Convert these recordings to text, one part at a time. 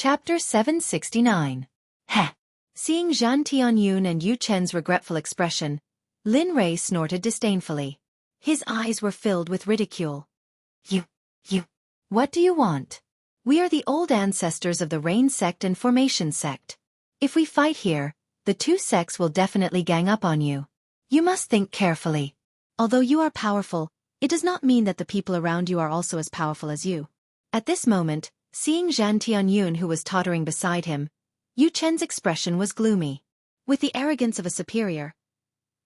Chapter 769. Heh. Seeing Zhan Tianyun and Yu Chen's regretful expression, Lin Rei snorted disdainfully. His eyes were filled with ridicule. You. What do you want? We are the old ancestors of the Rain Sect and Formation Sect. If we fight here, the two sects will definitely gang up on you. You must think carefully. Although you are powerful, it does not mean that the people around you are also as powerful as you. At this moment, seeing Zhan Tianyun who was tottering beside him, Yu Chen's expression was gloomy. With the arrogance of a superior,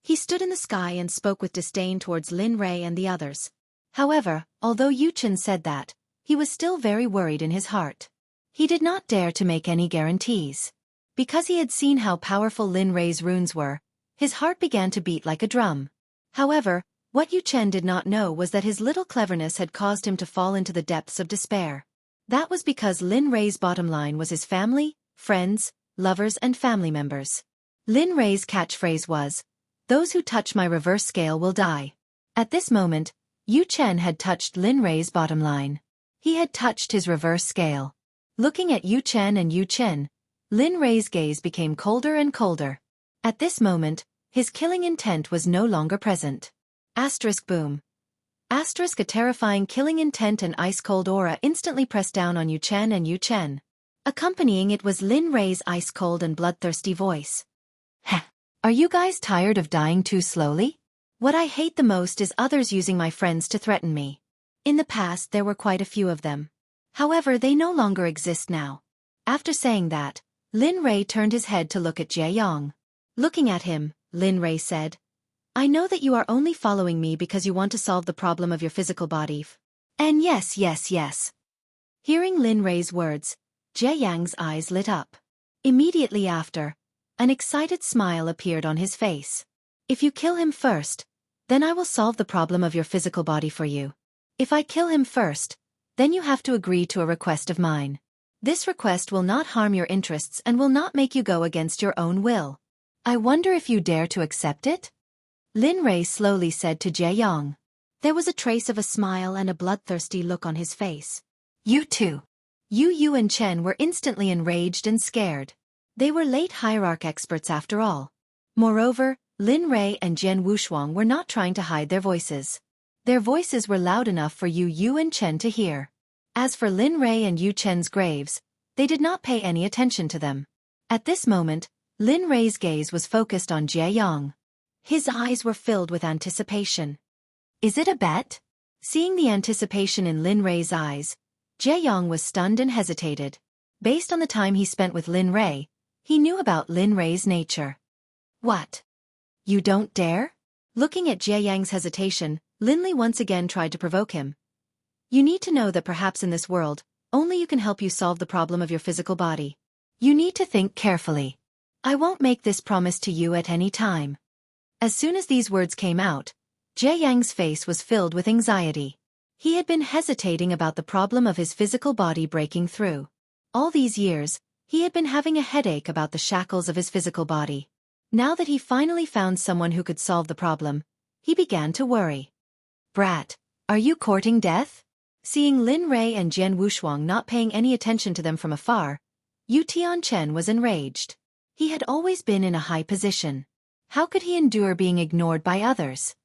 he stood in the sky and spoke with disdain towards Lin Rei and the others. However, although Yu Chen said that, he was still very worried in his heart. He did not dare to make any guarantees. Because he had seen how powerful Lin Rei's runes were, his heart began to beat like a drum. However, what Yu Chen did not know was that his little cleverness had caused him to fall into the depths of despair. That was because Lin Rei's bottom line was his family, friends, lovers and family members. Lin Rei's catchphrase was, "Those who touch my reverse scale will die." At this moment, Yu Chen had touched Lin Rei's bottom line. He had touched his reverse scale. Looking at Yu Chen and Yu Chen, Lin Rei's gaze became colder and colder. At this moment, his killing intent was no longer present. Boom. A terrifying killing intent and ice-cold aura instantly pressed down on Yu Chen and Yu Chen. Accompanying it was Lin Rei's ice-cold and bloodthirsty voice. Heh. Are you guys tired of dying too slowly? What I hate the most is others using my friends to threaten me. In the past there were quite a few of them. However, they no longer exist now. After saying that, Lin Rei turned his head to look at Jie Yang. Looking at him, Lin Rei said, "I know that you are only following me because you want to solve the problem of your physical body. And yes. Hearing Lin Rei's words, Jie Yang's eyes lit up. Immediately after, an excited smile appeared on his face. If you kill him first, then I will solve the problem of your physical body for you. If I kill him first, then you have to agree to a request of mine. This request will not harm your interests and will not make you go against your own will. I wonder if you dare to accept it?" Lin Rei slowly said to Jie Yang. There was a trace of a smile and a bloodthirsty look on his face. You too. Yu and Chen were instantly enraged and scared. They were late hierarch experts after all. Moreover, Lin Rei and Jian Wushuang were not trying to hide their voices. Their voices were loud enough for Yu and Chen to hear. As for Lin Rei and Yu Chen's graves, they did not pay any attention to them. At this moment, Lin Rei's gaze was focused on Jie Yang. His eyes were filled with anticipation. Is it a bet? Seeing the anticipation in Lin Rei's eyes, Jie Yang was stunned and hesitated. Based on the time he spent with Lin Rei, he knew about Lin Rei's nature. What? You don't dare? Looking at Jie Yang's hesitation, Lin Li once again tried to provoke him. You need to know that perhaps in this world, only you can help you solve the problem of your physical body. You need to think carefully. I won't make this promise to you at any time. As soon as these words came out, Jie Yang's face was filled with anxiety. He had been hesitating about the problem of his physical body breaking through. All these years, he had been having a headache about the shackles of his physical body. Now that he finally found someone who could solve the problem, he began to worry. Brat, are you courting death? Seeing Lin Rei and Jian Wushuang not paying any attention to them from afar, Yu Tianchen was enraged. He had always been in a high position. How could he endure being ignored by others?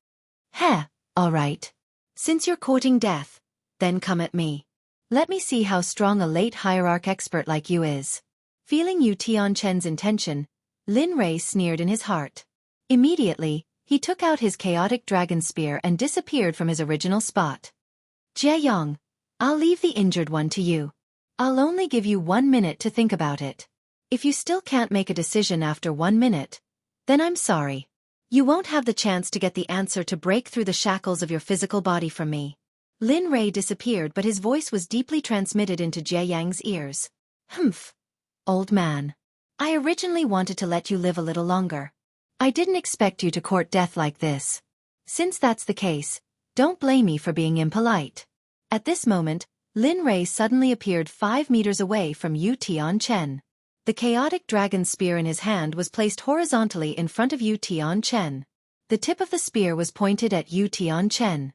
Heh, all right. Since you're courting death, then come at me. Let me see how strong a late hierarch expert like you is. Feeling Yu Tianchen's intention, Lin Rei sneered in his heart. Immediately, he took out his chaotic dragon spear and disappeared from his original spot. Jie Yang, I'll leave the injured one to you. I'll only give you 1 minute to think about it. If you still can't make a decision after 1 minute, then I'm sorry. You won't have the chance to get the answer to break through the shackles of your physical body from me. Lin Rei disappeared, but his voice was deeply transmitted into Jie Yang's ears. Humph. Old man. I originally wanted to let you live a little longer. I didn't expect you to court death like this. Since that's the case, don't blame me for being impolite. At this moment, Lin Rei suddenly appeared 5 meters away from Yu Tianchen. The chaotic dragon spear in his hand was placed horizontally in front of Yu Tianchen. The tip of the spear was pointed at Yu Tianchen.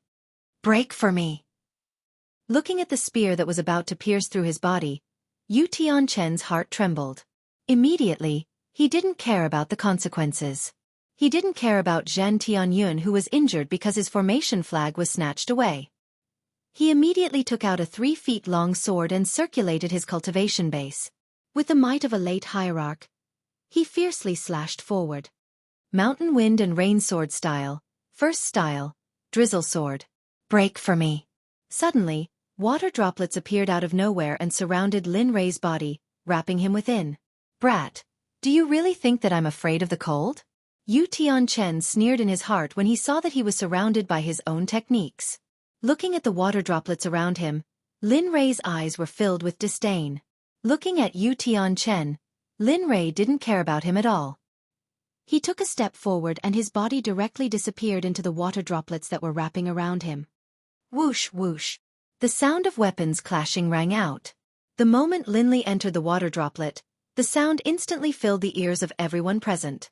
Break for me. Looking at the spear that was about to pierce through his body, Yu Tianchen's heart trembled. Immediately, he didn't care about the consequences. He didn't care about Zhen Tianyun, who was injured because his formation flag was snatched away. He immediately took out a 3-feet-long sword and circulated his cultivation base. With the might of a late hierarch, he fiercely slashed forward. Mountain Wind and Rain Sword style, first style, Drizzle Sword. Break for me. Suddenly, water droplets appeared out of nowhere and surrounded Lin Rei's body, wrapping him within. Brat, do you really think that I'm afraid of the cold? Yu Tianchen sneered in his heart when he saw that he was surrounded by his own techniques. Looking at the water droplets around him, Lin Rei's eyes were filled with disdain. Looking at Yu Tianchen, Lin Rei didn't care about him at all. He took a step forward and his body directly disappeared into the water droplets that were wrapping around him. Whoosh whoosh. The sound of weapons clashing rang out. The moment Lin Li entered the water droplet, the sound instantly filled the ears of everyone present.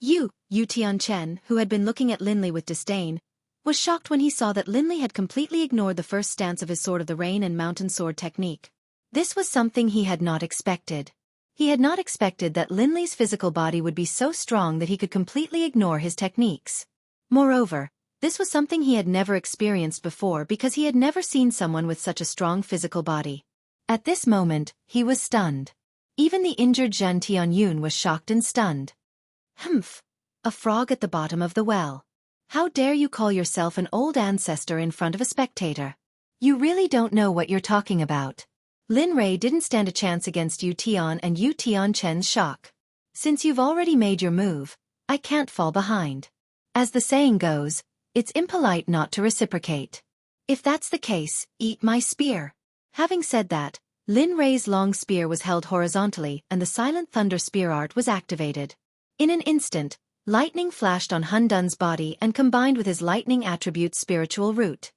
Yu Tianchen, who had been looking at Lin Li with disdain, was shocked when he saw that Lin Li had completely ignored the first stance of his Sword of the Rain and Mountain Sword technique. This was something he had not expected. He had not expected that Lin Li's physical body would be so strong that he could completely ignore his techniques. Moreover, this was something he had never experienced before because he had never seen someone with such a strong physical body. At this moment, he was stunned. Even the injured Zhen Tianyun was shocked and stunned. Humph! A frog at the bottom of the well. How dare you call yourself an old ancestor in front of a spectator? You really don't know what you're talking about. Lin Rei didn't stand a chance against Yu Tian and Yu Tianchen's shock. Since you've already made your move, I can't fall behind. As the saying goes, it's impolite not to reciprocate. If that's the case, eat my spear. Having said that, Lin Rei's long spear was held horizontally and the silent thunder spear art was activated. In an instant, lightning flashed on Hun Dun's body and combined with his lightning attribute spiritual root.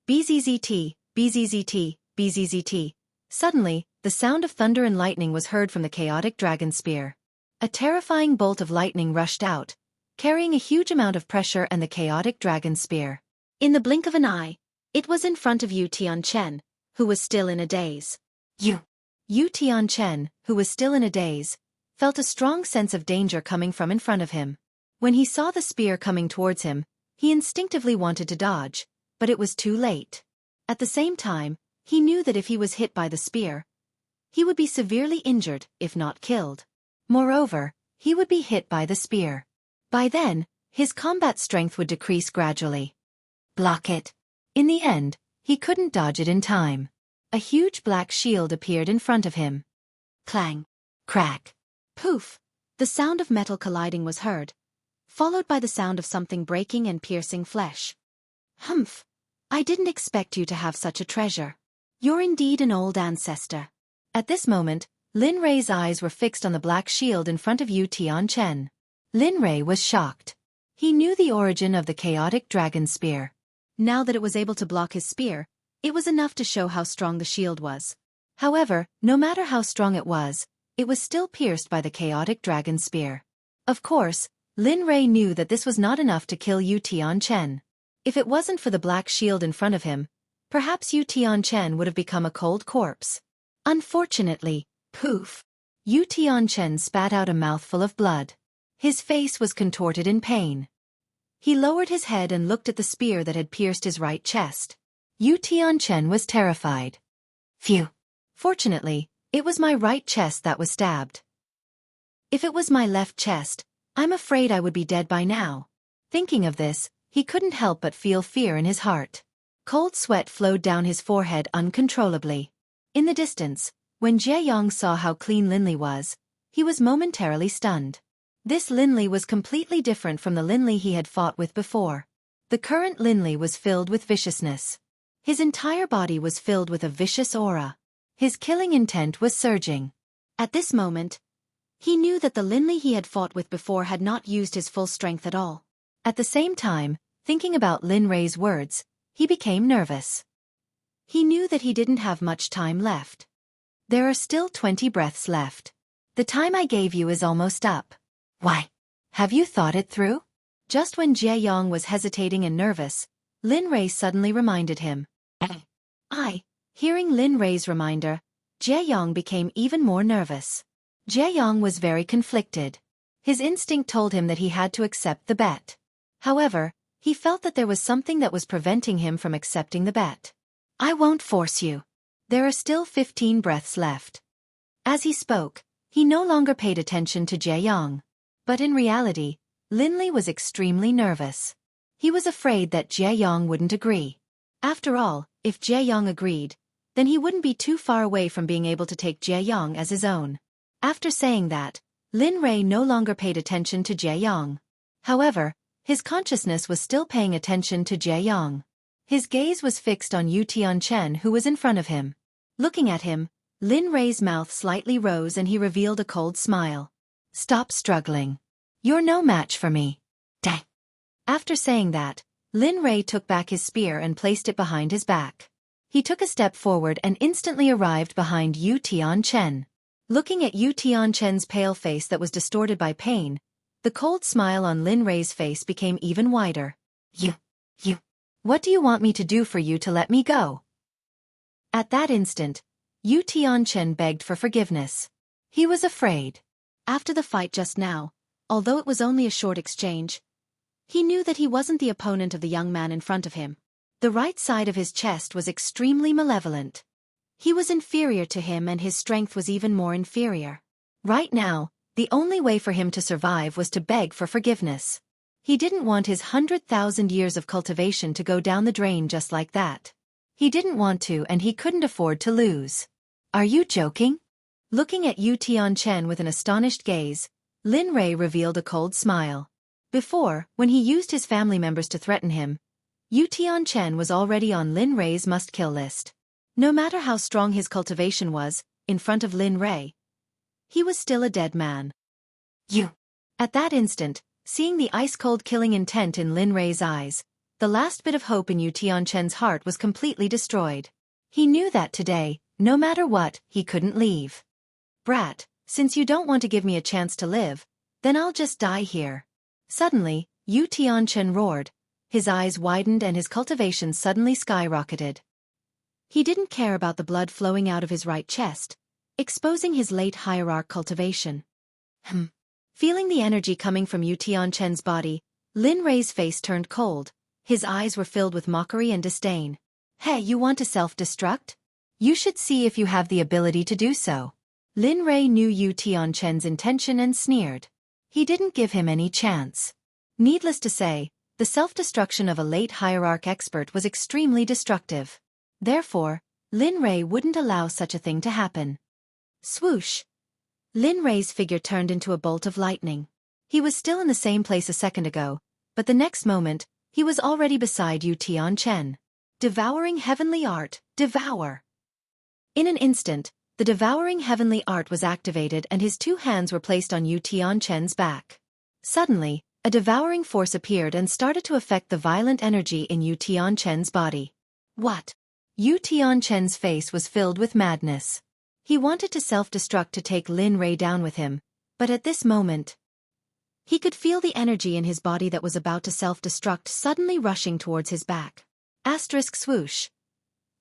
BZZT, BZZT, BZZT. Suddenly, the sound of thunder and lightning was heard from the chaotic dragon spear. A terrifying bolt of lightning rushed out, carrying a huge amount of pressure and the chaotic dragon spear. In the blink of an eye, it was in front of Yu Tianchen, who was still in a daze. Yu Tianchen, who was still in a daze, felt a strong sense of danger coming from in front of him. When he saw the spear coming towards him, he instinctively wanted to dodge, but it was too late. At the same time, he knew that if he was hit by the spear, he would be severely injured, if not killed. Moreover, he would be hit by the spear. By then, his combat strength would decrease gradually. Block it. In the end, he couldn't dodge it in time. A huge black shield appeared in front of him. Clang. Crack. Poof! The sound of metal colliding was heard, followed by the sound of something breaking and piercing flesh. Humph! I didn't expect you to have such a treasure. You're indeed an old ancestor. At this moment, Lin Rei's eyes were fixed on the black shield in front of Yu Tianchen. Lin Rei was shocked. He knew the origin of the chaotic dragon spear. Now that it was able to block his spear, it was enough to show how strong the shield was. However, no matter how strong it was still pierced by the chaotic dragon spear. Of course, Lin Rei knew that this was not enough to kill Yu Tianchen. If it wasn't for the black shield in front of him, perhaps Yu Tianchen would have become a cold corpse. Unfortunately, poof! Yu Tianchen spat out a mouthful of blood. His face was contorted in pain. He lowered his head and looked at the spear that had pierced his right chest. Yu Tianchen was terrified. Phew! Fortunately, it was my right chest that was stabbed. If it was my left chest, I'm afraid I would be dead by now. Thinking of this, he couldn't help but feel fear in his heart. Cold sweat flowed down his forehead uncontrollably. In the distance, when Jie Yong saw how clean Lin Li was, he was momentarily stunned. This Lin Li was completely different from the Lin Li he had fought with before. The current Lin Li was filled with viciousness. His entire body was filled with a vicious aura. His killing intent was surging. At this moment, he knew that the Lin Li he had fought with before had not used his full strength at all. At the same time, thinking about Lin Rei's words, he became nervous. He knew that he didn't have much time left. There are still 20 breaths left. The time I gave you is almost up. Why? Have you thought it through? Just when Jie Yong was hesitating and nervous, Lin Rei suddenly reminded him. Hearing Lin Rei's reminder, Jae-yong became even more nervous. Jae-yong was very conflicted. His instinct told him that he had to accept the bet. However, he felt that there was something that was preventing him from accepting the bet. I won't force you. There are still 15 breaths left. As he spoke, he no longer paid attention to Jae-yong. But in reality, Linley was extremely nervous. He was afraid that Jae-yong wouldn't agree. After all, if Jae-yong agreed, then he wouldn't be too far away from being able to take Jae-yong as his own. After saying that, Lin Rei no longer paid attention to Jae-yong. However, his consciousness was still paying attention to Jae-yong. His gaze was fixed on Yu Tianchen, who was in front of him. Looking at him, Lin Rei's mouth slightly rose and he revealed a cold smile. Stop struggling. You're no match for me. Dang. After saying that, Lin Rei took back his spear and placed it behind his back. He took a step forward and instantly arrived behind Yu Tianchen. Looking at Yu Tianchen's pale face that was distorted by pain, the cold smile on Lin Rei's face became even wider. You. What do you want me to do for you to let me go? At that instant, Yu Tianchen begged for forgiveness. He was afraid. After the fight just now, although it was only a short exchange, he knew that he wasn't the opponent of the young man in front of him. The right side of his chest was extremely malevolent. He was inferior to him and his strength was even more inferior. Right now, the only way for him to survive was to beg for forgiveness. He didn't want his 100,000 years of cultivation to go down the drain just like that. He didn't want to and he couldn't afford to lose. Are you joking? Looking at Yu Tianchen with an astonished gaze, Lin Rei revealed a cold smile. Before, when he used his family members to threaten him, Yu Tianchen was already on Lin Rei's must-kill list. No matter how strong his cultivation was, in front of Lin Rei, he was still a dead man. You. At that instant, seeing the ice-cold killing intent in Lin Rei's eyes, the last bit of hope in Yu Tianchen's heart was completely destroyed. He knew that today, no matter what, he couldn't leave. Brat, since you don't want to give me a chance to live, then I'll just die here. Suddenly, Yu Tianchen roared. His eyes widened and his cultivation suddenly skyrocketed. He didn't care about the blood flowing out of his right chest, exposing his late hierarch cultivation. Feeling the energy coming from Yu Tianchen's body, Lin Rei's face turned cold. His eyes were filled with mockery and disdain. Hey, you want to self-destruct? You should see if you have the ability to do so. Lin Rei knew Yu Tianchen's intention and sneered. He didn't give him any chance. Needless to say, the self-destruction of a late hierarch expert was extremely destructive. Therefore, Lin Rei wouldn't allow such a thing to happen. Swoosh! Lin Rei's figure turned into a bolt of lightning. He was still in the same place a second ago, but the next moment, he was already beside Yu Tianchen. Devouring heavenly art, devour! In an instant, the devouring heavenly art was activated and his two hands were placed on Yu Tianchen's back. Suddenly, a devouring force appeared and started to affect the violent energy in Yu Tianchen's body. What? Yu Tianchen's face was filled with madness. He wanted to self-destruct to take Lin Rei down with him, but at this moment, he could feel the energy in his body that was about to self-destruct suddenly rushing towards his back. Asterisk swoosh.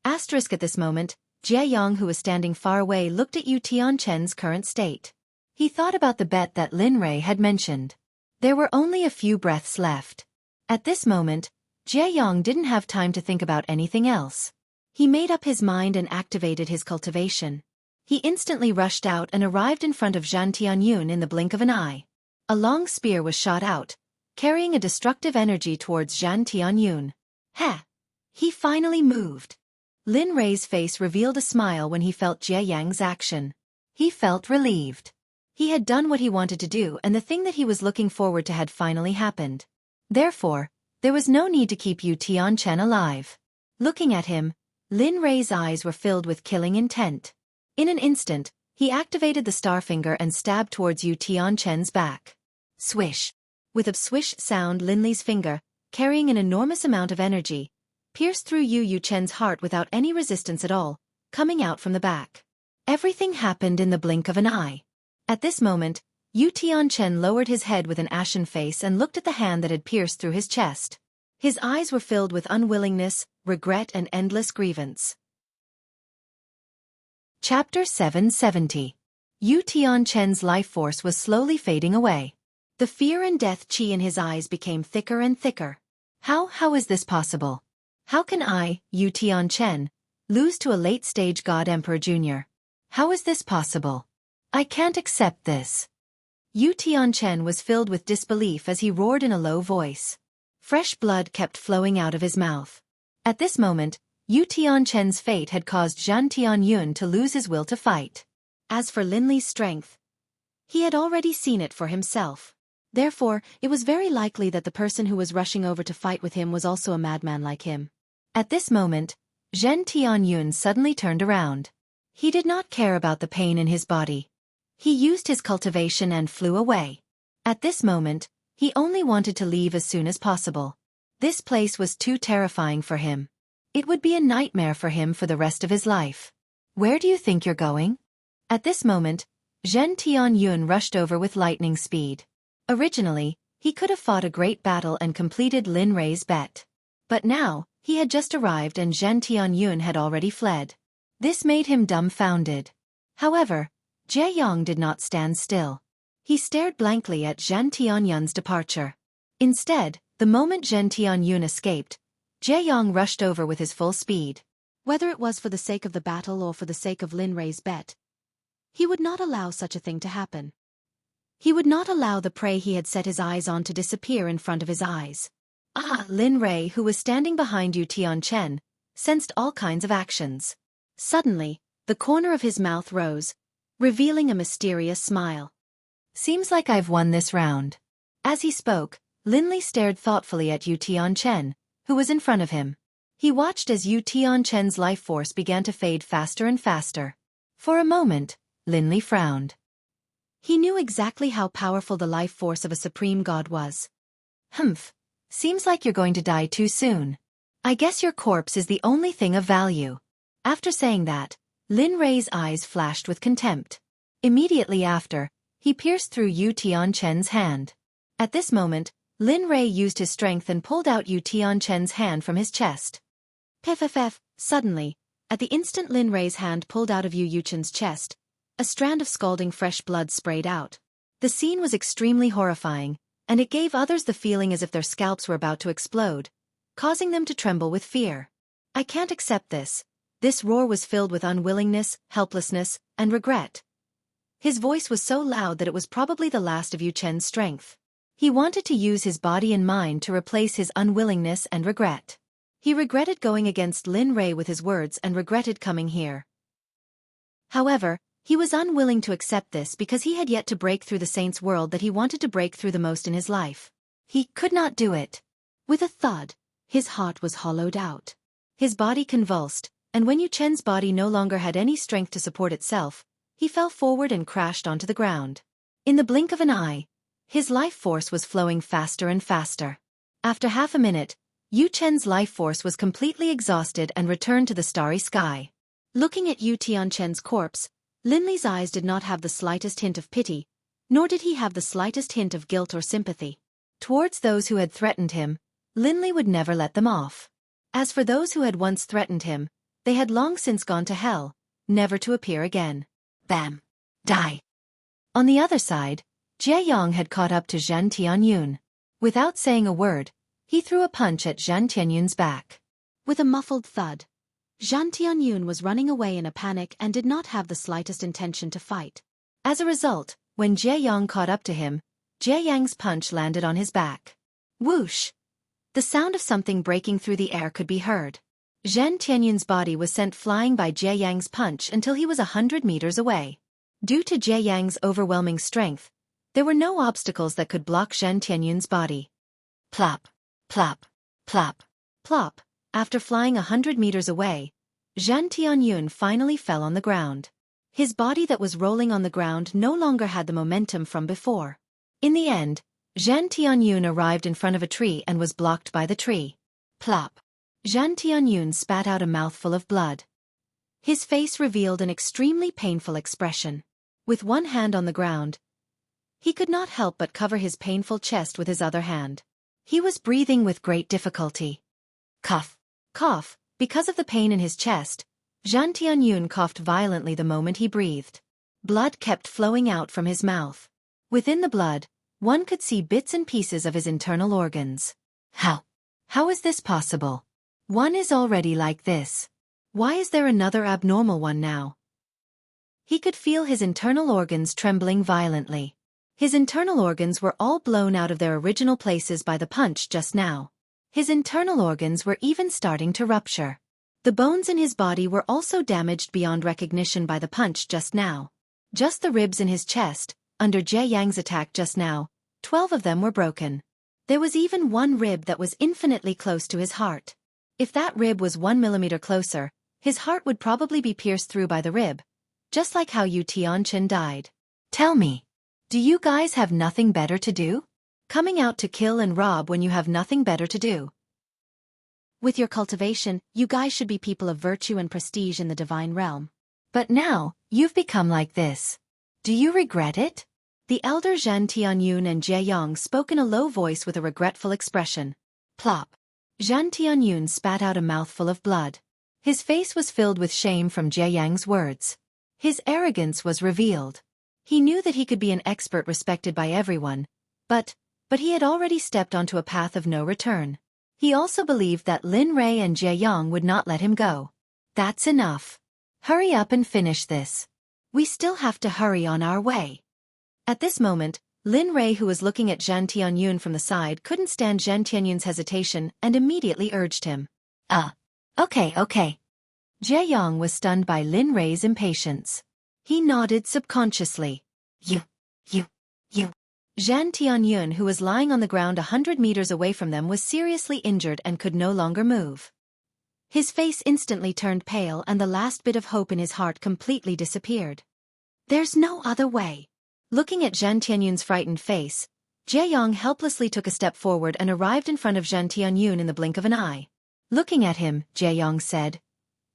Asterisk at this moment, Jae-yong, who was standing far away, looked at Yu Tianchen's current state. He thought about the bet that Lin Rei had mentioned. There were only a few breaths left. At this moment, Jae-yong didn't have time to think about anything else. He made up his mind and activated his cultivation. He instantly rushed out and arrived in front of Zhan Tianyun in the blink of an eye. A long spear was shot out, carrying a destructive energy towards Zhan Tianyun. Heh! He finally moved. Lin Rei's face revealed a smile when he felt Jae-yong's action. He felt relieved. He had done what he wanted to do and the thing that he was looking forward to had finally happened. Therefore, there was no need to keep Yu Tianchen alive. Looking at him, Lin Rei's eyes were filled with killing intent. In an instant, he activated the Starfinger and stabbed towards Yu Tianchen's back. Swish! With a swish sound, Lin Li's finger, carrying an enormous amount of energy, pierced through Yu Chen's heart without any resistance at all, coming out from the back. Everything happened in the blink of an eye. At this moment, Yu Tianchen lowered his head with an ashen face and looked at the hand that had pierced through his chest. His eyes were filled with unwillingness, regret and endless grievance. Chapter 770. Yu Tianchen's life force was slowly fading away. The fear and death chi in his eyes became thicker and thicker. How is this possible? How can I, Yu Tianchen, lose to a late-stage God Emperor Jr.? How is this possible? I can't accept this. Yu Tianchen was filled with disbelief as he roared in a low voice. Fresh blood kept flowing out of his mouth. At this moment, Yu Tianchen's fate had caused Zhan Tianyun to lose his will to fight. As for Lin Li's strength, he had already seen it for himself. Therefore, it was very likely that the person who was rushing over to fight with him was also a madman like him. At this moment, Zhen Tianyun suddenly turned around. He did not care about the pain in his body. He used his cultivation and flew away. At this moment, he only wanted to leave as soon as possible. This place was too terrifying for him. It would be a nightmare for him for the rest of his life. Where do you think you're going? At this moment, Zhen Tianyun rushed over with lightning speed. Originally, he could have fought a great battle and completed Lin Rei's bet. But now, he had just arrived and Zhen Tianyun had already fled. This made him dumbfounded. However, Jie Yong did not stand still. He stared blankly at Zhen Tianyun's departure. Instead, the moment Zhen Tianyun escaped, Jie Yong rushed over with his full speed. Whether it was for the sake of the battle or for the sake of Lin Rei's bet, he would not allow such a thing to happen. He would not allow the prey he had set his eyes on to disappear in front of his eyes. Lin Rei, who was standing behind Yu Tianchen, sensed all kinds of actions. Suddenly, the corner of his mouth rose, revealing a mysterious smile. Seems like I've won this round. As he spoke, Lin Li stared thoughtfully at Yu Tianchen, who was in front of him. He watched as Yu Tianchen's life force began to fade faster and faster. For a moment, Lin Li frowned. He knew exactly how powerful the life force of a supreme god was. Seems like you're going to die too soon. I guess your corpse is the only thing of value. After saying that, Lin Rei's eyes flashed with contempt. Immediately after, he pierced through Yu Tianchen's hand. At this moment, Lin Rei used his strength and pulled out Yu Tianchen's hand from his chest. Suddenly, at the instant Lin Rei's hand pulled out of Yu Yuchen's chest, a strand of scalding fresh blood sprayed out. The scene was extremely horrifying, and it gave others the feeling as if their scalps were about to explode, causing them to tremble with fear. I can't accept this. This roar was filled with unwillingness, helplessness, and regret. His voice was so loud that it was probably the last of Yu Chen's strength. He wanted to use his body and mind to replace his unwillingness and regret. He regretted going against Lin Rei with his words and regretted coming here. However, he was unwilling to accept this because he had yet to break through the saint's world that he wanted to break through the most in his life. He could not do it. With a thud, his heart was hollowed out. His body convulsed, and when Yu Chen's body no longer had any strength to support itself, he fell forward and crashed onto the ground. In the blink of an eye, his life force was flowing faster and faster. After half a minute, Yu Chen's life force was completely exhausted and returned to the starry sky. Looking at Yu Tianchen's corpse, Lin Li's eyes did not have the slightest hint of pity, nor did he have the slightest hint of guilt or sympathy. Towards those who had threatened him, Lin Li would never let them off. As for those who had once threatened him, they had long since gone to hell, never to appear again. Bam! Die! On the other side, Jie Yong had caught up to Zhen Tianyun. Without saying a word, he threw a punch at Zhen Tianyun's back. With a muffled thud, Zhen Tianyun was running away in a panic and did not have the slightest intention to fight. As a result, when Jie Yong caught up to him, Jie Yang's punch landed on his back. Whoosh! The sound of something breaking through the air could be heard. Zhen Tianyun's body was sent flying by Jie Yang's punch until he was 100 meters away. Due to Jie Yang's overwhelming strength, there were no obstacles that could block Zhen Tianyun's body. Plop, plop, plop, plop. After flying 100 meters away, Zhen Tianyun finally fell on the ground. His body that was rolling on the ground no longer had the momentum from before. In the end, Zhen Tianyun arrived in front of a tree and was blocked by the tree. Plop. Zhen Tianyun spat out a mouthful of blood. His face revealed an extremely painful expression. With one hand on the ground, he could not help but cover his painful chest with his other hand. He was breathing with great difficulty. Cough, cough, because of the pain in his chest, Zhan Tianyun coughed violently the moment he breathed. Blood kept flowing out from his mouth. Within the blood, one could see bits and pieces of his internal organs. How is this possible? One is already like this. Why is there another abnormal one now? He could feel his internal organs trembling violently. His internal organs were all blown out of their original places by the punch just now. His internal organs were even starting to rupture. The bones in his body were also damaged beyond recognition by the punch just now. Just the ribs in his chest, under Jie Yang's attack just now, 12 of them were broken. There was even one rib that was infinitely close to his heart. If that rib was 1 millimeter closer, his heart would probably be pierced through by the rib, just like how Yu Tianchen died. Tell me, do you guys have nothing better to do? Coming out to kill and rob when you have nothing better to do? With your cultivation, you guys should be people of virtue and prestige in the divine realm. But now, you've become like this. Do you regret it? The elder Zhan Tianyun and Jie Yang spoke in a low voice with a regretful expression. Plop. Zhan Tianyun spat out a mouthful of blood. His face was filled with shame from Jie Yang's words. His arrogance was revealed. He knew that he could be an expert respected by everyone, but he had already stepped onto a path of no return. He also believed that Lin Rei and Jie Yang would not let him go. That's enough. Hurry up and finish this. We still have to hurry on our way. At this moment, Lin Rei, who was looking at Zhan Tianyun from the side, couldn't stand Zhan Tianyun's hesitation and immediately urged him. Okay. Jie Yang was stunned by Lin Rei's impatience. He nodded subconsciously. You. Zhan Tianyun, who was lying on the ground 100 meters away from them, was seriously injured and could no longer move. His face instantly turned pale and the last bit of hope in his heart completely disappeared. There's no other way. Looking at Zhan Tianyun's frightened face, Jie Yang helplessly took a step forward and arrived in front of Zhan Tianyun in the blink of an eye. Looking at him, Jie Yang said,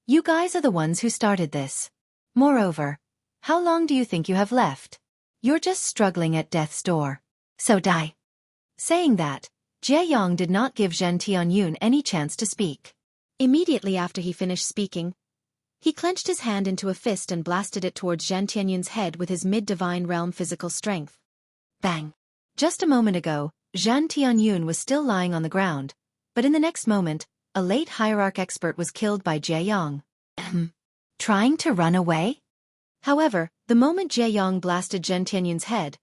"You guys are the ones who started this. Moreover, how long do you think you have left? You're just struggling at death's door. So die." Saying that, Jie Yang did not give Zhan Tianyun any chance to speak. Immediately after he finished speaking, he clenched his hand into a fist and blasted it towards Zhan Tianyun's head with his mid-divine realm physical strength. Bang! Just a moment ago, Zhan Tianyun was still lying on the ground, but in the next moment, a late hierarch expert was killed by Jie Yang. Trying to run away? However, the moment Jie Yang blasted Zhan Tianyun's head,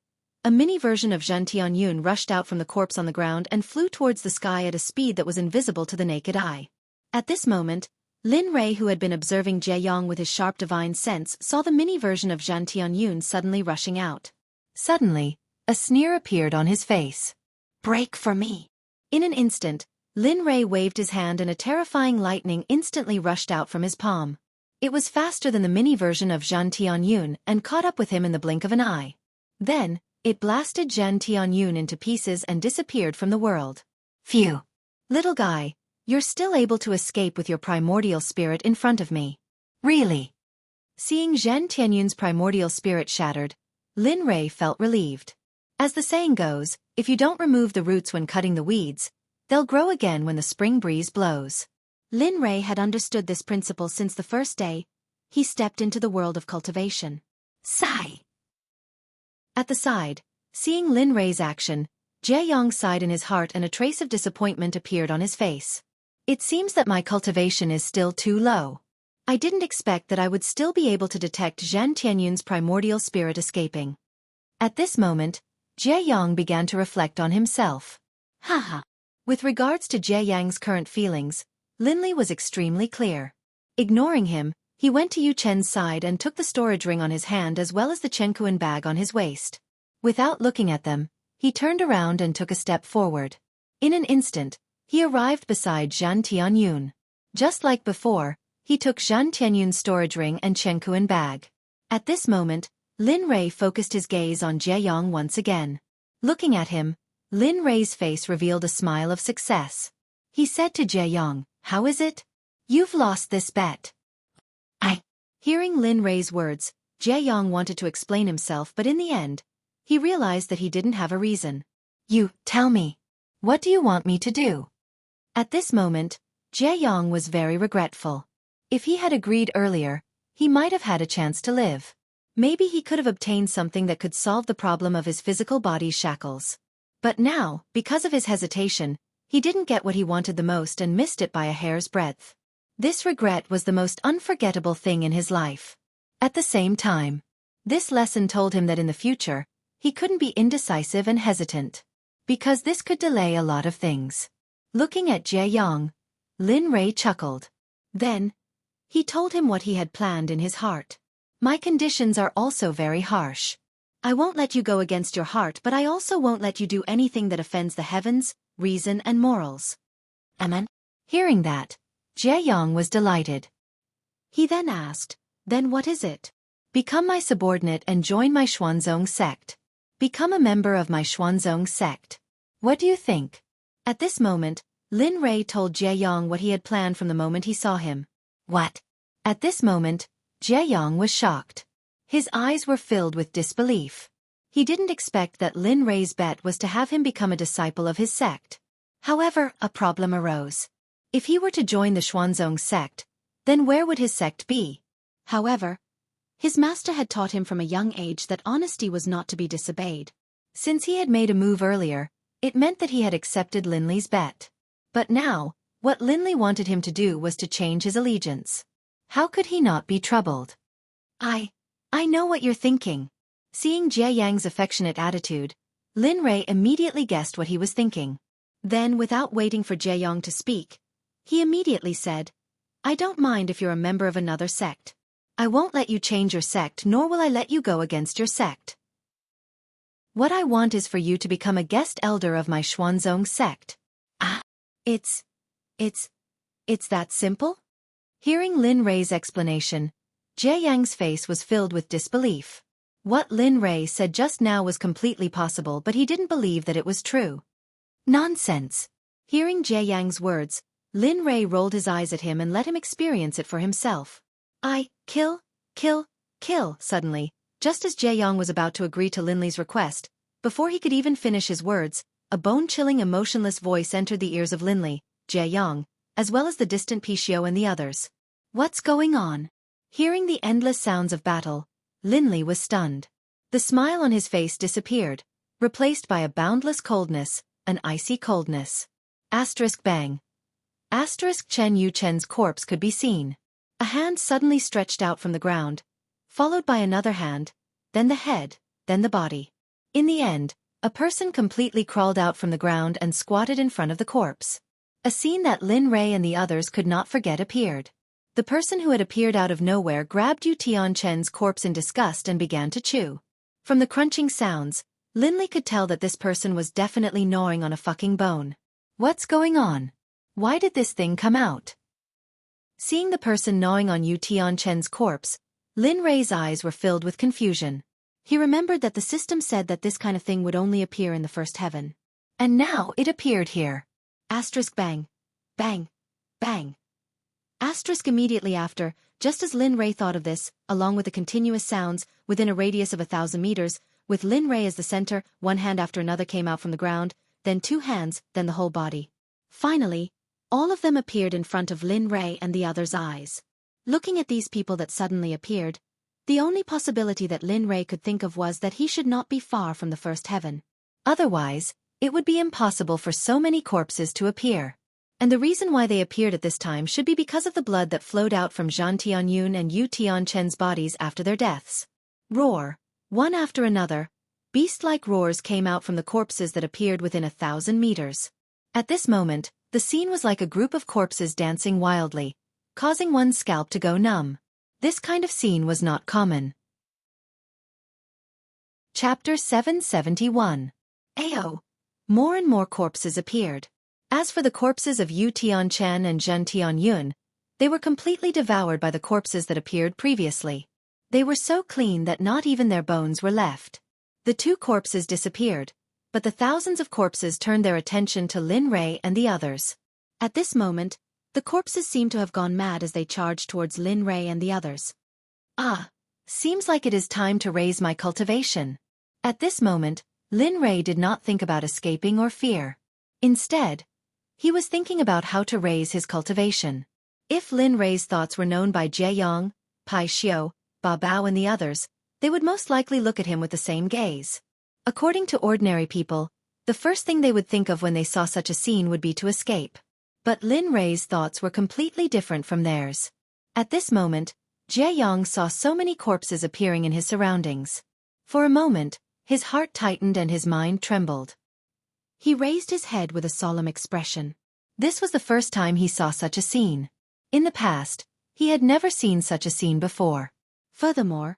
a mini version of Zhan Tianyun rushed out from the corpse on the ground and flew towards the sky at a speed that was invisible to the naked eye. At this moment, Lin Rei, who had been observing Jie Yang with his sharp divine sense, saw the mini version of Zhan Tianyun suddenly rushing out. Suddenly, a sneer appeared on his face. Break for me. In an instant, Lin Rei waved his hand and a terrifying lightning instantly rushed out from his palm. It was faster than the mini version of Zhan Tianyun and caught up with him in the blink of an eye. Then, it blasted Zhan Tianyun into pieces and disappeared from the world. Phew. Little guy, you're still able to escape with your primordial spirit in front of me. Really? Seeing Zhan Tianyun's primordial spirit shattered, Lin Rei felt relieved. As the saying goes, if you don't remove the roots when cutting the weeds, they'll grow again when the spring breeze blows. Lin Rei had understood this principle since the first day he stepped into the world of cultivation. Sigh. At the side, seeing Lin Rei's action, Jie Yang sighed in his heart and a trace of disappointment appeared on his face. It seems that my cultivation is still too low. I didn't expect that I would still be able to detect Zhan Tianyun's primordial spirit escaping. At this moment, Jie Yang began to reflect on himself. Haha. With regards to Jie Yang's current feelings, Linli was extremely clear. Ignoring him, he went to Yu Chen's side and took the storage ring on his hand as well as the Chenkuan bag on his waist. Without looking at them, he turned around and took a step forward. In an instant, he arrived beside Zhan Tianyun. Just like before, he took Zhan Tianyun's storage ring and Chenkuan bag. At this moment, Lin Rei focused his gaze on Jie Yang once again. Looking at him, Lin Rei's face revealed a smile of success. He said to Jie Yang, "How is it? You've lost this bet." Hearing Lin Rei's words, Jie Yang wanted to explain himself, but in the end, he realized that he didn't have a reason. "You, tell me. What do you want me to do?" At this moment, Jie Yang was very regretful. If he had agreed earlier, he might have had a chance to live. Maybe he could have obtained something that could solve the problem of his physical body's shackles. But now, because of his hesitation, he didn't get what he wanted the most and missed it by a hair's breadth. This regret was the most unforgettable thing in his life. At the same time, this lesson told him that in the future, he couldn't be indecisive and hesitant, because this could delay a lot of things. Looking at Jie Yang, Lin Rei chuckled. Then, he told him what he had planned in his heart. My conditions are also very harsh. I won't let you go against your heart, but I also won't let you do anything that offends the heavens, reason and morals. Amen. Hearing that, Jie Yang was delighted. He then asked, then what is it? Become my subordinate and join my Xuanzong sect. Become a member of my Xuanzong sect. What do you think? At this moment, Lin Rei told Jie Yang what he had planned from the moment he saw him. What? At this moment, Jie Yang was shocked. His eyes were filled with disbelief. He didn't expect that Lin Rei's bet was to have him become a disciple of his sect. However, a problem arose. If he were to join the Xuanzong sect, then where would his sect be? However, his master had taught him from a young age that honesty was not to be disobeyed. Since he had made a move earlier, it meant that he had accepted Lin Li's bet. But now, what Lin Li wanted him to do was to change his allegiance. How could he not be troubled? I know what you're thinking. Seeing Jie Yang's affectionate attitude, Lin Rei immediately guessed what he was thinking. Then, without waiting for Jie Yang to speak, he immediately said, I don't mind if you're a member of another sect. I won't let you change your sect, nor will I let you go against your sect. What I want is for you to become a guest elder of my Xuanzong sect. Ah, it's that simple? Hearing Lin Rei's explanation, Jie Yang's face was filled with disbelief. What Lin Rei said just now was completely possible, but he didn't believe that it was true. Nonsense. Hearing Jie Yang's words, Lin Rei rolled his eyes at him and let him experience it for himself. Kill. Suddenly, just as Jie Yang was about to agree to Lin Li's request, before he could even finish his words, a bone-chilling emotionless voice entered the ears of Lin Li, Jie Yang, as well as the distant Pixiu and the others. What's going on? Hearing the endless sounds of battle, Lin Li was stunned. The smile on his face disappeared, replaced by a boundless coldness, an icy coldness. Bang. Chen Yu Chen's corpse could be seen. A hand suddenly stretched out from the ground, followed by another hand, then the head, then the body. In the end, a person completely crawled out from the ground and squatted in front of the corpse. A scene that Lin Rei and the others could not forget appeared. The person who had appeared out of nowhere grabbed Yu Tianchen's corpse in disgust and began to chew. From the crunching sounds, Lin Li could tell that this person was definitely gnawing on a fucking bone. What's going on? Why did this thing come out? Seeing the person gnawing on Yu Tianchen's corpse, Lin Rei's eyes were filled with confusion. He remembered that the system said that this kind of thing would only appear in the first heaven. And now it appeared here. Bang. Bang. Bang. Immediately after, just as Lin Rei thought of this, along with the continuous sounds, within a radius of 1,000 meters, with Lin Rei as the center, one hand after another came out from the ground, then two hands, then the whole body. Finally, all of them appeared in front of Lin Rei and the others' eyes. Looking at these people that suddenly appeared, the only possibility that Lin Rei could think of was that he should not be far from the first heaven. Otherwise, it would be impossible for so many corpses to appear. And the reason why they appeared at this time should be because of the blood that flowed out from Zhan Tianyun and Yu Tianchen's bodies after their deaths. Roar. One after another, beast-like roars came out from the corpses that appeared within 1,000 meters. At this moment, the scene was like a group of corpses dancing wildly, causing one's scalp to go numb. This kind of scene was not common. Chapter 771. Ayo! More and more corpses appeared. As for the corpses of Yu Tianchen and Zhen Tianyun, they were completely devoured by the corpses that appeared previously. They were so clean that not even their bones were left. The two corpses disappeared, but the thousands of corpses turned their attention to Lin Rei and the others. At this moment, the corpses seemed to have gone mad as they charged towards Lin Rei and the others. Seems like it is time to raise my cultivation. At this moment, Lin Rei did not think about escaping or fear. Instead, he was thinking about how to raise his cultivation. If Lin Rei's thoughts were known by Jie Yang, Pai Xiu, Ba Bao and the others, they would most likely look at him with the same gaze. According to ordinary people, the first thing they would think of when they saw such a scene would be to escape. But Lin Rei's thoughts were completely different from theirs. At this moment, Jie Yang saw so many corpses appearing in his surroundings. For a moment, his heart tightened and his mind trembled. He raised his head with a solemn expression. This was the first time he saw such a scene. In the past, he had never seen such a scene before. Furthermore,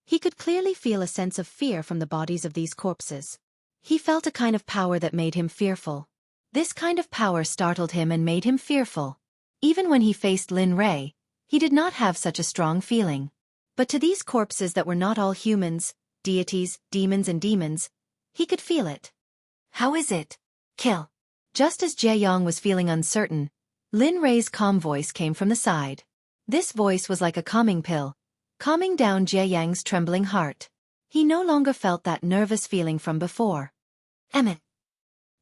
he could clearly feel a sense of fear from the bodies of these corpses. He felt a kind of power that made him fearful. This kind of power startled him and made him fearful. Even when he faced Lin Rei, he did not have such a strong feeling. But to these corpses that were not all humans, deities, demons and demons, he could feel it. How is it? Kill. Just as Jie Yang was feeling uncertain, Lin Rei's calm voice came from the side. This voice was like a calming pill, calming down Jie Yang's trembling heart. He no longer felt that nervous feeling from before. Emmett.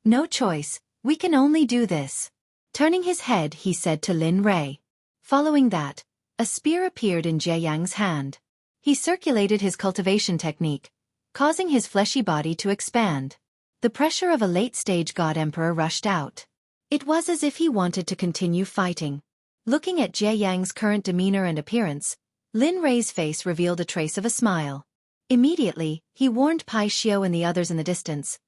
No choice, we can only do this. Turning his head, he said to Lin Rei. Following that, a spear appeared in Jie Yang's hand. He circulated his cultivation technique, causing his fleshy body to expand. The pressure of a late-stage god emperor rushed out. It was as if he wanted to continue fighting. Looking at Jie Yang's current demeanor and appearance, Lin Rei's face revealed a trace of a smile. Immediately, he warned Pai Xiu and the others in the distance.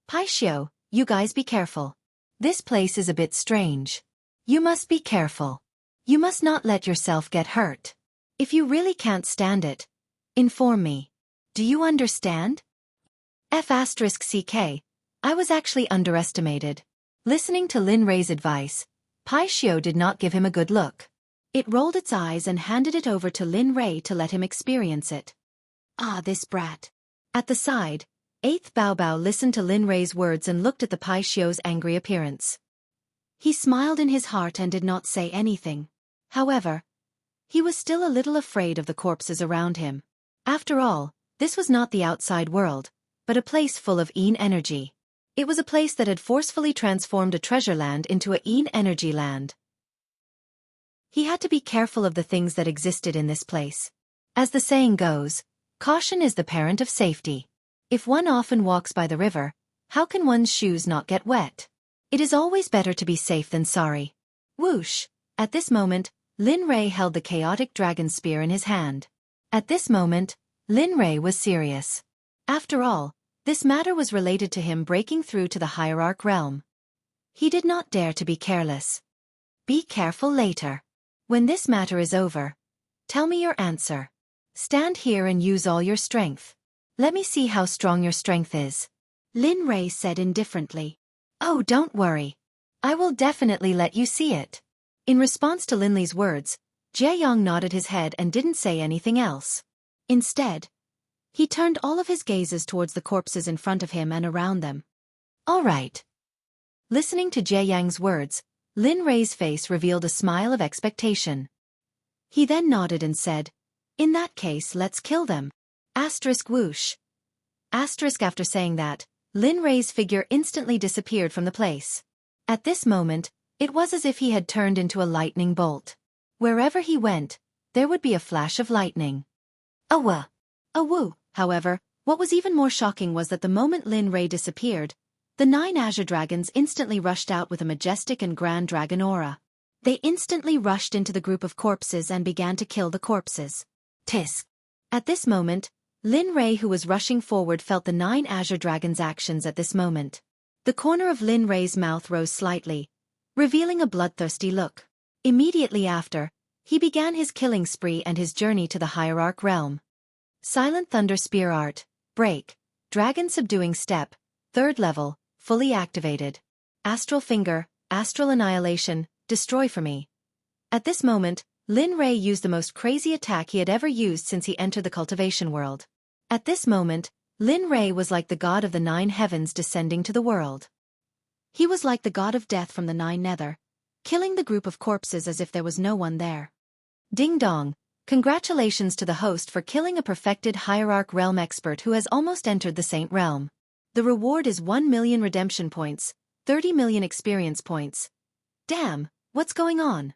Pai Xiu, you guys be careful. This place is a bit strange. You must be careful. You must not let yourself get hurt. If you really can't stand it, inform me. Do you understand? F***CK, I was actually underestimated. Listening to Lin Rei's advice, Pai Xiu did not give him a good look. It rolled its eyes and handed it over to Lin Rei to let him experience it. Ah, this brat. At the side, 8th Bao Bao listened to Lin Rei's words and looked at the Pai Xiu's angry appearance. He smiled in his heart and did not say anything. However, he was still a little afraid of the corpses around him. After all, this was not the outside world, but a place full of Yin energy. It was a place that had forcefully transformed a treasure land into a Yin energy land. He had to be careful of the things that existed in this place. As the saying goes, caution is the parent of safety. If one often walks by the river, how can one's shoes not get wet? It is always better to be safe than sorry. Whoosh! At this moment, Lin Rei held the chaotic dragon spear in his hand. At this moment, Lin Rei was serious. After all, this matter was related to him breaking through to the hierarch realm. He did not dare to be careless. Be careful later. When this matter is over, tell me your answer. Stand here and use all your strength. Let me see how strong your strength is. Lin Rei said indifferently. Oh, don't worry. I will definitely let you see it. In response to Lin Li's words, Jie Yang nodded his head and didn't say anything else. Instead, he turned all of his gazes towards the corpses in front of him and around them. All right. Listening to Jie Yang's words, Lin Rei's face revealed a smile of expectation. He then nodded and said, in that case, let's kill them. Asterisk whoosh. Asterisk after saying that, Lin Rei's figure instantly disappeared from the place. At this moment, it was as if he had turned into a lightning bolt. Wherever he went, there would be a flash of lightning. Awa! Awoo! However, what was even more shocking was that the moment Lin Rei disappeared, the 9 azure dragons instantly rushed out with a majestic and grand dragon aura. They instantly rushed into the group of corpses and began to kill the corpses. Tisk! At this moment, Lin Rei, who was rushing forward, felt the 9 azure dragons' actions at this moment. The corner of Lin Rei's mouth rose slightly, revealing a bloodthirsty look. Immediately after, he began his killing spree and his journey to the hierarch realm. Silent Thunder Spear Art, Break, Dragon Subduing Step, 3rd level, fully activated. Astral Finger, Astral Annihilation, Destroy for me. At this moment, Lin Rei used the most crazy attack he had ever used since he entered the cultivation world. At this moment, Lin Rei was like the god of the 9 heavens descending to the world. He was like the god of death from the 9 nether, killing the group of corpses as if there was no one there. Ding dong, congratulations to the host for killing a perfected hierarch realm expert who has almost entered the Saint realm. The reward is 1 million redemption points, 30 million experience points. Damn, what's going on?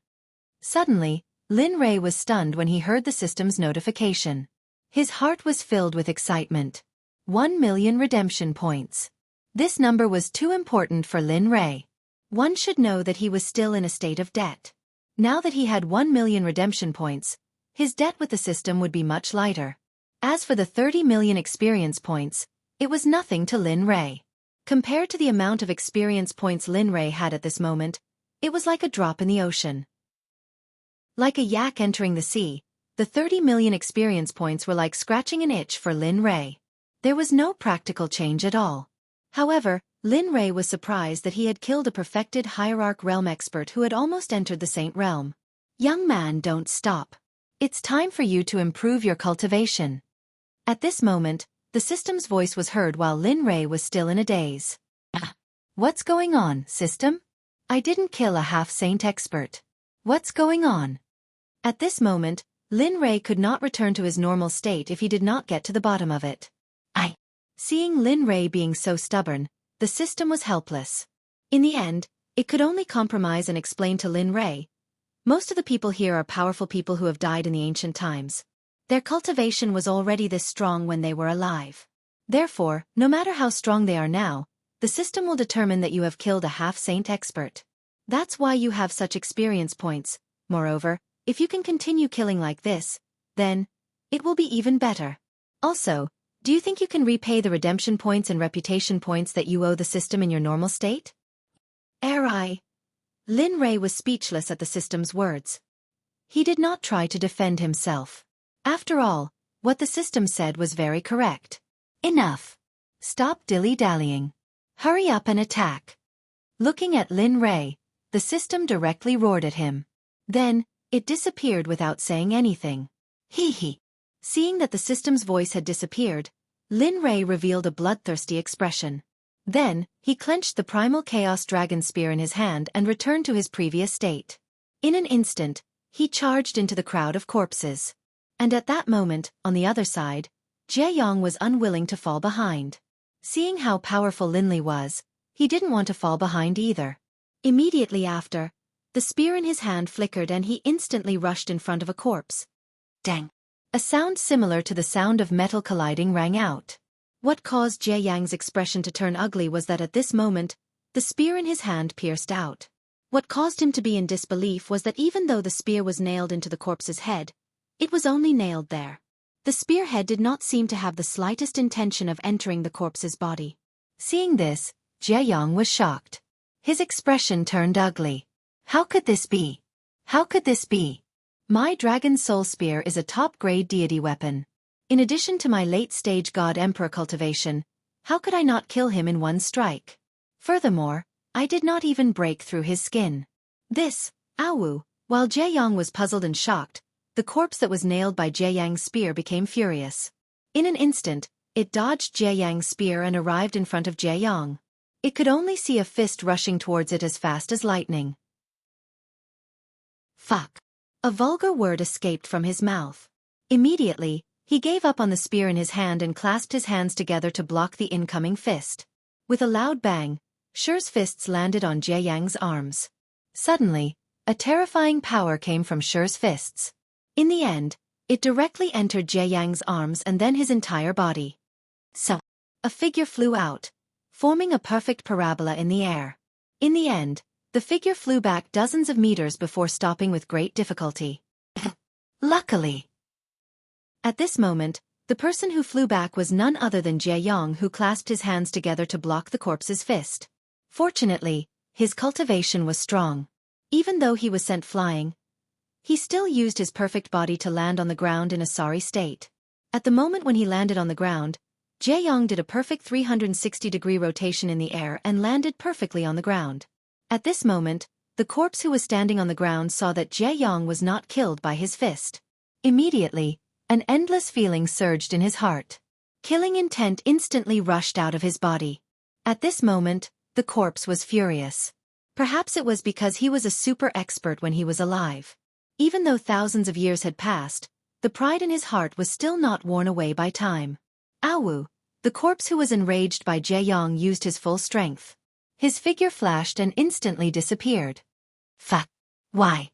Suddenly, Lin Rei was stunned when he heard the system's notification. His heart was filled with excitement. 1 million redemption points. This number was too important for Lin Rei. One should know that he was still in a state of debt. Now that he had 1 million redemption points, his debt with the system would be much lighter. As for the 30 million experience points, it was nothing to Lin Rei. Compared to the amount of experience points Lin Rei had at this moment, it was like a drop in the ocean. Like a yak entering the sea, the 30 million experience points were like scratching an itch for Lin Rei. There was no practical change at all. However, Lin Rei was surprised that he had killed a perfected Hierarch Realm expert who had almost entered the Saint Realm. Young man, don't stop. It's time for you to improve your cultivation. At this moment, the system's voice was heard while Lin Rei was still in a daze. What's going on, system? I didn't kill a half-saint expert. What's going on? At this moment, Lin Rei could not return to his normal state if he did not get to the bottom of it. Seeing Lin Rei being so stubborn, the system was helpless. In the end, it could only compromise and explain to Lin Rei. Most of the people here are powerful people who have died in the ancient times. Their cultivation was already this strong when they were alive. Therefore, no matter how strong they are now, the system will determine that you have killed a half-saint expert. That's why you have such experience points. Moreover, if you can continue killing like this, then it will be even better. Also, do you think you can repay the redemption points and reputation points that you owe the system in your normal state? Lin Rei was speechless at the system's words. He did not try to defend himself. After all, what the system said was very correct. Enough. Stop dilly-dallying. Hurry up and attack. Looking at Lin Rei, the system directly roared at him. Then, it disappeared without saying anything. Hee. Seeing that the system's voice had disappeared, Lin Rei revealed a bloodthirsty expression. Then, he clenched the primal chaos dragon spear in his hand and returned to his previous state. In an instant, he charged into the crowd of corpses. And at that moment, on the other side, Jie Yong was unwilling to fall behind. Seeing how powerful Lin Li was, he didn't want to fall behind either. Immediately after, the spear in his hand flickered and he instantly rushed in front of a corpse. Dang! A sound similar to the sound of metal colliding rang out. What caused Jie Yang's expression to turn ugly was that at this moment, the spear in his hand pierced out. What caused him to be in disbelief was that even though the spear was nailed into the corpse's head, it was only nailed there. The spearhead did not seem to have the slightest intention of entering the corpse's body. Seeing this, Jie Yang was shocked. His expression turned ugly. How could this be? How could this be? My Dragon Soul Spear is a top-grade deity weapon. In addition to my late-stage God Emperor cultivation, how could I not kill him in one strike? Furthermore, I did not even break through his skin. While Jie Yang was puzzled and shocked, the corpse that was nailed by Jie Yang's spear became furious. In an instant, it dodged Jie Yang's spear and arrived in front of Jie Yang. It could only see a fist rushing towards it as fast as lightning. Fuck. A vulgar word escaped from his mouth. Immediately, he gave up on the spear in his hand and clasped his hands together to block the incoming fist. With a loud bang, Shi's fists landed on Jie Yang's arms. Suddenly, a terrifying power came from Shi's fists. In the end, it directly entered Jie Yang's arms and then his entire body. So, a figure flew out, forming a perfect parabola in the air. In the end, the figure flew back dozens of meters before stopping with great difficulty. Luckily. At this moment, the person who flew back was none other than Jie Yang, who clasped his hands together to block the corpse's fist. Fortunately, his cultivation was strong. Even though he was sent flying, he still used his perfect body to land on the ground in a sorry state. At the moment when he landed on the ground, Jie Yang did a perfect 360-degree rotation in the air and landed perfectly on the ground. At this moment, the corpse who was standing on the ground saw that Jie Yang was not killed by his fist. Immediately, an endless feeling surged in his heart. Killing intent instantly rushed out of his body. At this moment, the corpse was furious. Perhaps it was because he was a super expert when he was alive. Even though thousands of years had passed, the pride in his heart was still not worn away by time. The corpse who was enraged by Jie Yang used his full strength. His figure flashed and instantly disappeared. Fuck. Why?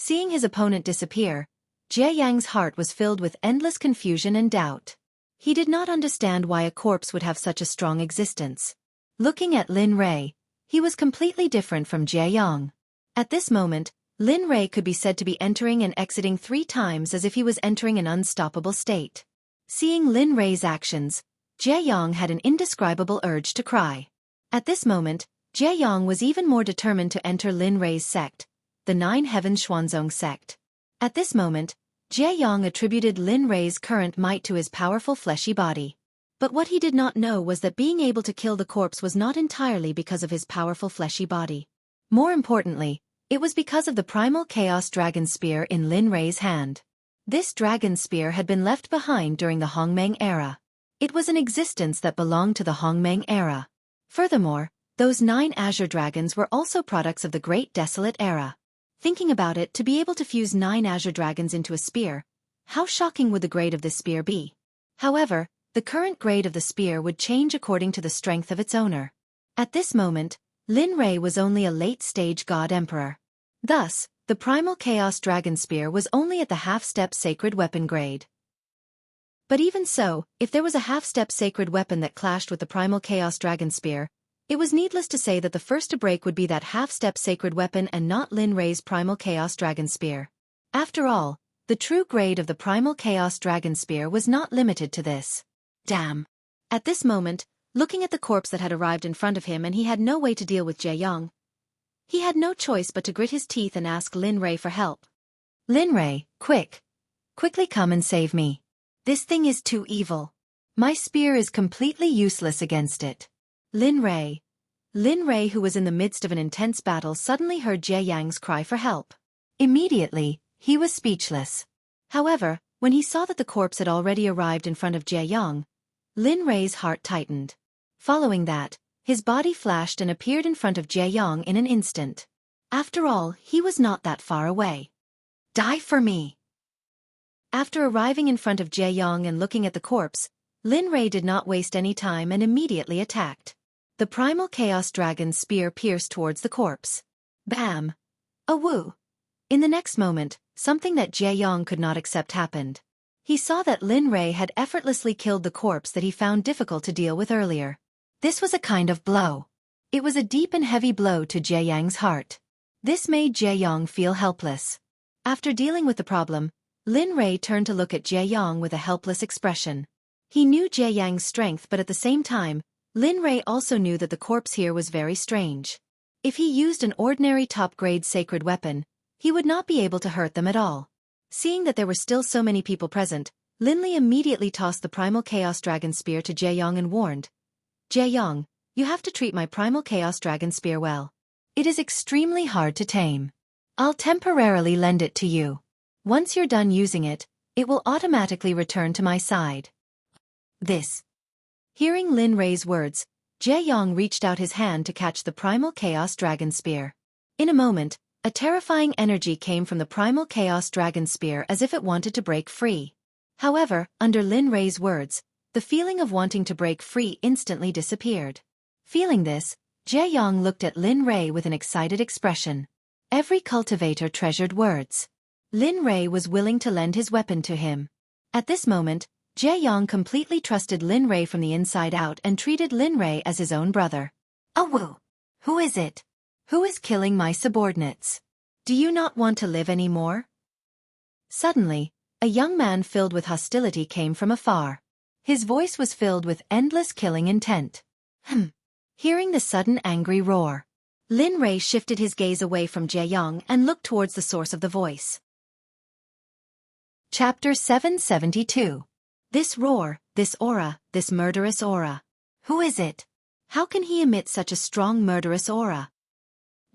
Seeing his opponent disappear, Jie Yang's heart was filled with endless confusion and doubt. He did not understand why a corpse would have such a strong existence. Looking at Lin Rei, he was completely different from Jie Yang. At this moment, Lin Rei could be said to be entering and exiting 3 times as if he was entering an unstoppable state. Seeing Lin Rei's actions, Jie Yang had an indescribable urge to cry. At this moment, Jie Yang was even more determined to enter Lin Rei's sect, the 9 Heavens Xuanzong sect. At this moment, Jie Yang attributed Lin Rei's current might to his powerful fleshy body. But what he did not know was that being able to kill the corpse was not entirely because of his powerful fleshy body. More importantly, it was because of the primal chaos dragon spear in Lin Rei's hand. This dragon spear had been left behind during the Hongmeng era. It was an existence that belonged to the Hongmeng era. Furthermore, those 9 azure dragons were also products of the Great Desolate era. Thinking about it, to be able to fuse 9 azure dragons into a spear, how shocking would the grade of this spear be? However, the current grade of the spear would change according to the strength of its owner. At this moment, Lin Rei was only a late-stage god emperor. Thus, the primal chaos dragon spear was only at the half-step sacred weapon grade. But even so, if there was a half-step sacred weapon that clashed with the primal chaos dragon spear, it was needless to say that the first to break would be that half-step sacred weapon and not Lin Rei's primal chaos dragon spear. After all, the true grade of the primal chaos dragon spear was not limited to this. Damn. At this moment, looking at the corpse that had arrived in front of him and he had no way to deal with Jie Yang, he had no choice but to grit his teeth and ask Lin Rei for help. Lin Rei, quickly come and save me. This thing is too evil. My spear is completely useless against it. Lin Rei, who was in the midst of an intense battle, suddenly heard Jie Yang's cry for help. Immediately, he was speechless. However, when he saw that the corpse had already arrived in front of Jie Yang, Lin Rei's heart tightened. Following that, his body flashed and appeared in front of Jie Yang in an instant. After all, he was not that far away. Die for me! After arriving in front of Jie Yang and looking at the corpse, Lin Rei did not waste any time and immediately attacked. The primal chaos dragon's spear pierced towards the corpse. Bam! A woo! In the next moment, something that Jie Yang could not accept happened. He saw that Lin Rei had effortlessly killed the corpse that he found difficult to deal with earlier. This was a kind of blow. It was a deep and heavy blow to Jie Yang's heart. This made Jie Yang feel helpless. After dealing with the problem, Lin Rei turned to look at Jie Yang with a helpless expression. He knew Jie Yang's strength, but at the same time, Lin Rei also knew that the corpse here was very strange. If he used an ordinary top-grade sacred weapon, he would not be able to hurt them at all. Seeing that there were still so many people present, Lin Li immediately tossed the primal chaos dragon spear to Jie Yang and warned, Jie Yang, you have to treat my primal chaos dragon spear well. It is extremely hard to tame. I'll temporarily lend it to you. Once you're done using it, it will automatically return to my side. This. Hearing Lin Rei's words, Jie Yang reached out his hand to catch the primal chaos dragon spear. In a moment, a terrifying energy came from the primal chaos dragon spear as if it wanted to break free. However, under Lin Rei's words, the feeling of wanting to break free instantly disappeared. Feeling this, Jie Yang looked at Lin Rei with an excited expression. Every cultivator treasured words. Lin Rei was willing to lend his weapon to him. At this moment, Jie Yang completely trusted Lin Rei from the inside out and treated Lin Rei as his own brother. Woo! Who is it? Who is killing my subordinates? Do you not want to live anymore? Suddenly, a young man filled with hostility came from afar. His voice was filled with endless killing intent. Hearing the sudden angry roar, Lin Rei shifted his gaze away from Jie Yang and looked towards the source of the voice. Chapter 772. This roar, this aura, this murderous aura. Who is it? How can he emit such a strong murderous aura?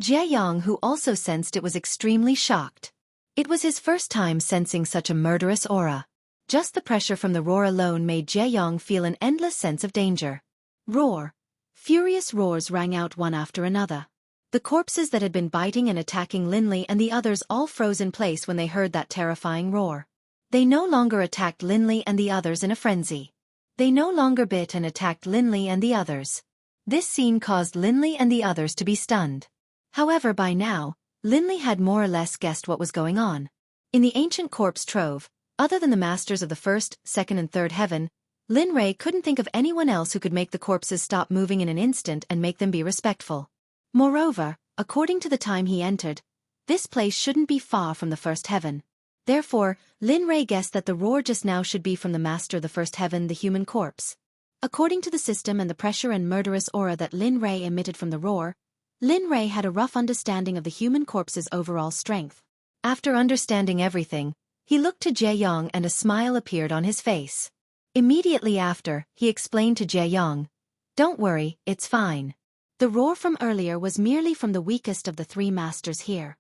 Jie Yang, who also sensed it, was extremely shocked. It was his first time sensing such a murderous aura. Just the pressure from the roar alone made Jie Yang feel an endless sense of danger. Roar. Furious roars rang out one after another. The corpses that had been biting and attacking Lin Li and the others all froze in place when they heard that terrifying roar. They no longer attacked Lin Li and the others in a frenzy. They no longer bit and attacked Lin Li and the others. This scene caused Lin Li and the others to be stunned. However, by now, Linley had more or less guessed what was going on. In the ancient corpse trove, other than the masters of the first, second and third heaven, Lin Rei couldn't think of anyone else who could make the corpses stop moving in an instant and make them be respectful. Moreover, according to the time he entered, this place shouldn't be far from the first heaven. Therefore, Lin Rei guessed that the roar just now should be from the master of the first heaven, the human corpse. According to the system and the pressure and murderous aura that Lin Rei emitted from the roar, Lin Rei had a rough understanding of the human corpse's overall strength. After understanding everything, he looked to Jie Yong and a smile appeared on his face. Immediately after, he explained to Jie Yong, "Don't worry, it's fine. The roar from earlier was merely from the weakest of the three masters here."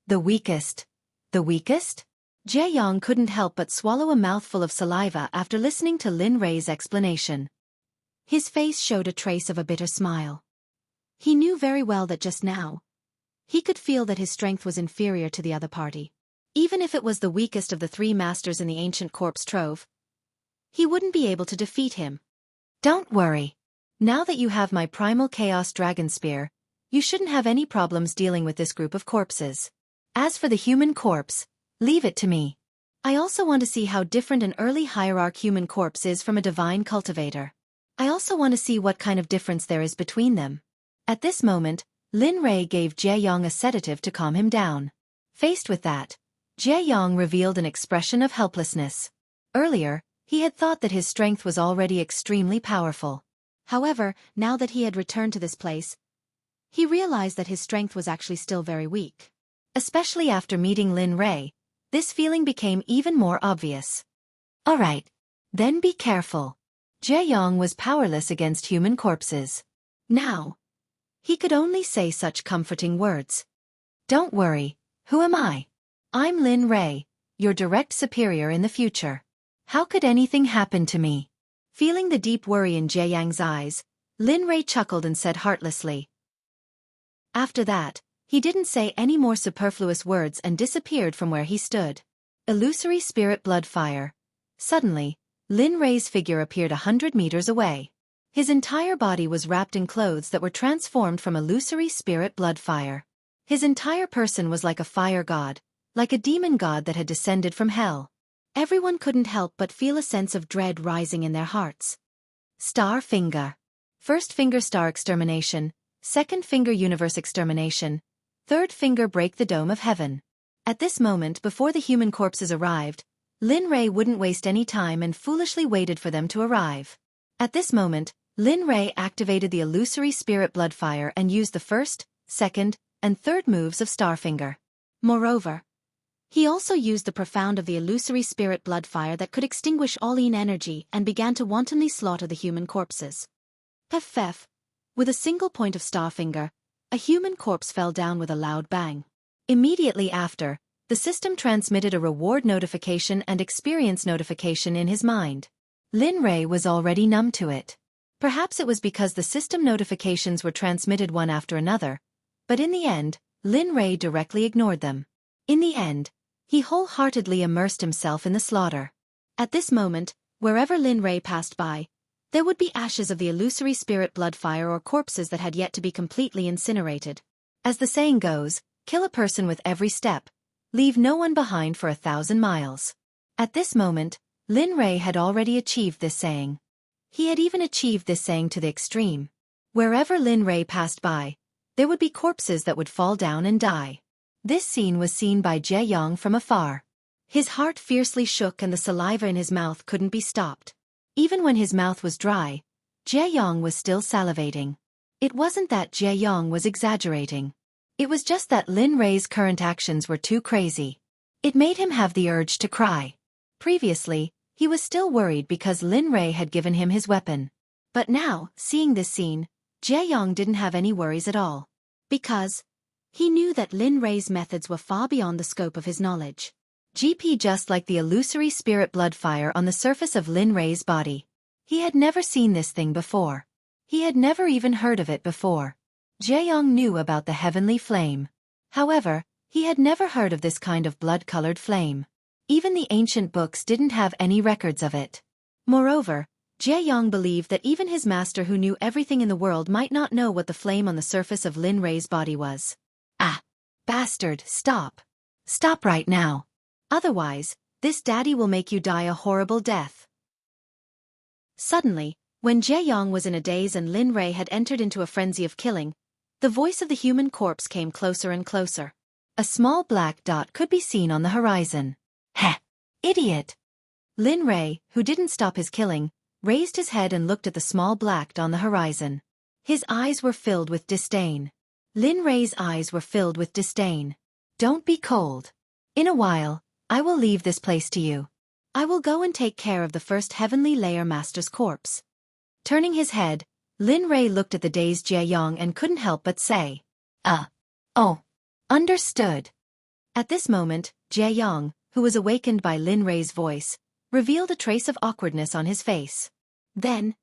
The weakest? The weakest? Jie Yong couldn't help but swallow a mouthful of saliva after listening to Lin Rei's explanation. His face showed a trace of a bitter smile. He knew very well that just now, he could feel that his strength was inferior to the other party. Even if it was the weakest of the three masters in the ancient corpse trove, he wouldn't be able to defeat him. "Don't worry. Now that you have my primal chaos dragon spear, you shouldn't have any problems dealing with this group of corpses. As for the human corpse, leave it to me. I also want to see how different an early hierarch human corpse is from a divine cultivator. I also want to see what kind of difference there is between them." At this moment, Lin Rei gave Jie Yong a sedative to calm him down. Faced with that, Jie Yong revealed an expression of helplessness. Earlier, he had thought that his strength was already extremely powerful. However, now that he had returned to this place, he realized that his strength was actually still very weak. Especially after meeting Lin Rei, this feeling became even more obvious. "Alright. Then be careful." Jie Yong was powerless against human corpses. Now, he could only say such comforting words. "Don't worry, who am I? I'm Lin Rei, your direct superior in the future. How could anything happen to me?" Feeling the deep worry in Jie Yang's eyes, Lin Rei chuckled and said heartlessly. After that, he didn't say any more superfluous words and disappeared from where he stood. Illusory spirit blood fire. Suddenly, Lin Rei's figure appeared 100 meters away. His entire body was wrapped in clothes that were transformed from illusory spirit blood fire. His entire person was like a fire god, like a demon god that had descended from hell. Everyone couldn't help but feel a sense of dread rising in their hearts. Star Finger. First finger star extermination, second finger universe extermination, third finger break the dome of heaven. At this moment before the human corpses arrived, Lin Rei wouldn't waste any time and foolishly waited for them to arrive. At this moment, Lin Rei activated the illusory spirit blood fire and used the first, second, and third moves of Starfinger. Moreover, he also used the profound of the illusory spirit blood fire that could extinguish all Yin energy and began to wantonly slaughter the human corpses. Pef. With a single point of Starfinger, a human corpse fell down with a loud bang. Immediately after, the system transmitted a reward notification and experience notification in his mind. Lin Rei was already numb to it. Perhaps it was because the system notifications were transmitted one after another, but in the end, Lin Rei directly ignored them. In the end, he wholeheartedly immersed himself in the slaughter. At this moment, wherever Lin Rei passed by, there would be ashes of the illusory spirit blood fire or corpses that had yet to be completely incinerated. As the saying goes, kill a person with every step, leave no one behind for 1,000 miles. At this moment, Lin Rei had already achieved this saying. He had even achieved this saying to the extreme. Wherever Lin Rei passed by, there would be corpses that would fall down and die. This scene was seen by Jie Yong from afar. His heart fiercely shook and the saliva in his mouth couldn't be stopped. Even when his mouth was dry, Jie Yong was still salivating. It wasn't that Jie Yong was exaggerating. It was just that Lin Rei's current actions were too crazy. It made him have the urge to cry. Previously, he was still worried because Lin Rei had given him his weapon. But now, seeing this scene, Jie Yong didn't have any worries at all. Because he knew that Lin Rei's methods were far beyond the scope of his knowledge. Just like the illusory spirit blood fire on the surface of Lin Rei's body. He had never seen this thing before. He had never even heard of it before. Jie Yong knew about the heavenly flame. However, he had never heard of this kind of blood-colored flame. Even the ancient books didn't have any records of it. Moreover, Jie Yong believed that even his master who knew everything in the world might not know what the flame on the surface of Lin Rei's body was. Bastard, stop. Stop right now. Otherwise, this daddy will make you die a horrible death. Suddenly, when Jae-yong was in a daze and Lin Rei had entered into a frenzy of killing, the voice of the human corpse came closer and closer. A small black dot could be seen on the horizon. Heh! Idiot! Lin Rei, who didn't stop his killing, raised his head and looked at the small black dot on the horizon. His eyes were filled with disdain. Lin Rei's eyes were filled with disdain. Don't be cold. In a while, I will leave this place to you. I will go and take care of the first heavenly layer master's corpse. Turning his head, Lin Rei looked at the dazed Jae-yong and couldn't help but say, oh. Understood. At this moment, Jae-yong, who was awakened by Lin Rei's voice, revealed a trace of awkwardness on his face. Then,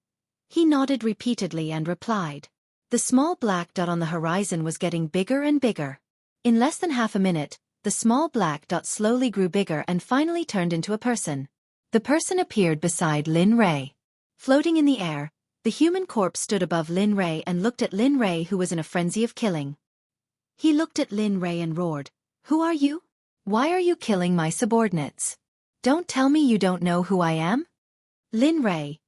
he nodded repeatedly and replied. The small black dot on the horizon was getting bigger and bigger. In less than half a minute, the small black dot slowly grew bigger and finally turned into a person. The person appeared beside Lin Rei. Floating in the air, the human corpse stood above Lin Rei and looked at Lin Rei, who was in a frenzy of killing. He looked at Lin Rei and roared, "Who are you? Why are you killing my subordinates? Don't tell me you don't know who I am?" Lin Rei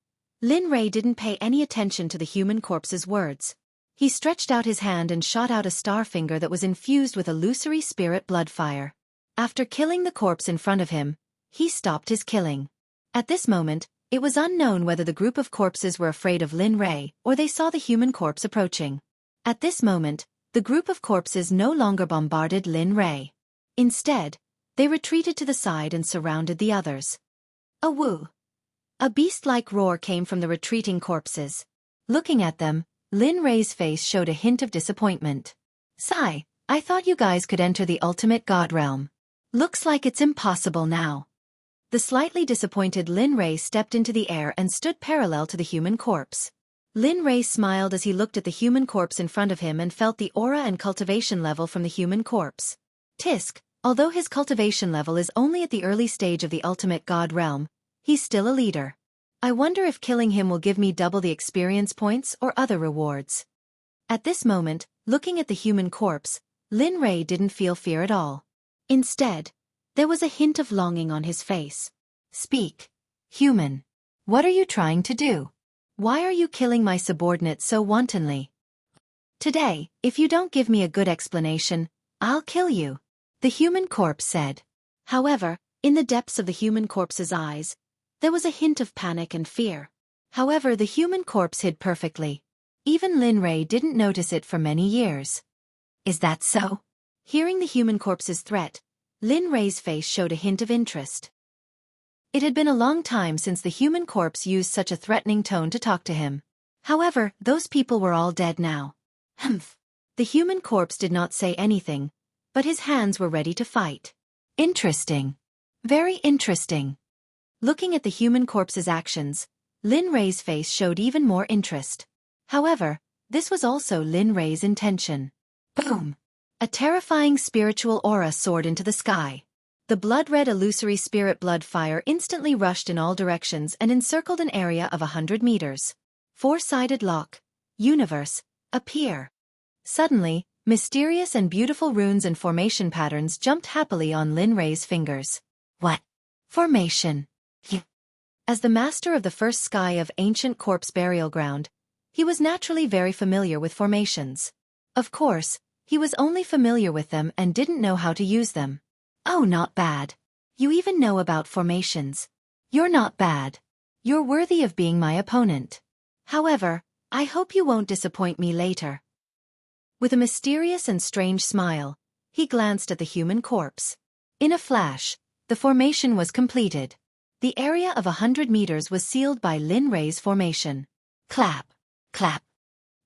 didn't pay any attention to the human corpse's words. He stretched out his hand and shot out a star finger that was infused with illusory spirit blood fire. After killing the corpse in front of him, he stopped his killing. At this moment, it was unknown whether the group of corpses were afraid of Lin Rei or they saw the human corpse approaching. At this moment, the group of corpses no longer bombarded Lin Rei. Instead, they retreated to the side and surrounded the others. A woo! A beast-like roar came from the retreating corpses. Looking at them, Lin Rei's face showed a hint of disappointment. Sigh, I thought you guys could enter the ultimate god realm. Looks like it's impossible now. The slightly disappointed Lin Rei stepped into the air and stood parallel to the human corpse. Lin Rei smiled as he looked at the human corpse in front of him and felt the aura and cultivation level from the human corpse. Tisk, although his cultivation level is only at the early stage of the ultimate god realm, he's still a leader. I wonder if killing him will give me double the experience points or other rewards. At this moment, looking at the human corpse, Lin Rei didn't feel fear at all. Instead, there was a hint of longing on his face. Speak. Human. What are you trying to do? Why are you killing my subordinates so wantonly? Today, if you don't give me a good explanation, I'll kill you, the human corpse said. However, in the depths of the human corpse's eyes, there was a hint of panic and fear. However, the human corpse hid perfectly. Even Lin Rei didn't notice it for many years. Is that so? Hearing the human corpse's threat, Lin Rei's face showed a hint of interest. It had been a long time since the human corpse used such a threatening tone to talk to him. However, those people were all dead now. Humph. The human corpse did not say anything, but his hands were ready to fight. Interesting. Very interesting. Looking at the human corpse's actions, Lin Rei's face showed even more interest. However, this was also Lin Rei's intention. Boom! A terrifying spiritual aura soared into the sky. The blood-red illusory spirit blood fire instantly rushed in all directions and encircled an area of 100 meters. Four-sided lock. Universe. Appear. Suddenly, mysterious and beautiful runes and formation patterns jumped happily on Lin Rei's fingers. What? Formation. As the master of the first sky of ancient corpse burial ground, he was naturally very familiar with formations. Of course, he was only familiar with them and didn't know how to use them. Oh, not bad. You even know about formations. You're not bad. You're worthy of being my opponent. However, I hope you won't disappoint me later. With a mysterious and strange smile, he glanced at the human corpse. In a flash, the formation was completed. The area of 100 meters was sealed by Lin Rei's formation. Clap. Clap.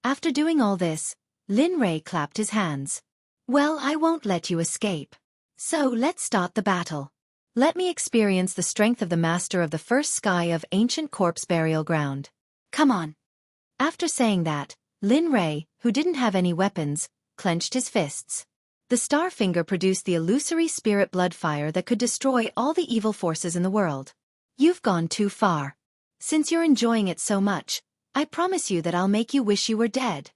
After doing all this, Lin Rei clapped his hands. Well, I won't let you escape. So let's start the battle. Let me experience the strength of the master of the first sky of ancient corpse burial ground. Come on. After saying that, Lin Rei, who didn't have any weapons, clenched his fists. The star finger produced the illusory spirit blood fire that could destroy all the evil forces in the world. You've gone too far. Since you're enjoying it so much, I promise you that I'll make you wish you were dead.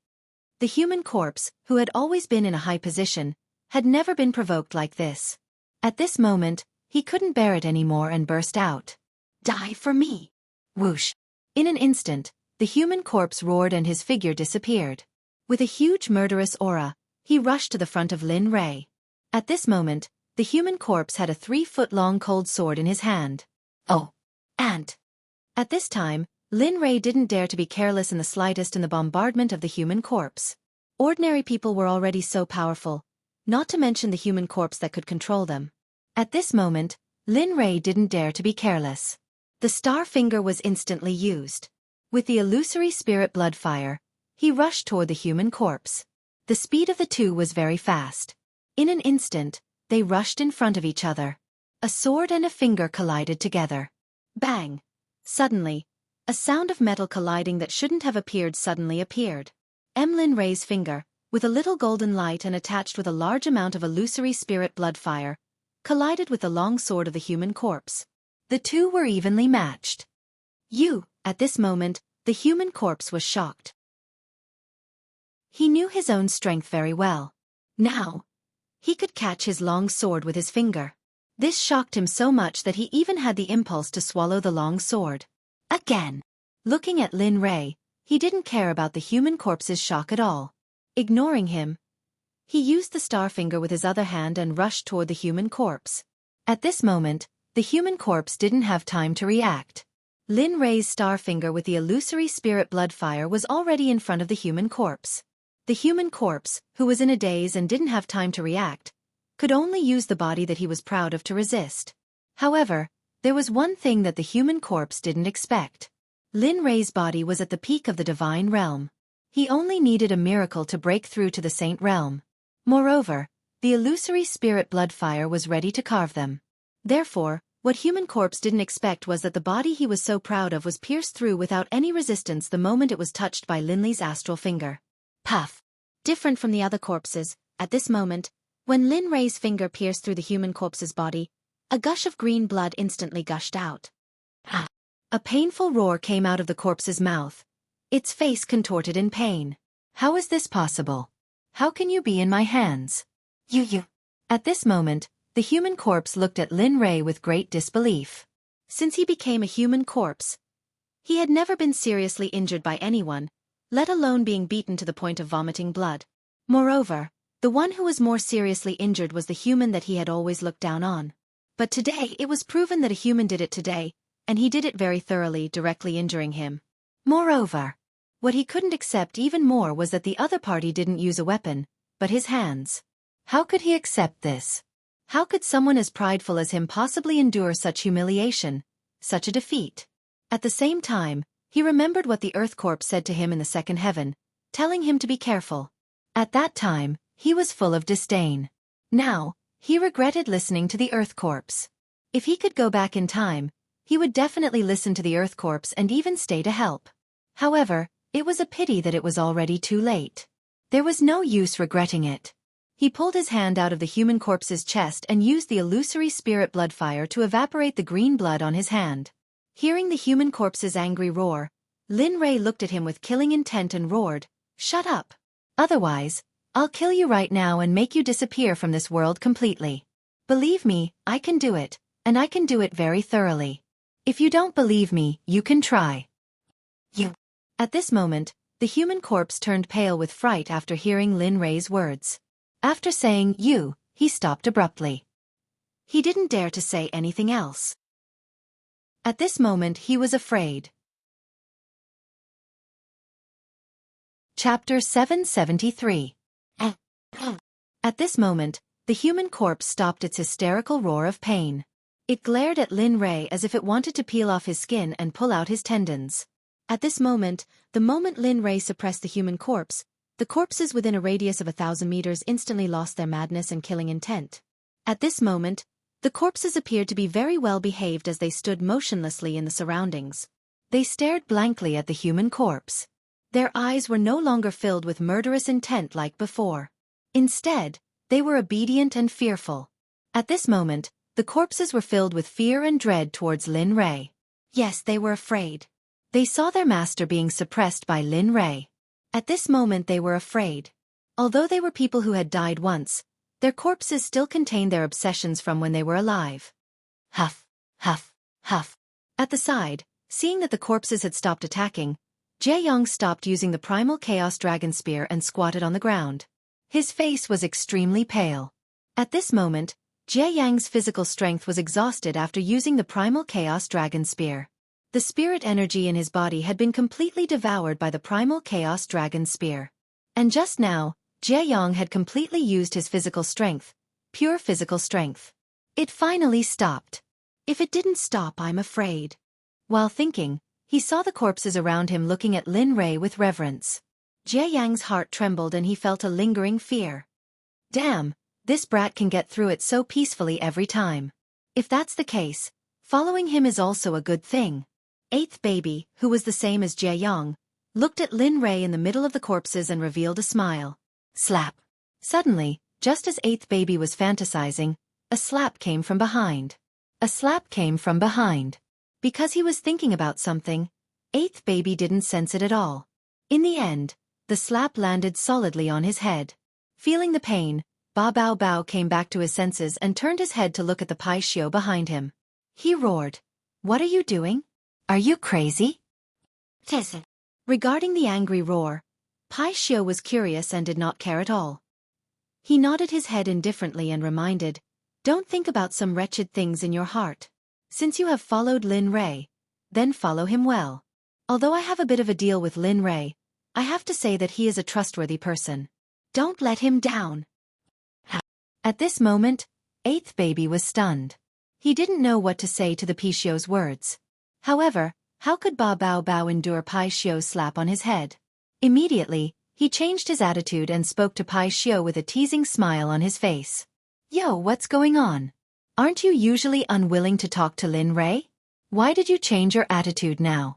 The human corpse, who had always been in a high position, had never been provoked like this. At this moment, he couldn't bear it anymore and burst out. Die for me! Whoosh! In an instant, the human corpse roared and his figure disappeared. With a huge murderous aura, he rushed to the front of Lin Rei. At this moment, the human corpse had a 3-foot-long cold sword in his hand. Oh! And! At this time, Lin Rei didn't dare to be careless in the slightest in the bombardment of the human corpse. Ordinary people were already so powerful, not to mention the human corpse that could control them. At this moment, Lin Rei didn't dare to be careless. The star finger was instantly used. With the illusory spirit blood fire, he rushed toward the human corpse. The speed of the two was very fast. In an instant, they rushed in front of each other. A sword and a finger collided together. Bang! Suddenly, a sound of metal colliding that shouldn't have appeared suddenly appeared. Lin Rei's finger, with a little golden light and attached with a large amount of illusory spirit blood fire, collided with the long sword of the human corpse. The two were evenly matched. At this moment, the human corpse was shocked. He knew his own strength very well. Now, he could catch his long sword with his finger. This shocked him so much that he even had the impulse to swallow the long sword. Again. Looking at Lin Rei, he didn't care about the human corpse's shock at all. Ignoring him, he used the star finger with his other hand and rushed toward the human corpse. At this moment, the human corpse didn't have time to react. Lin Rei's star finger with the illusory spirit blood fire was already in front of the human corpse. The human corpse, who was in a daze and didn't have time to react, could only use the body that he was proud of to resist. However, there was one thing that the human corpse didn't expect. Lin Rei's body was at the peak of the divine realm. He only needed a miracle to break through to the saint realm. Moreover, the illusory spirit blood fire was ready to carve them. Therefore, what human corpse didn't expect was that the body he was so proud of was pierced through without any resistance the moment it was touched by Lin Li's astral finger. Puff! Different from the other corpses, at this moment, when Lin Rei's finger pierced through the human corpse's body, a gush of green blood instantly gushed out. A painful roar came out of the corpse's mouth. Its face contorted in pain. How is this possible? How can you be in my hands? You. At this moment, the human corpse looked at Lin Rei with great disbelief. Since he became a human corpse, he had never been seriously injured by anyone, let alone being beaten to the point of vomiting blood. Moreover, the one who was more seriously injured was the human that he had always looked down on. But today it was proven that a human did it today, and he did it very thoroughly, directly injuring him. Moreover, what he couldn't accept even more was that the other party didn't use a weapon, but his hands. How could he accept this? How could someone as prideful as him possibly endure such humiliation, such a defeat? At the same time, he remembered what the Earth Corpse said to him in the second heaven, telling him to be careful. At that time, he was full of disdain. Now, he regretted listening to the Earth Corpse. If he could go back in time, he would definitely listen to the Earth Corpse and even stay to help. However, it was a pity that it was already too late. There was no use regretting it. He pulled his hand out of the human corpse's chest and used the illusory spirit blood fire to evaporate the green blood on his hand. Hearing the human corpse's angry roar, Lin Rei looked at him with killing intent and roared, "Shut up! Otherwise, I'll kill you right now and make you disappear from this world completely. Believe me, I can do it, and I can do it very thoroughly. If you don't believe me, you can try." You. At this moment, the human corpse turned pale with fright after hearing Lin Rei's words. After saying "you," he stopped abruptly. He didn't dare to say anything else. At this moment he was afraid. Chapter 773. At this moment, the human corpse stopped its hysterical roar of pain. It glared at Lin Rei as if it wanted to peel off his skin and pull out his tendons. At this moment, the moment Lin Rei suppressed the human corpse, the corpses within a radius of 1,000 meters instantly lost their madness and killing intent. At this moment, the corpses appeared to be very well behaved as they stood motionlessly in the surroundings. They stared blankly at the human corpse. Their eyes were no longer filled with murderous intent like before. Instead, they were obedient and fearful. At this moment, the corpses were filled with fear and dread towards Lin Rei. Yes, they were afraid. They saw their master being suppressed by Lin Rei. At this moment they were afraid. Although they were people who had died once, Their corpses still contained their obsessions from when they were alive. Huff, huff, huff. At the side, seeing that the corpses had stopped attacking, Jae-young stopped using the primal chaos dragon spear and squatted on the ground. His face was extremely pale. At this moment, Jae-young's physical strength was exhausted after using the primal chaos dragon spear. The spirit energy in his body had been completely devoured by the primal chaos dragon spear. And just now, Jae-young had completely used his physical strength, pure physical strength. It finally stopped. If it didn't stop, I'm afraid. While thinking, he saw the corpses around him looking at Lin Rei with reverence. Jae-young's heart trembled and he felt a lingering fear. Damn, this brat can get through it so peacefully every time. If that's the case, following him is also a good thing. Eighth baby, who was the same as Jae-young, looked at Lin Rei in the middle of the corpses and revealed a smile. Slap. Suddenly, just as eighth baby was fantasizing, a slap came from behind. A slap came from behind. Because he was thinking about something, eighth baby didn't sense it at all. In the end, the slap landed solidly on his head. Feeling the pain, Ba Bao Bao came back to his senses and turned his head to look at the Pai Xiu behind him. He roared. What are you doing? Are you crazy? Tessa. Regarding the angry roar, Pai Xiu was curious and did not care at all. He nodded his head indifferently and reminded, don't think about some wretched things in your heart. Since you have followed Lin Rei, then follow him well. Although I have a bit of a deal with Lin Rei, I have to say that he is a trustworthy person. Don't let him down. At this moment, eighth baby was stunned. He didn't know what to say to the Pai Xiu's words. However, how could Ba Bao Bao endure Pai Xiu's slap on his head? Immediately, he changed his attitude and spoke to Pai Xiu with a teasing smile on his face. Yo, what's going on? Aren't you usually unwilling to talk to Lin Rei? Why did you change your attitude now?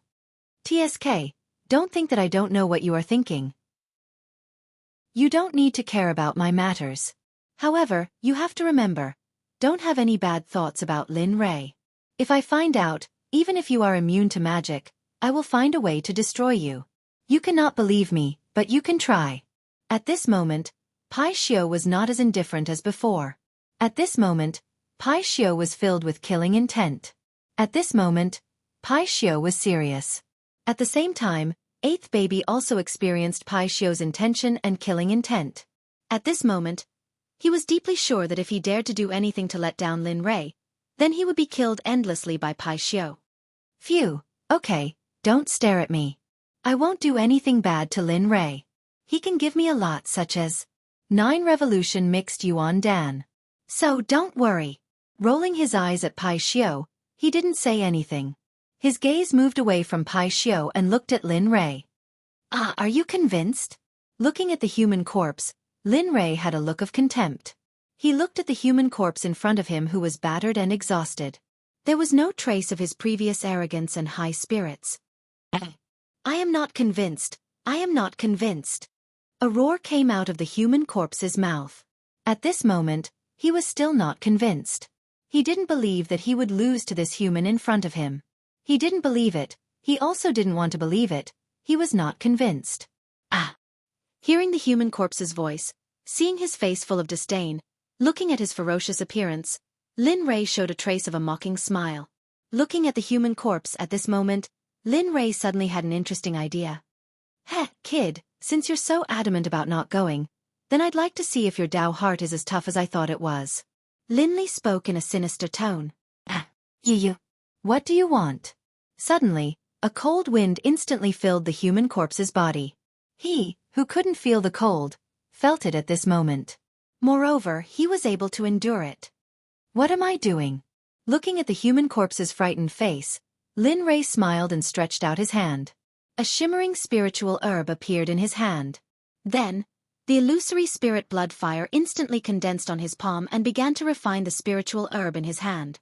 TSK, don't think that I don't know what you are thinking. You don't need to care about my matters. However, you have to remember, don't have any bad thoughts about Lin Rei. If I find out, even if you are immune to magic, I will find a way to destroy you. You cannot believe me, but you can try. At this moment, Pai Xiu was not as indifferent as before. At this moment, Pai Xiu was filled with killing intent. At this moment, Pai Xiu was serious. At the same time, eighth baby also experienced Pai Xiu's intention and killing intent. At this moment, he was deeply sure that if he dared to do anything to let down Lin Rei, then he would be killed endlessly by Pai Xiu. Phew, okay, don't stare at me. I won't do anything bad to Lin Rei. He can give me a lot such as 9 revolution mixed yuan dan. So don't worry. Rolling his eyes at Pai Xiu, he didn't say anything. His gaze moved away from Pai Xiu and looked at Lin Rei. Are you convinced? Looking at the human corpse, Lin Rei had a look of contempt. He looked at the human corpse in front of him who was battered and exhausted. There was no trace of his previous arrogance and high spirits. I am not convinced. I am not convinced. A roar came out of the human corpse's mouth. At this moment, he was still not convinced. He didn't believe that he would lose to this human in front of him. He didn't believe it. He also didn't want to believe it. He was not convinced. Hearing the human corpse's voice, seeing his face full of disdain, looking at his ferocious appearance, Lin Rei showed a trace of a mocking smile. Looking at the human corpse at this moment, Lin Rei suddenly had an interesting idea. Heh, kid, since you're so adamant about not going, then I'd like to see if your Dao heart is as tough as I thought it was. Lin Li spoke in a sinister tone. You. What do you want? Suddenly, a cold wind instantly filled the human corpse's body. He, who couldn't feel the cold, felt it at this moment. Moreover, he was able to endure it. What am I doing? Looking at the human corpse's frightened face, Lin Rei smiled and stretched out his hand. A shimmering spiritual herb appeared in his hand. Then, the illusory spirit blood fire instantly condensed on his palm and began to refine the spiritual herb in his hand.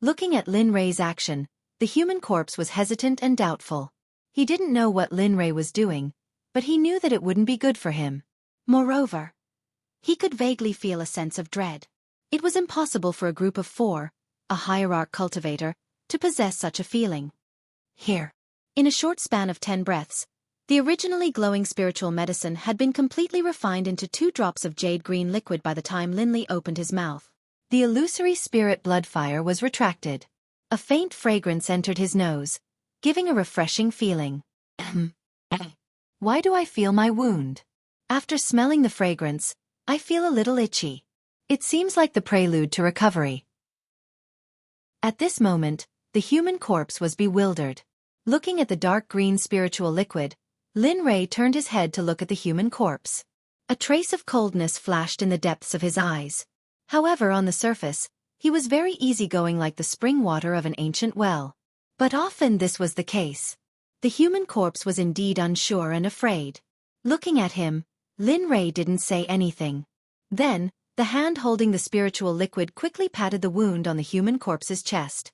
Looking at Lin Rei's action, the human corpse was hesitant and doubtful. He didn't know what Lin Rei was doing, but he knew that it wouldn't be good for him. Moreover, he could vaguely feel a sense of dread. It was impossible for a group of 4, a hierarch cultivator, to possess such a feeling. Here. In a short span of 10 breaths, The originally glowing spiritual medicine had been completely refined into 2 drops of jade green liquid by the time Linley opened his mouth. The illusory spirit blood fire was retracted. A faint fragrance entered his nose, giving a refreshing feeling. Why do I feel my wound? After smelling the fragrance, I feel a little itchy. It seems like the prelude to recovery. At this moment, the human corpse was bewildered. Looking at the dark green spiritual liquid, Lin Rei turned his head to look at the human corpse. A trace of coldness flashed in the depths of his eyes. However, on the surface, he was very easygoing like the spring water of an ancient well. But often this was the case. The human corpse was indeed unsure and afraid. Looking at him, Lin Rei didn't say anything. Then, the hand holding the spiritual liquid quickly patted the wound on the human corpse's chest.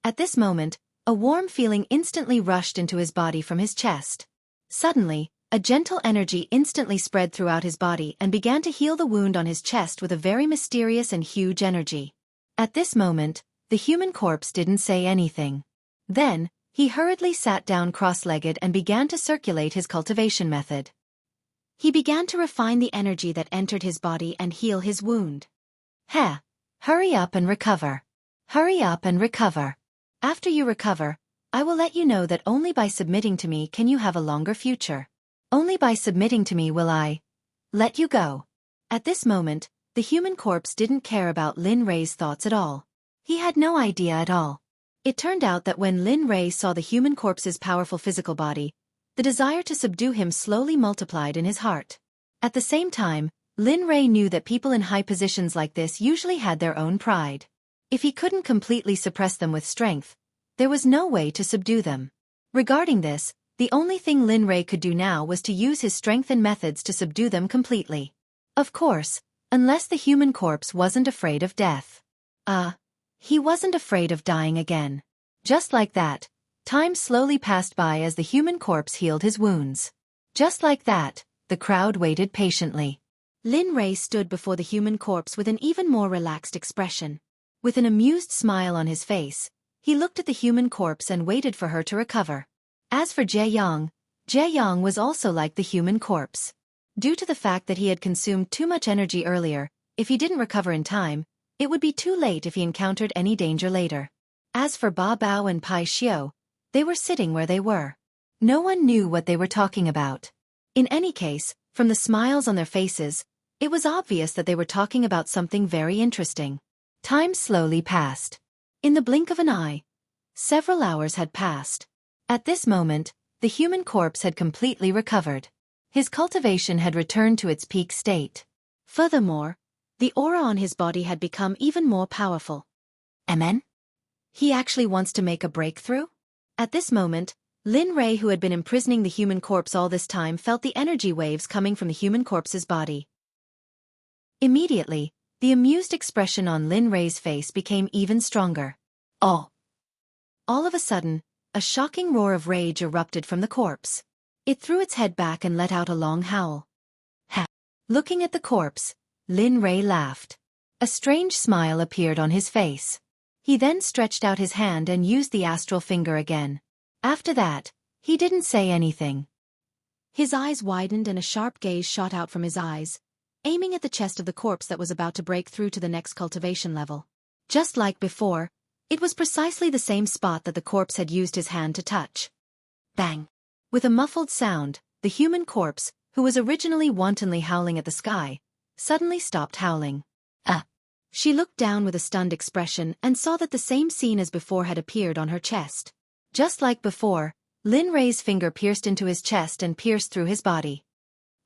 At this moment, a warm feeling instantly rushed into his body from his chest. Suddenly, a gentle energy instantly spread throughout his body and began to heal the wound on his chest with a very mysterious and huge energy. At this moment, the human corpse didn't say anything. Then, he hurriedly sat down cross-legged and began to circulate his cultivation method. He began to refine the energy that entered his body and heal his wound. Hurry up and recover. Hurry up and recover. After you recover, I will let you know that only by submitting to me can you have a longer future. Only by submitting to me will I let you go. At this moment, the human corpse didn't care about Lin Rei's thoughts at all. He had no idea at all. It turned out that when Lin Rei saw the human corpse's powerful physical body, the desire to subdue him slowly multiplied in his heart. At the same time, Lin Rei knew that people in high positions like this usually had their own pride. If he couldn't completely suppress them with strength, there was no way to subdue them. Regarding this, the only thing Lin Rei could do now was to use his strength and methods to subdue them completely. Of course, unless the human corpse wasn't afraid of death. He wasn't afraid of dying again. Just like that, time slowly passed by as the human corpse healed his wounds. Just like that, the crowd waited patiently. Lin Rei stood before the human corpse with an even more relaxed expression. With an amused smile on his face, he looked at the human corpse and waited for her to recover. As for Jie Yang was also like the human corpse. Due to the fact that he had consumed too much energy earlier, if he didn't recover in time, it would be too late if he encountered any danger later. As for Ba Bao and Pai Xiao, they were sitting where they were. No one knew what they were talking about. In any case, from the smiles on their faces, it was obvious that they were talking about something very interesting. Time slowly passed. In the blink of an eye, several hours had passed. At this moment, the human corpse had completely recovered. His cultivation had returned to its peak state. Furthermore, the aura on his body had become even more powerful. Amen? He actually wants to make a breakthrough? At this moment, Lin Rei, who had been imprisoning the human corpse all this time, felt the energy waves coming from the human corpse's body. Immediately, the amused expression on Lin Rei's face became even stronger. Oh! All of a sudden, a shocking roar of rage erupted from the corpse. It threw its head back and let out a long howl. Looking at the corpse, Lin Rei laughed. A strange smile appeared on his face. He then stretched out his hand and used the astral finger again. After that, he didn't say anything. His eyes widened and a sharp gaze shot out from his eyes, aiming at the chest of the corpse that was about to break through to the next cultivation level. Just like before, it was precisely the same spot that the corpse had used his hand to touch. Bang! With a muffled sound, the human corpse, who was originally wantonly howling at the sky, suddenly stopped howling. She looked down with a stunned expression and saw that the same scene as before had appeared on her chest. Just like before, Lin Rei's finger pierced into his chest and pierced through his body.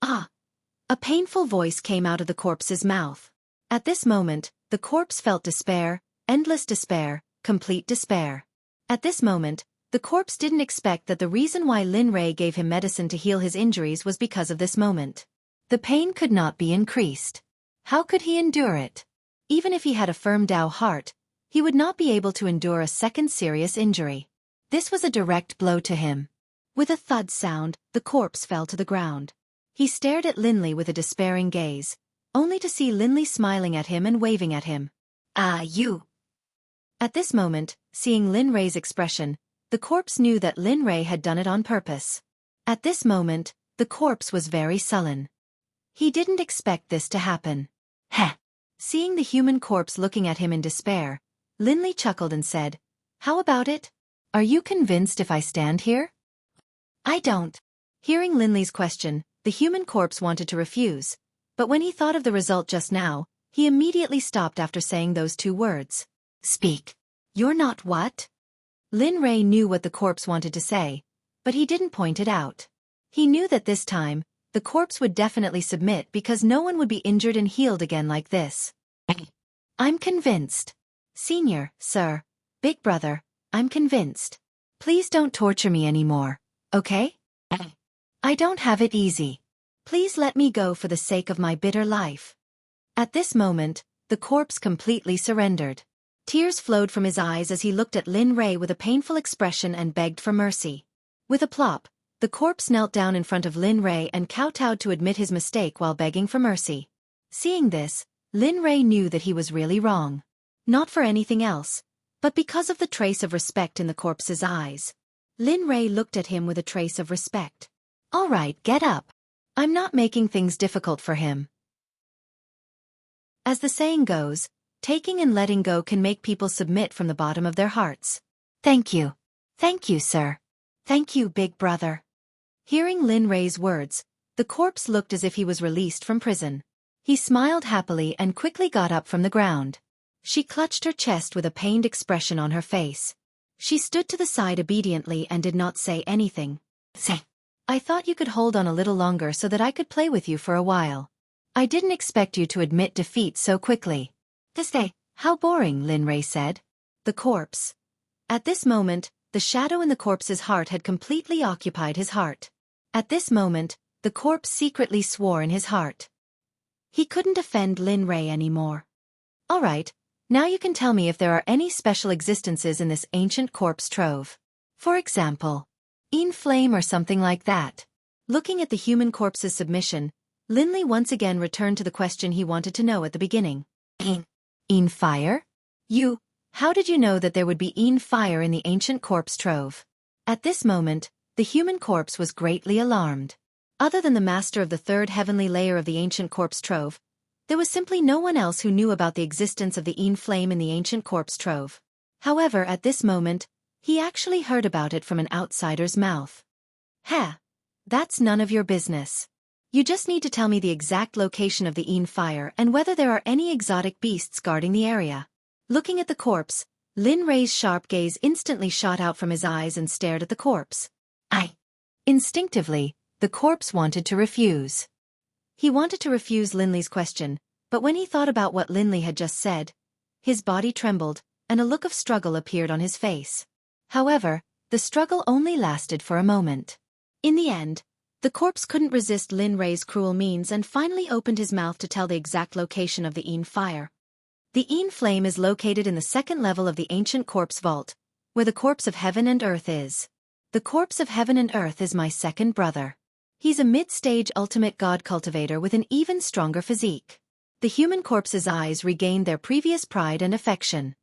A painful voice came out of the corpse's mouth. At this moment, the corpse felt despair, endless despair, complete despair. At this moment, the corpse didn't expect that the reason why Lin Rei gave him medicine to heal his injuries was because of this moment. The pain could not be increased. How could he endure it? Even if he had a firm Dao heart, he would not be able to endure a second serious injury. This was a direct blow to him. With a thud sound, the corpse fell to the ground. He stared at Linley with a despairing gaze, only to see Linley smiling at him and waving at him. You! At this moment, seeing Lin Rei's expression, the corpse knew that Lin Rei had done it on purpose. At this moment, the corpse was very sullen. He didn't expect this to happen. Heh! Seeing the human corpse looking at him in despair, Linley chuckled and said, "How about it? Are you convinced if I stand here?" "I don't." Hearing Linley's question, the human corpse wanted to refuse, but when he thought of the result just now, he immediately stopped after saying those two words. "Speak. You're not what?" Lin Ray knew what the corpse wanted to say, but he didn't point it out. He knew that this time, the corpse would definitely submit because no one would be injured and healed again like this. "I'm convinced. Senior, sir, big brother, I'm convinced. Please don't torture me anymore, okay? I don't have it easy. Please let me go for the sake of my bitter life." At this moment, the corpse completely surrendered. Tears flowed from his eyes as he looked at Lin Ray with a painful expression and begged for mercy. With a plop, the corpse knelt down in front of Lin Ray and kowtowed to admit his mistake while begging for mercy. Seeing this, Lin Ray knew that he was really wrong. Not for anything else, but because of the trace of respect in the corpse's eyes. Lin Ray looked at him with a trace of respect. "All right, get up. I'm not making things difficult for him." As the saying goes, taking and letting go can make people submit from the bottom of their hearts. "Thank you. Thank you, sir. Thank you, big brother." Hearing Lin Ray's words, the corpse looked as if he was released from prison. He smiled happily and quickly got up from the ground. She clutched her chest with a pained expression on her face. She stood to the side obediently and did not say anything. "Say, I thought you could hold on a little longer so that I could play with you for a while. I didn't expect you to admit defeat so quickly." "Say, how boring," Lin Ray said. The corpse. At this moment, the shadow in the corpse's heart had completely occupied his heart. At this moment, the corpse secretly swore in his heart. He couldn't offend Lin Ray anymore. "All right, now you can tell me if there are any special existences in this ancient corpse trove. For example, Een Flame or something like that." Looking at the human corpse's submission, Linley once again returned to the question he wanted to know at the beginning. Een Fire? How did you know that there would be Een Fire in the ancient corpse trove?" At this moment, the human corpse was greatly alarmed. Other than the master of the third heavenly layer of the ancient corpse trove, there was simply no one else who knew about the existence of the Een Flame in the ancient corpse trove. However, at this moment, he actually heard about it from an outsider's mouth. "Heh, that's none of your business. You just need to tell me the exact location of the Een Fire and whether there are any exotic beasts guarding the area." Looking at the corpse, Lin Ray's sharp gaze instantly shot out from his eyes and stared at the corpse. Instinctively, the corpse wanted to refuse. He wanted to refuse Linley's question, but when he thought about what Linley had just said, his body trembled, and a look of struggle appeared on his face. However, the struggle only lasted for a moment. In the end, the corpse couldn't resist Lin Ray's cruel means and finally opened his mouth to tell the exact location of the Een Fire. The Een Flame is located in the second level of the ancient corpse vault, where the corpse of heaven and earth is. The corpse of heaven and earth is my second brother. He's a mid-stage ultimate god cultivator with an even stronger physique. The human corpse's eyes regained their previous pride and affection.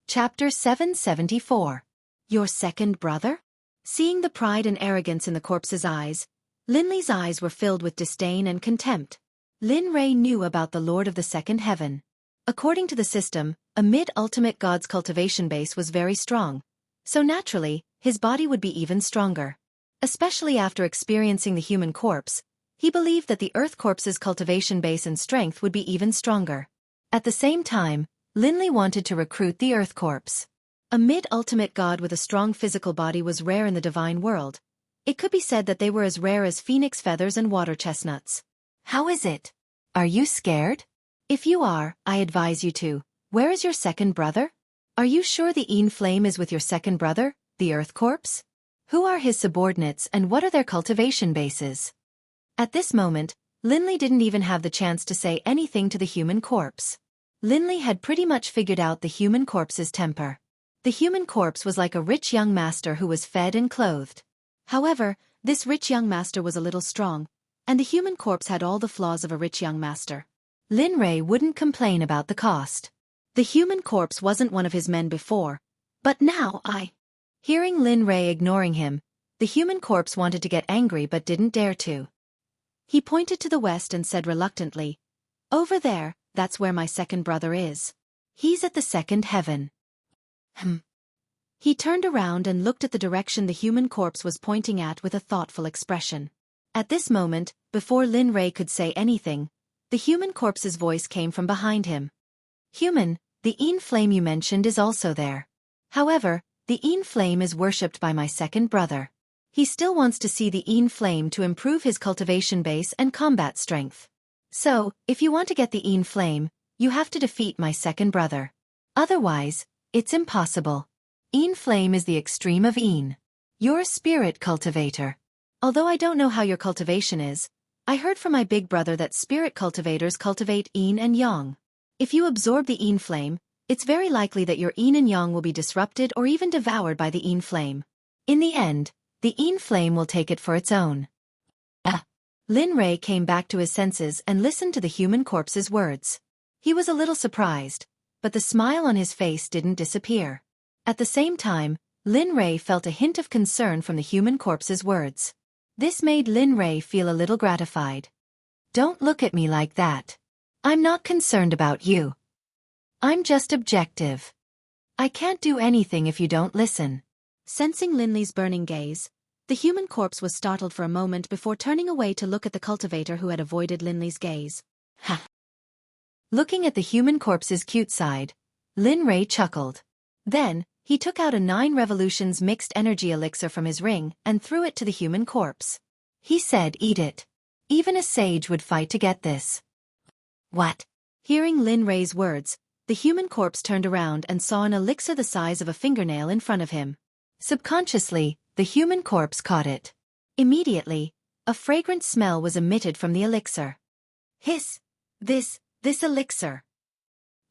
Chapter 774. Your second brother? Seeing the pride and arrogance in the corpse's eyes, Linley's eyes were filled with disdain and contempt. Lin Ray knew about the Lord of the Second Heaven. According to the system, a mid-ultimate god's cultivation base was very strong, so naturally, his body would be even stronger. Especially after experiencing the human corpse, he believed that the earth corpse's cultivation base and strength would be even stronger. At the same time, Linley wanted to recruit the earth corpse. A mid-ultimate god with a strong physical body was rare in the divine world. It could be said that they were as rare as phoenix feathers and water chestnuts. "How is it? Are you scared? If you are, I advise you to. Where is your second brother? Are you sure the Een Flame is with your second brother, the earth corpse? Who are his subordinates and what are their cultivation bases?" At this moment, Linley didn't even have the chance to say anything to the human corpse. Linley had pretty much figured out the human corpse's temper. The human corpse was like a rich young master who was fed and clothed. However, this rich young master was a little strong, and the human corpse had all the flaws of a rich young master. Lin Ray wouldn't complain about the cost. The human corpse wasn't one of his men before, but now Hearing Lin Rei ignoring him, the human corpse wanted to get angry but didn't dare to. He pointed to the west and said reluctantly, "Over there, that's where my second brother is. He's at the second heaven." He turned around and looked at the direction the human corpse was pointing at with a thoughtful expression. At this moment, before Lin Rei could say anything, the human corpse's voice came from behind him. "Human, the Yin flame you mentioned is also there. However, the Yin flame is worshipped by my second brother. He still wants to see the Yin flame to improve his cultivation base and combat strength. So, if you want to get the Yin flame, you have to defeat my second brother. Otherwise, it's impossible. Yin flame is the extreme of Yin. You're a spirit cultivator. Although I don't know how your cultivation is, I heard from my big brother that spirit cultivators cultivate Yin and Yang. If you absorb the Yin flame, it's very likely that your Yin and Yang will be disrupted or even devoured by the Yin flame. In the end, the Yin flame will take it for its own." Lin Rei came back to his senses and listened to the human corpse's words. He was a little surprised, but the smile on his face didn't disappear. At the same time, Lin Rei felt a hint of concern from the human corpse's words. This made Lin Rei feel a little gratified. "Don't look at me like that. I'm not concerned about you. I'm just objective. I can't do anything if you don't listen." Sensing Lin Li's burning gaze, the human corpse was startled for a moment before turning away to look at the cultivator who had avoided Lin Li's gaze. Ha! Looking at the human corpse's cute side, Lin Rei chuckled. Then, he took out a 9 revolutions mixed energy elixir from his ring and threw it to the human corpse. He said, "Eat it. Even a sage would fight to get this." What? Hearing Lin Rei's words, the human corpse turned around and saw an elixir the size of a fingernail in front of him. Subconsciously, the human corpse caught it. Immediately, a fragrant smell was emitted from the elixir. Hiss! This elixir.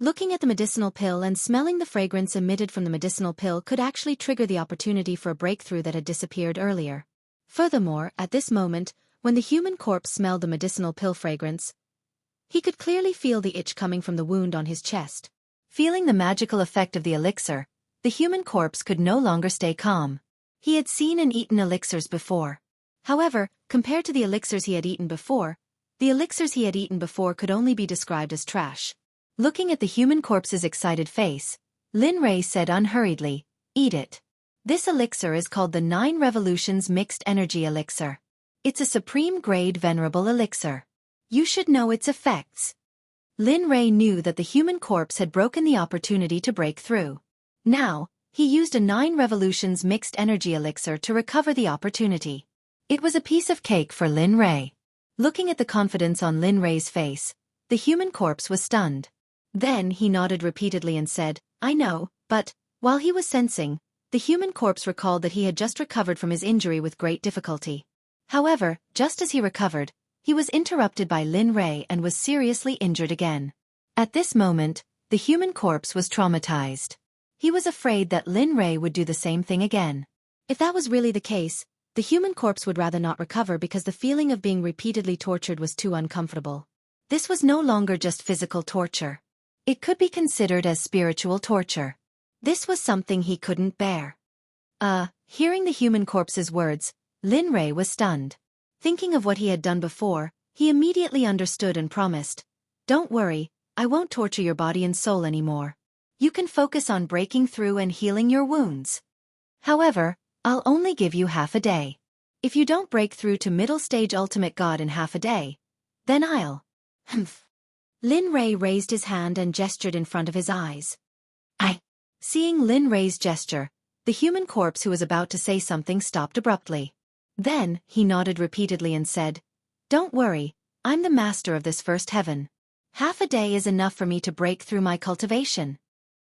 Looking at the medicinal pill and smelling the fragrance emitted from the medicinal pill could actually trigger the opportunity for a breakthrough that had disappeared earlier. Furthermore, at this moment, when the human corpse smelled the medicinal pill fragrance, he could clearly feel the itch coming from the wound on his chest. Feeling the magical effect of the elixir, the human corpse could no longer stay calm. He had seen and eaten elixirs before. However, compared to the elixirs he had eaten before, the elixirs he had eaten before could only be described as trash. Looking at the human corpse's excited face, Lin Rei said unhurriedly, "Eat it. This elixir is called the 9 revolutions mixed energy elixir. It's a supreme grade venerable elixir. You should know its effects." Lin Rei knew that the human corpse had broken the opportunity to break through. Now, he used a 9 revolutions mixed energy elixir to recover the opportunity. It was a piece of cake for Lin Rei. Looking at the confidence on Lin Rei's face, the human corpse was stunned. Then he nodded repeatedly and said, "I know," but, while he was sensing, the human corpse recalled that he had just recovered from his injury with great difficulty. However, just as he recovered, he was interrupted by Lin Rei and was seriously injured again. At this moment, the human corpse was traumatized. He was afraid that Lin Rei would do the same thing again. If that was really the case, the human corpse would rather not recover because the feeling of being repeatedly tortured was too uncomfortable. This was no longer just physical torture. It could be considered as spiritual torture. This was something he couldn't bear. Hearing the human corpse's words, Lin Rei was stunned. Thinking of what he had done before, he immediately understood and promised, "Don't worry, I won't torture your body and soul anymore. You can focus on breaking through and healing your wounds. However, I'll only give you half a day. If you don't break through to middle stage ultimate god in half a day, then I'll..." Lin Rei raised his hand and gestured in front of his eyes. Seeing Lin Rei's gesture, the human corpse who was about to say something stopped abruptly. Then, he nodded repeatedly and said, "Don't worry, I'm the master of this first heaven. Half a day is enough for me to break through my cultivation."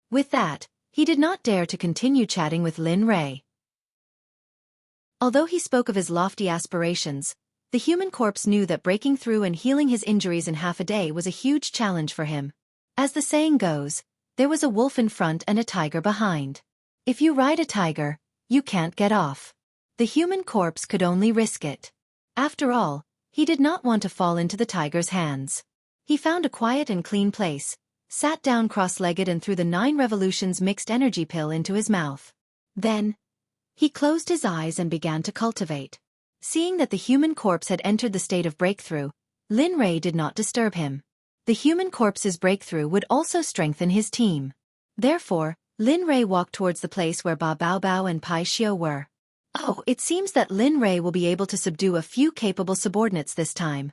With that, he did not dare to continue chatting with Lin Rei. Although he spoke of his lofty aspirations, the human corpse knew that breaking through and healing his injuries in half a day was a huge challenge for him. As the saying goes, there was a wolf in front and a tiger behind. If you ride a tiger, you can't get off. The human corpse could only risk it. After all, he did not want to fall into the tiger's hands. He found a quiet and clean place, sat down cross-legged and threw the 9 revolutions mixed energy pill into his mouth. Then, He closed his eyes and began to cultivate. Seeing that the human corpse had entered the state of breakthrough, Lin Rei did not disturb him. The human corpse's breakthrough would also strengthen his team. Therefore, Lin Rei walked towards the place where Ba Baobao and Pai Xiu were. Oh, it seems that Lin Rei will be able to subdue a few capable subordinates this time.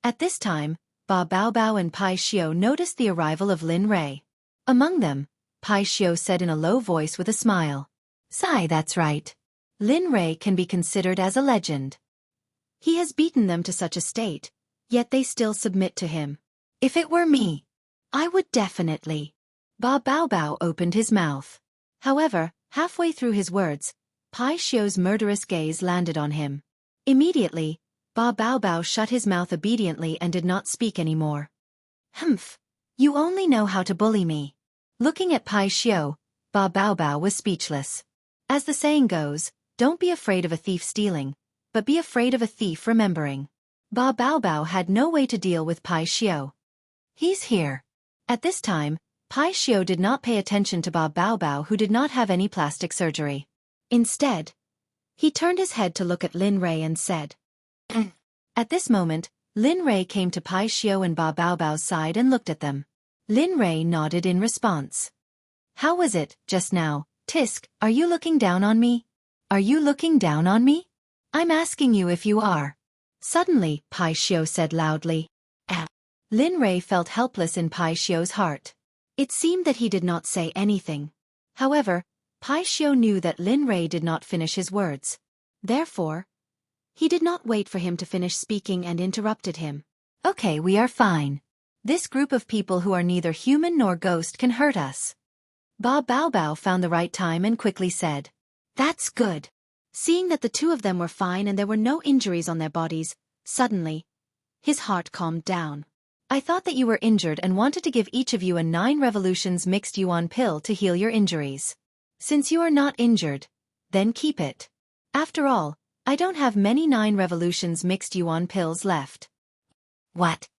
At this time, Ba Baobao and Pai Xiu noticed the arrival of Lin Rei. Among them, Pai Xiu said in a low voice with a smile. "Sai, that's right. Lin Rei can be considered as a legend. He has beaten them to such a state, yet they still submit to him. If it were me, I would definitely." Ba Baobao opened his mouth. However, halfway through his words, Pai Xiu's murderous gaze landed on him. Immediately, Ba Baobao shut his mouth obediently and did not speak anymore. "Humph! You only know how to bully me." Looking at Pai Xiu, Ba Baobao was speechless. As the saying goes, don't be afraid of a thief stealing, but be afraid of a thief remembering. Ba Baobao had no way to deal with Pai Xiu. "He's here." At this time, Pai Xiu did not pay attention to Ba Baobao, who did not have any plastic surgery. Instead, he turned his head to look at Lin Rei and said. At this moment, Lin Rei came to Pai Xiu and Ba Baobao's side and looked at them. Lin Rei nodded in response. "How was it, just now, Tisk? Are you looking down on me? Are you looking down on me? I'm asking you if you are." Suddenly, Pai Xiu said loudly. Lin Rei felt helpless in Pai Xiu's heart. It seemed that he did not say anything. However, Pai Xiu knew that Lin Rei did not finish his words. Therefore, he did not wait for him to finish speaking and interrupted him. "Okay, we are fine. This group of people who are neither human nor ghost can hurt us." Ba Baobao found the right time and quickly said, "That's good." Seeing that the two of them were fine and there were no injuries on their bodies, suddenly, his heart calmed down. "I thought that you were injured and wanted to give each of you a 9 revolutions mixed yuan pill to heal your injuries. Since you are not injured, then keep it. After all, I don't have many 9 revolutions mixed yuan pills left." "What?"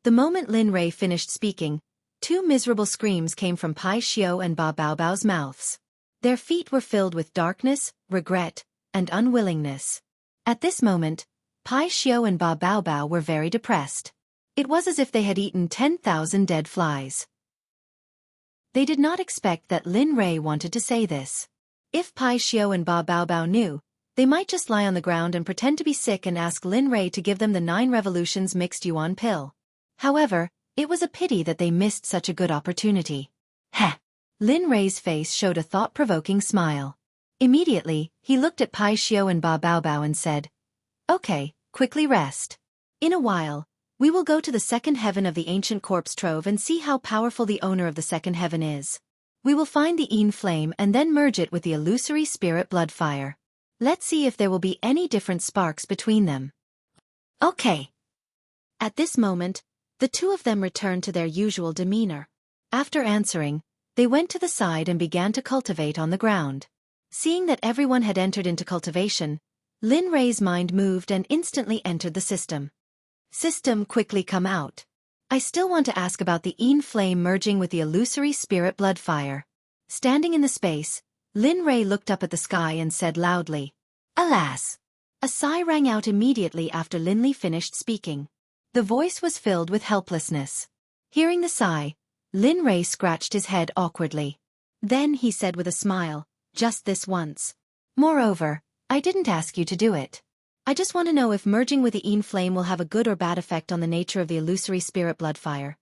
The moment Lin Rei finished speaking, 2 miserable screams came from Pai Xiu and Ba Baobao's mouths. Their feet were filled with darkness, regret, and unwillingness. At this moment, Pai Xiu and Ba Baobao were very depressed. It was as if they had eaten 10,000 dead flies. They did not expect that Lin Rei wanted to say this. If Pai Xiu and Ba Baobao knew, they might just lie on the ground and pretend to be sick and ask Lin Rei to give them the 9 revolutions mixed yuan pill. However, it was a pity that they missed such a good opportunity. Heh! Lin Rei's face showed a thought-provoking smile. Immediately, he looked at Pai Xiu and Ba Baobao and said, "Okay, quickly rest. In a while, we will go to the second heaven of the ancient corpse trove and see how powerful the owner of the second heaven is. We will find the Yin flame and then merge it with the illusory spirit blood fire. Let's see if there will be any different sparks between them." "Okay." At this moment, the two of them returned to their usual demeanor. After answering, they went to the side and began to cultivate on the ground. Seeing that everyone had entered into cultivation, Lin Rei's mind moved and instantly entered the system. "System, quickly come out. I still want to ask about the Yin flame merging with the illusory spirit blood fire." Standing in the space, Lin Rei looked up at the sky and said loudly, "Alas!" A sigh rang out immediately after Lin Li finished speaking. The voice was filled with helplessness. Hearing the sigh, Lin Rei scratched his head awkwardly. Then he said with a smile, "Just this once. Moreover, I didn't ask you to do it. I just want to know if merging with the Yin flame will have a good or bad effect on the nature of the illusory spirit blood fire."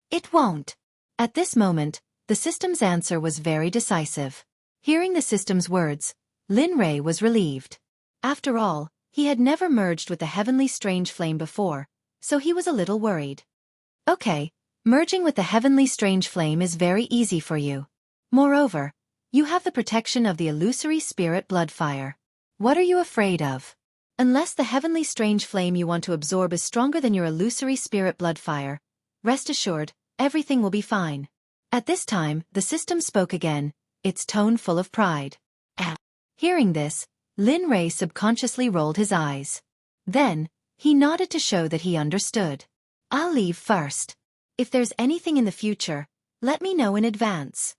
"It won't." At this moment, the system's answer was very decisive. Hearing the system's words, Lin Rei was relieved. After all, he had never merged with the heavenly strange flame before, so he was a little worried. "Okay, merging with the heavenly strange flame is very easy for you. Moreover, you have the protection of the illusory spirit blood fire. What are you afraid of? Unless the heavenly strange flame you want to absorb is stronger than your illusory spirit blood fire, rest assured, everything will be fine." At this time, the system spoke again, its tone full of pride. Hearing this, Lin Rei subconsciously rolled his eyes. Then, he nodded to show that he understood. "I'll leave first. If there's anything in the future, let me know in advance."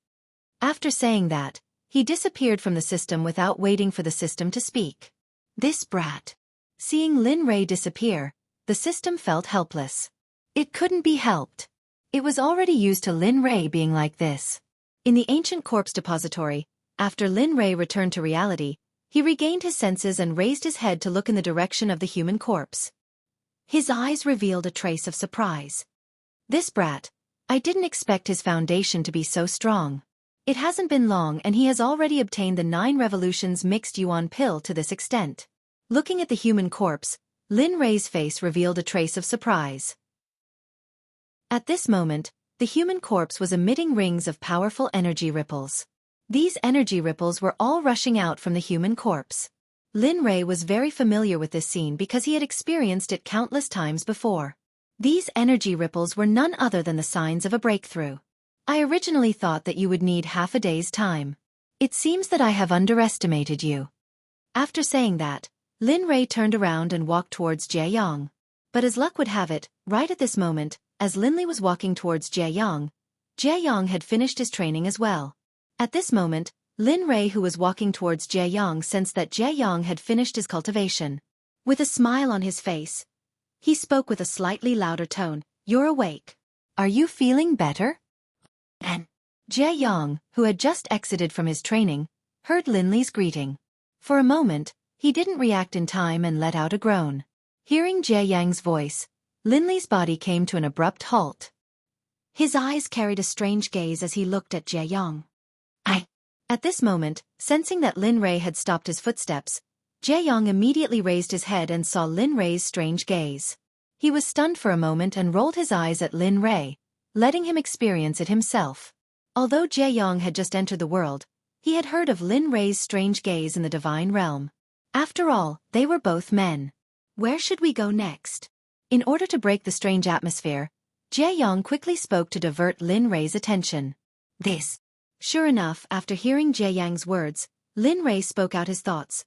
After saying that, He disappeared from the system without waiting for the system to speak. This brat. Seeing Lin Rei disappear, the system felt helpless. It couldn't be helped. It was already used to Lin Rei being like this. In the ancient corpse depository, after Lin Rei returned to reality, he regained his senses and raised his head to look in the direction of the human corpse. His eyes revealed a trace of surprise. This brat. I didn't expect his foundation to be so strong. It hasn't been long and he has already obtained the 9 revolutions mixed yuan pill to this extent. Looking at the human corpse, Lin Rei's face revealed a trace of surprise. At this moment, the human corpse was emitting rings of powerful energy ripples. These energy ripples were all rushing out from the human corpse. Lin Rei was very familiar with this scene because he had experienced it countless times before. These energy ripples were none other than the signs of a breakthrough. I originally thought that you would need half a day's time. It seems that I have underestimated you. After saying that, Lin Rei turned around and walked towards Jie Yang. But as luck would have it, right at this moment, as Lin Li was walking towards Jie Yang had finished his training as well. At this moment, Lin Rei, who was walking towards Jie Yang, sensed that Jie Yang had finished his cultivation. With a smile on his face, he spoke with a slightly louder tone, "You're awake. Are you feeling better?" And Jie Yang, who had just exited from his training, heard Lin Li's greeting. For a moment, he didn't react in time and let out a groan. Hearing Jie Yang's voice, Lin Li's body came to an abrupt halt. His eyes carried a strange gaze as he looked at Jie Yang. At this moment, sensing that Lin Rei had stopped his footsteps, Jie Yang immediately raised his head and saw Lin Rei's strange gaze. He was stunned for a moment and rolled his eyes at Lin Rei, letting him experience it himself. Although Jie Yang had just entered the world, he had heard of Lin Rei's strange gaze in the divine realm. After all, they were both men. Where should we go next? In order to break the strange atmosphere, Jie Yang quickly spoke to divert Lin Rei's attention. This. Sure enough, after hearing Jie Yang's words, Lin Rei spoke out his thoughts.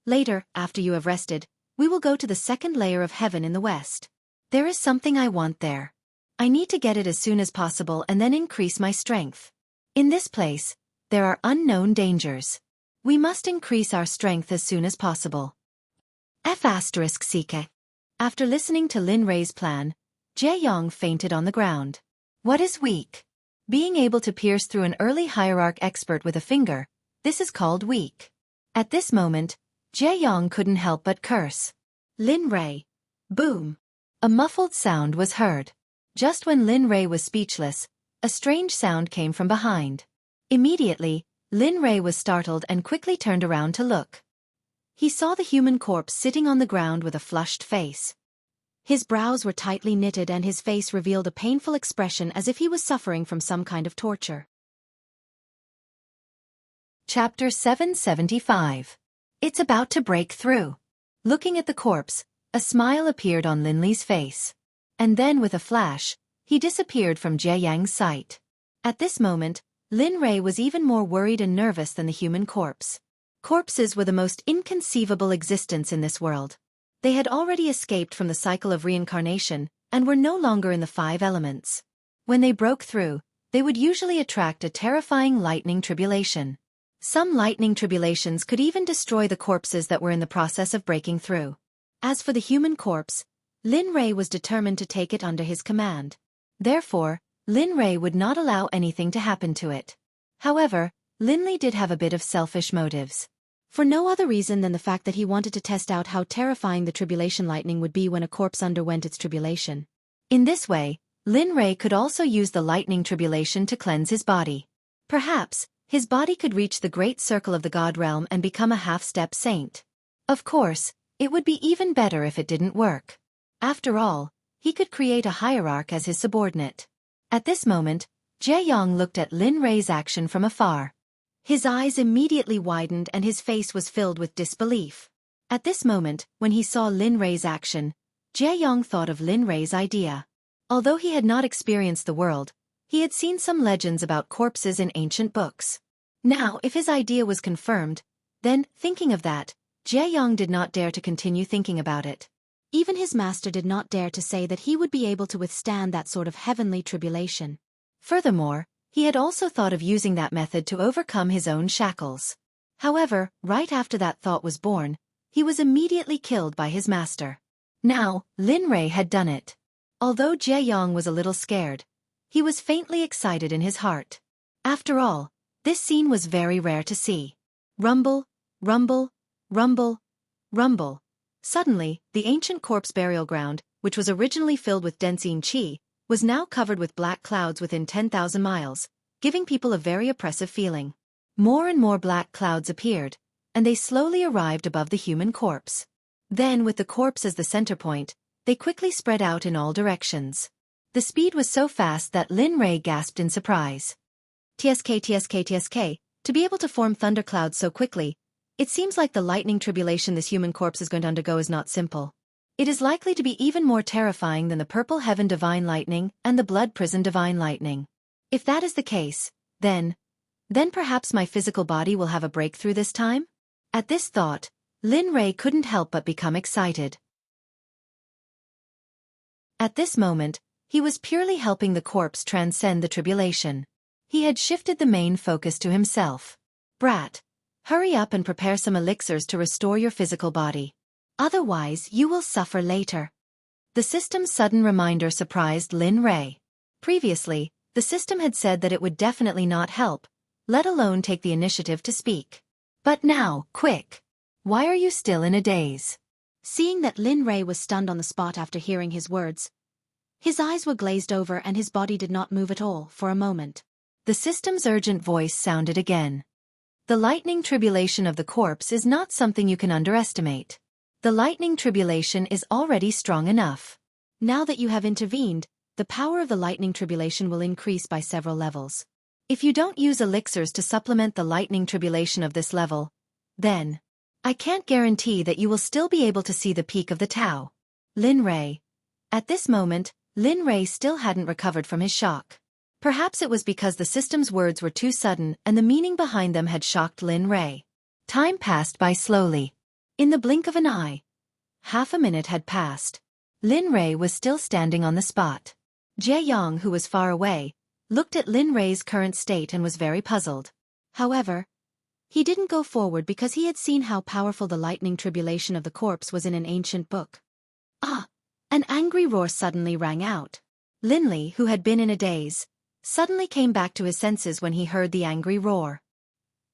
Later, after you have rested, we will go to the second layer of heaven in the west. There is something I want there. I need to get it as soon as possible and then increase my strength. In this place, there are unknown dangers. We must increase our strength as soon as possible. Xueqi. After listening to Lin Rei's plan, Jie Yang fainted on the ground. What is weak? Being able to pierce through an early hierarch expert with a finger, this is called weak. At this moment, Jie Yang couldn't help but curse. Lin Rei. Boom. A muffled sound was heard. Just when Lin Rei was speechless, a strange sound came from behind. Immediately, Lin Rei was startled and quickly turned around to look. He saw the human corpse sitting on the ground with a flushed face. His brows were tightly knitted and his face revealed a painful expression as if he was suffering from some kind of torture. Chapter 775. It's about to break through. Looking at the corpse, a smile appeared on Lin Li's face. And then with a flash, he disappeared from Jie Yang's sight. At this moment, Lin Rei was even more worried and nervous than the human corpse. Corpses were the most inconceivable existence in this world. They had already escaped from the cycle of reincarnation and were no longer in the 5 elements. When they broke through, they would usually attract a terrifying lightning tribulation. Some lightning tribulations could even destroy the corpses that were in the process of breaking through. As for the human corpse, Lin Rei was determined to take it under his command. Therefore, Lin Rei would not allow anything to happen to it. However, Lin Li did have a bit of selfish motives. For no other reason than the fact that he wanted to test out how terrifying the tribulation lightning would be when a corpse underwent its tribulation. In this way, Lin Rei could also use the lightning tribulation to cleanse his body. Perhaps, his body could reach the great circle of the God realm and become a half-step saint. Of course, it would be even better if it didn't work. After all, he could create a hierarch as his subordinate. At this moment, Jie Yang looked at Lin Rei's action from afar. His eyes immediately widened and his face was filled with disbelief. At this moment, when he saw Lin Rei's action, Jie Yang thought of Lin Rei's idea. Although he had not experienced the world, he had seen some legends about corpses in ancient books. Now, if his idea was confirmed, then, thinking of that, Jie Yang did not dare to continue thinking about it. Even his master did not dare to say that he would be able to withstand that sort of heavenly tribulation. Furthermore, He had also thought of using that method to overcome his own shackles. However, right after that thought was born, he was immediately killed by his master. Now, Lin Rei had done it. Although Jie Yang was a little scared, he was faintly excited in his heart. After all, this scene was very rare to see. Rumble, rumble, rumble, rumble. Suddenly, the ancient corpse burial ground, which was originally filled with Densine Qi, was now covered with black clouds within 10,000 miles, giving people a very oppressive feeling. More and more black clouds appeared, and they slowly arrived above the human corpse. Then, with the corpse as the center point, they quickly spread out in all directions. The speed was so fast that Lin Rei gasped in surprise. TSK, TSK, TSK, to be able to form thunderclouds so quickly, it seems like the lightning tribulation this human corpse is going to undergo is not simple. It is likely to be even more terrifying than the purple heaven divine lightning and the blood prison divine lightning. If that is the case, then perhaps my physical body will have a breakthrough this time? At this thought, Lin Rei couldn't help but become excited. At this moment, he was purely helping the corpse transcend the tribulation. He had shifted the main focus to himself. Brat, hurry up and prepare some elixirs to restore your physical body. Otherwise, you will suffer later. The system's sudden reminder surprised Lin Rei. Previously, the system had said that it would definitely not help, let alone take the initiative to speak. But now, quick! Why are you still in a daze? Seeing that Lin Rei was stunned on the spot after hearing his words, his eyes were glazed over and his body did not move at all for a moment. The system's urgent voice sounded again. The lightning tribulation of the corpse is not something you can underestimate. The lightning tribulation is already strong enough. Now that you have intervened, the power of the lightning tribulation will increase by several levels. If you don't use elixirs to supplement the lightning tribulation of this level, then I can't guarantee that you will still be able to see the peak of the Tao. Lin Rei. At this moment, Lin Rei still hadn't recovered from his shock. Perhaps it was because the system's words were too sudden and the meaning behind them had shocked Lin Rei. Time passed by slowly. In the blink of an eye, half a minute had passed. Lin Rei was still standing on the spot. Jie Yang, who was far away, looked at Lin Rei's current state and was very puzzled. However, he didn't go forward because he had seen how powerful the lightning tribulation of the corpse was in an ancient book. Ah! An angry roar suddenly rang out. Lin Li, who had been in a daze, suddenly came back to his senses when he heard the angry roar.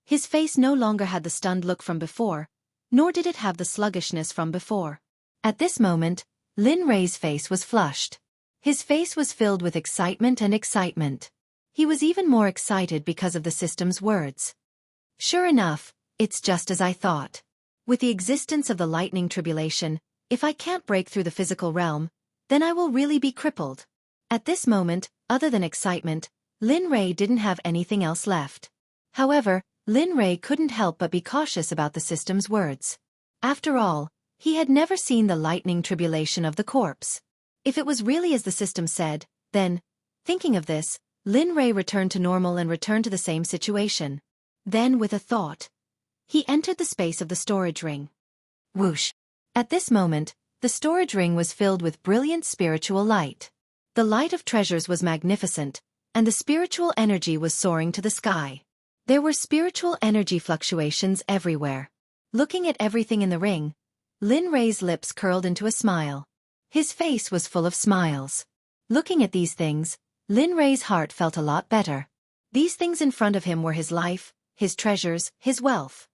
His face no longer had the stunned look from before, nor did it have the sluggishness from before. At this moment, Lin Rei's face was flushed. His face was filled with excitement and excitement. He was even more excited because of the system's words. Sure enough, it's just as I thought. With the existence of the lightning tribulation, if I can't break through the physical realm, then I will really be crippled. At this moment, other than excitement, Lin Rei didn't have anything else left. However, Lin Rei couldn't help but be cautious about the system's words. After all, he had never seen the lightning tribulation of the corpse. If it was really as the system said, then, thinking of this, Lin Rei returned to normal and returned to the same situation. Then, with a thought, he entered the space of the storage ring. Whoosh! At this moment, the storage ring was filled with brilliant spiritual light. The light of treasures was magnificent, and the spiritual energy was soaring to the sky. There were spiritual energy fluctuations everywhere. Looking at everything in the ring, Lin Rei's lips curled into a smile. His face was full of smiles. Looking at these things, Lin Rei's heart felt a lot better. These things in front of him were his life, his treasures, his wealth.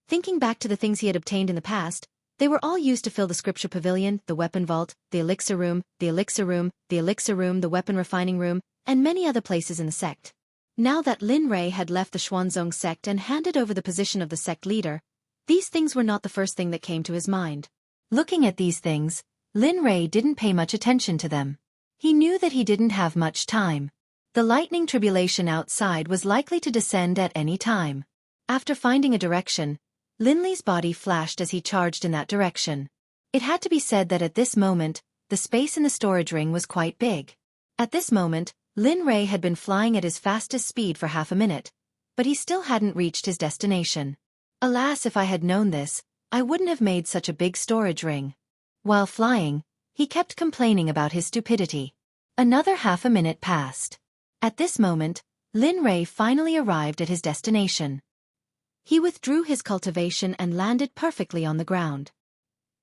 Thinking back to the things he had obtained in the past, they were all used to fill the scripture pavilion, the weapon vault, the elixir room, the elixir room, the elixir room, the weapon refining room, and many other places in the sect. Now that Lin Rei had left the Xuanzong sect and handed over the position of the sect leader, these things were not the first thing that came to his mind. Looking at these things, Lin Rei didn't pay much attention to them. He knew that he didn't have much time. The lightning tribulation outside was likely to descend at any time. After finding a direction, Lin Li's body flashed as he charged in that direction. It had to be said that at this moment, the space in the storage ring was quite big. At this moment, Lin Rei had been flying at his fastest speed for half a minute, but he still hadn't reached his destination. Alas, if I had known this, I wouldn't have made such a big storage ring. While flying, he kept complaining about his stupidity. Another half a minute passed. At this moment, Lin Rei finally arrived at his destination. He withdrew his cultivation and landed perfectly on the ground.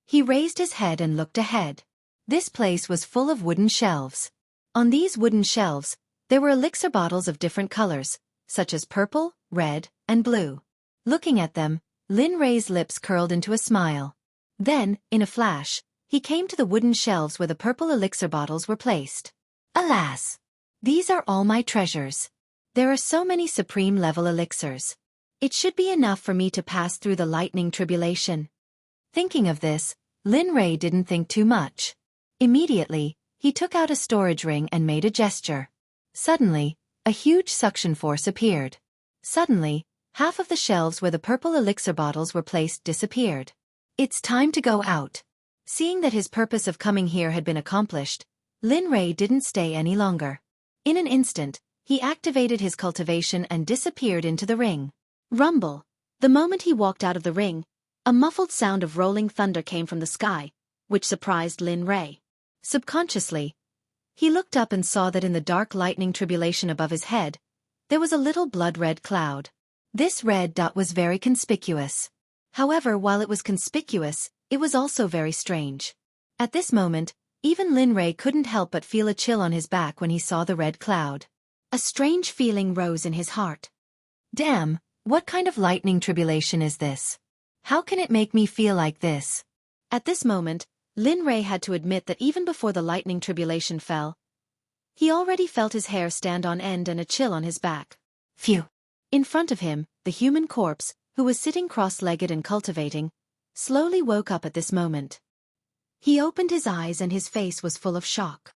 He raised his head and looked ahead. This place was full of wooden shelves. On these wooden shelves, there were elixir bottles of different colors, such as purple, red, and blue. Looking at them, Lin Rei's lips curled into a smile. Then, in a flash, he came to the wooden shelves where the purple elixir bottles were placed. Alas! These are all my treasures. There are so many supreme-level elixirs. It should be enough for me to pass through the lightning tribulation. Thinking of this, Lin Rei didn't think too much. Immediately, he took out a storage ring and made a gesture. Suddenly, a huge suction force appeared. Suddenly, half of the shelves where the purple elixir bottles were placed disappeared. It's time to go out. Seeing that his purpose of coming here had been accomplished, Lin Rei didn't stay any longer. In an instant, he activated his cultivation and disappeared into the ring. Rumble! The moment he walked out of the ring, a muffled sound of rolling thunder came from the sky, which surprised Lin Rei. Subconsciously, he looked up and saw that in the dark lightning tribulation above his head, there was a little blood-red cloud. This red dot was very conspicuous. However, while it was conspicuous, it was also very strange. At this moment, even Lin Rei couldn't help but feel a chill on his back when he saw the red cloud. A strange feeling rose in his heart. Damn, what kind of lightning tribulation is this? How can it make me feel like this? At this moment, Lin Rei had to admit that even before the lightning tribulation fell, he already felt his hair stand on end and a chill on his back. Phew! In front of him, the human corpse, who was sitting cross-legged and cultivating, slowly woke up at this moment. He opened his eyes and his face was full of shock.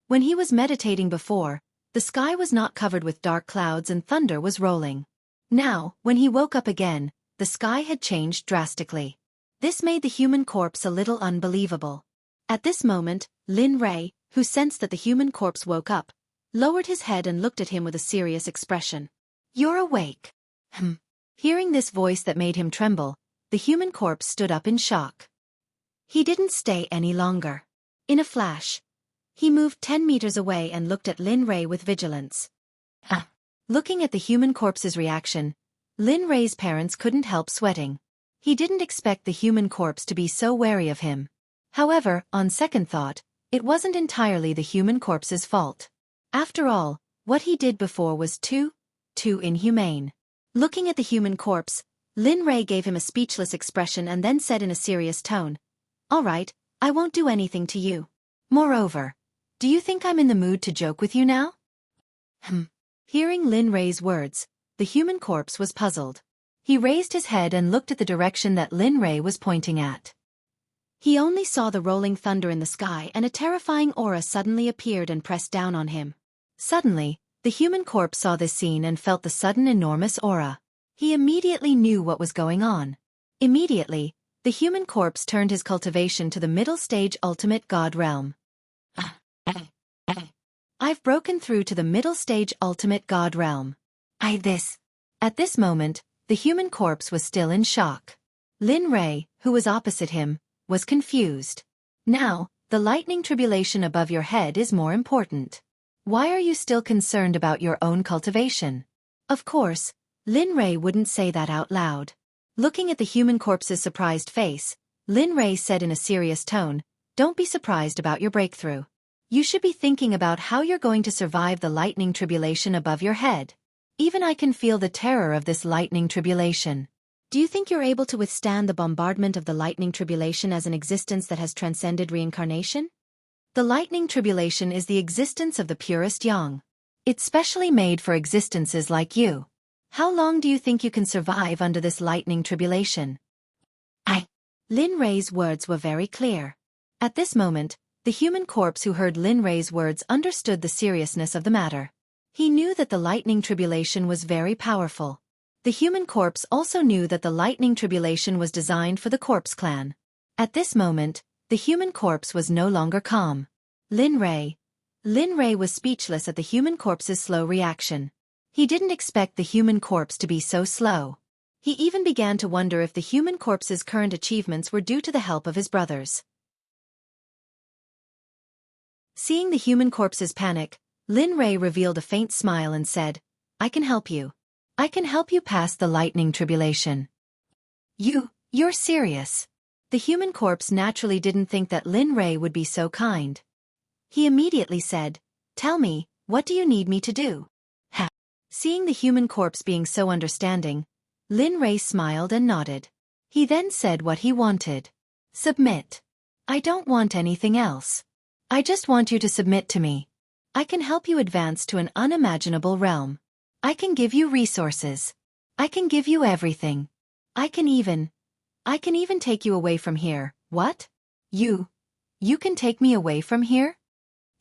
When he was meditating before, the sky was not covered with dark clouds and thunder was rolling. Now, when he woke up again, the sky had changed drastically. This made the human corpse a little unbelievable. At this moment, Lin Rei, who sensed that the human corpse woke up, lowered his head and looked at him with a serious expression. You're awake. Hearing this voice that made him tremble, the human corpse stood up in shock. He didn't stay any longer. In a flash, he moved 10 meters away and looked at Lin Rei with vigilance. Looking at the human corpse's reaction, Lin Rei's parents couldn't help sweating. He didn't expect the human corpse to be so wary of him. However, on second thought, it wasn't entirely the human corpse's fault. After all, what he did before was too inhumane. Looking at the human corpse, Lin Rei gave him a speechless expression and then said in a serious tone, "All right, I won't do anything to you. Moreover, do you think I'm in the mood to joke with you now?" Hearing Lin Rei's words, the human corpse was puzzled. He raised his head and looked at the direction that Lin Rei was pointing at. He only saw the rolling thunder in the sky and a terrifying aura suddenly appeared and pressed down on him. Suddenly, the human corpse saw this scene and felt the sudden enormous aura. He immediately knew what was going on. Immediately, the human corpse turned his cultivation to the middle stage ultimate god realm. I've broken through to the middle stage ultimate god realm. At this moment, the human corpse was still in shock. Lin Rei, who was opposite him, was confused. Now, the lightning tribulation above your head is more important. Why are you still concerned about your own cultivation? Of course, Lin Rei wouldn't say that out loud. Looking at the human corpse's surprised face, Lin Rei said in a serious tone, "Don't be surprised about your breakthrough. You should be thinking about how you're going to survive the lightning tribulation above your head. Even I can feel the terror of this lightning tribulation. Do you think you're able to withstand the bombardment of the lightning tribulation as an existence that has transcended reincarnation? The lightning tribulation is the existence of the purest yang. It's specially made for existences like you. How long do you think you can survive under this lightning tribulation?" Lin Rei's words were very clear. At this moment, the human corpse who heard Lin Rei's words understood the seriousness of the matter. He knew that the lightning tribulation was very powerful. The human corpse also knew that the lightning tribulation was designed for the corpse clan. At this moment, the human corpse was no longer calm. Lin Rei was speechless at the human corpse's slow reaction. He didn't expect the human corpse to be so slow. He even began to wonder if the human corpse's current achievements were due to the help of his brothers. Seeing the human corpse's panic, Lin Rei revealed a faint smile and said, I can help you. I can help you pass the lightning tribulation. You're serious. The human corpse naturally didn't think that Lin Rei would be so kind. He immediately said, Tell me, what do you need me to do? Ha! Seeing the human corpse being so understanding, Lin Rei smiled and nodded. He then said what he wanted. Submit. I don't want anything else. I just want you to submit to me. I can help you advance to an unimaginable realm. I can give you resources. I can give you everything. I can even take you away from here. What? You can take me away from here?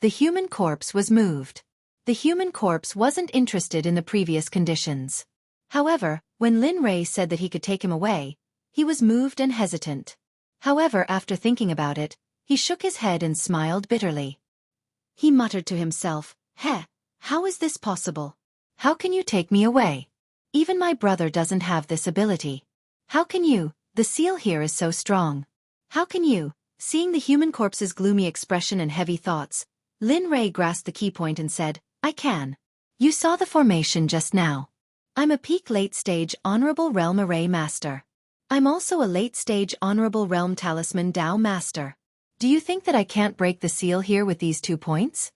The human corpse was moved. The human corpse wasn't interested in the previous conditions. However, when Lin Rei said that he could take him away, he was moved and hesitant. However, after thinking about it, he shook his head and smiled bitterly. He muttered to himself, how is this possible? How can you take me away? Even my brother doesn't have this ability. How can you? The seal here is so strong. How can you? Seeing the human corpse's gloomy expression and heavy thoughts, Lin Rei grasped the key point and said, I can. You saw the formation just now. I'm a peak late-stage Honorable Realm Array Master. I'm also a late-stage Honorable Realm Talisman Dao Master. Do you think that I can't break the seal here with these 2 points?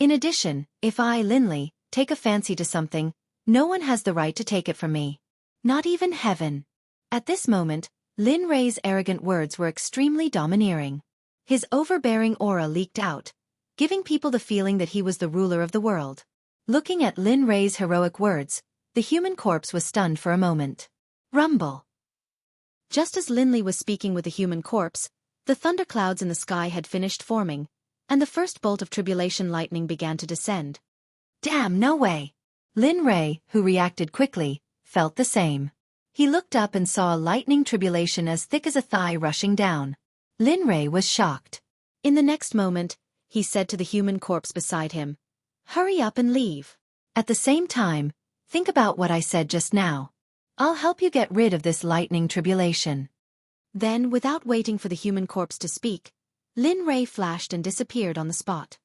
In addition, if I, Linley, take a fancy to something, no one has the right to take it from me. Not even heaven. At this moment, Lin Rei's arrogant words were extremely domineering. His overbearing aura leaked out, giving people the feeling that he was the ruler of the world. Looking at Lin Rei's heroic words, the human corpse was stunned for a moment. Rumble. Just as Linley was speaking with the human corpse, the thunderclouds in the sky had finished forming, and the first bolt of tribulation lightning began to descend. Damn, no way! Lin Rei, who reacted quickly, felt the same. He looked up and saw a lightning tribulation as thick as a thigh rushing down. Lin Rei was shocked. In the next moment, he said to the human corpse beside him, Hurry up and leave. At the same time, think about what I said just now. I'll help you get rid of this lightning tribulation. Then, without waiting for the human corpse to speak, Lin Rei flashed and disappeared on the spot.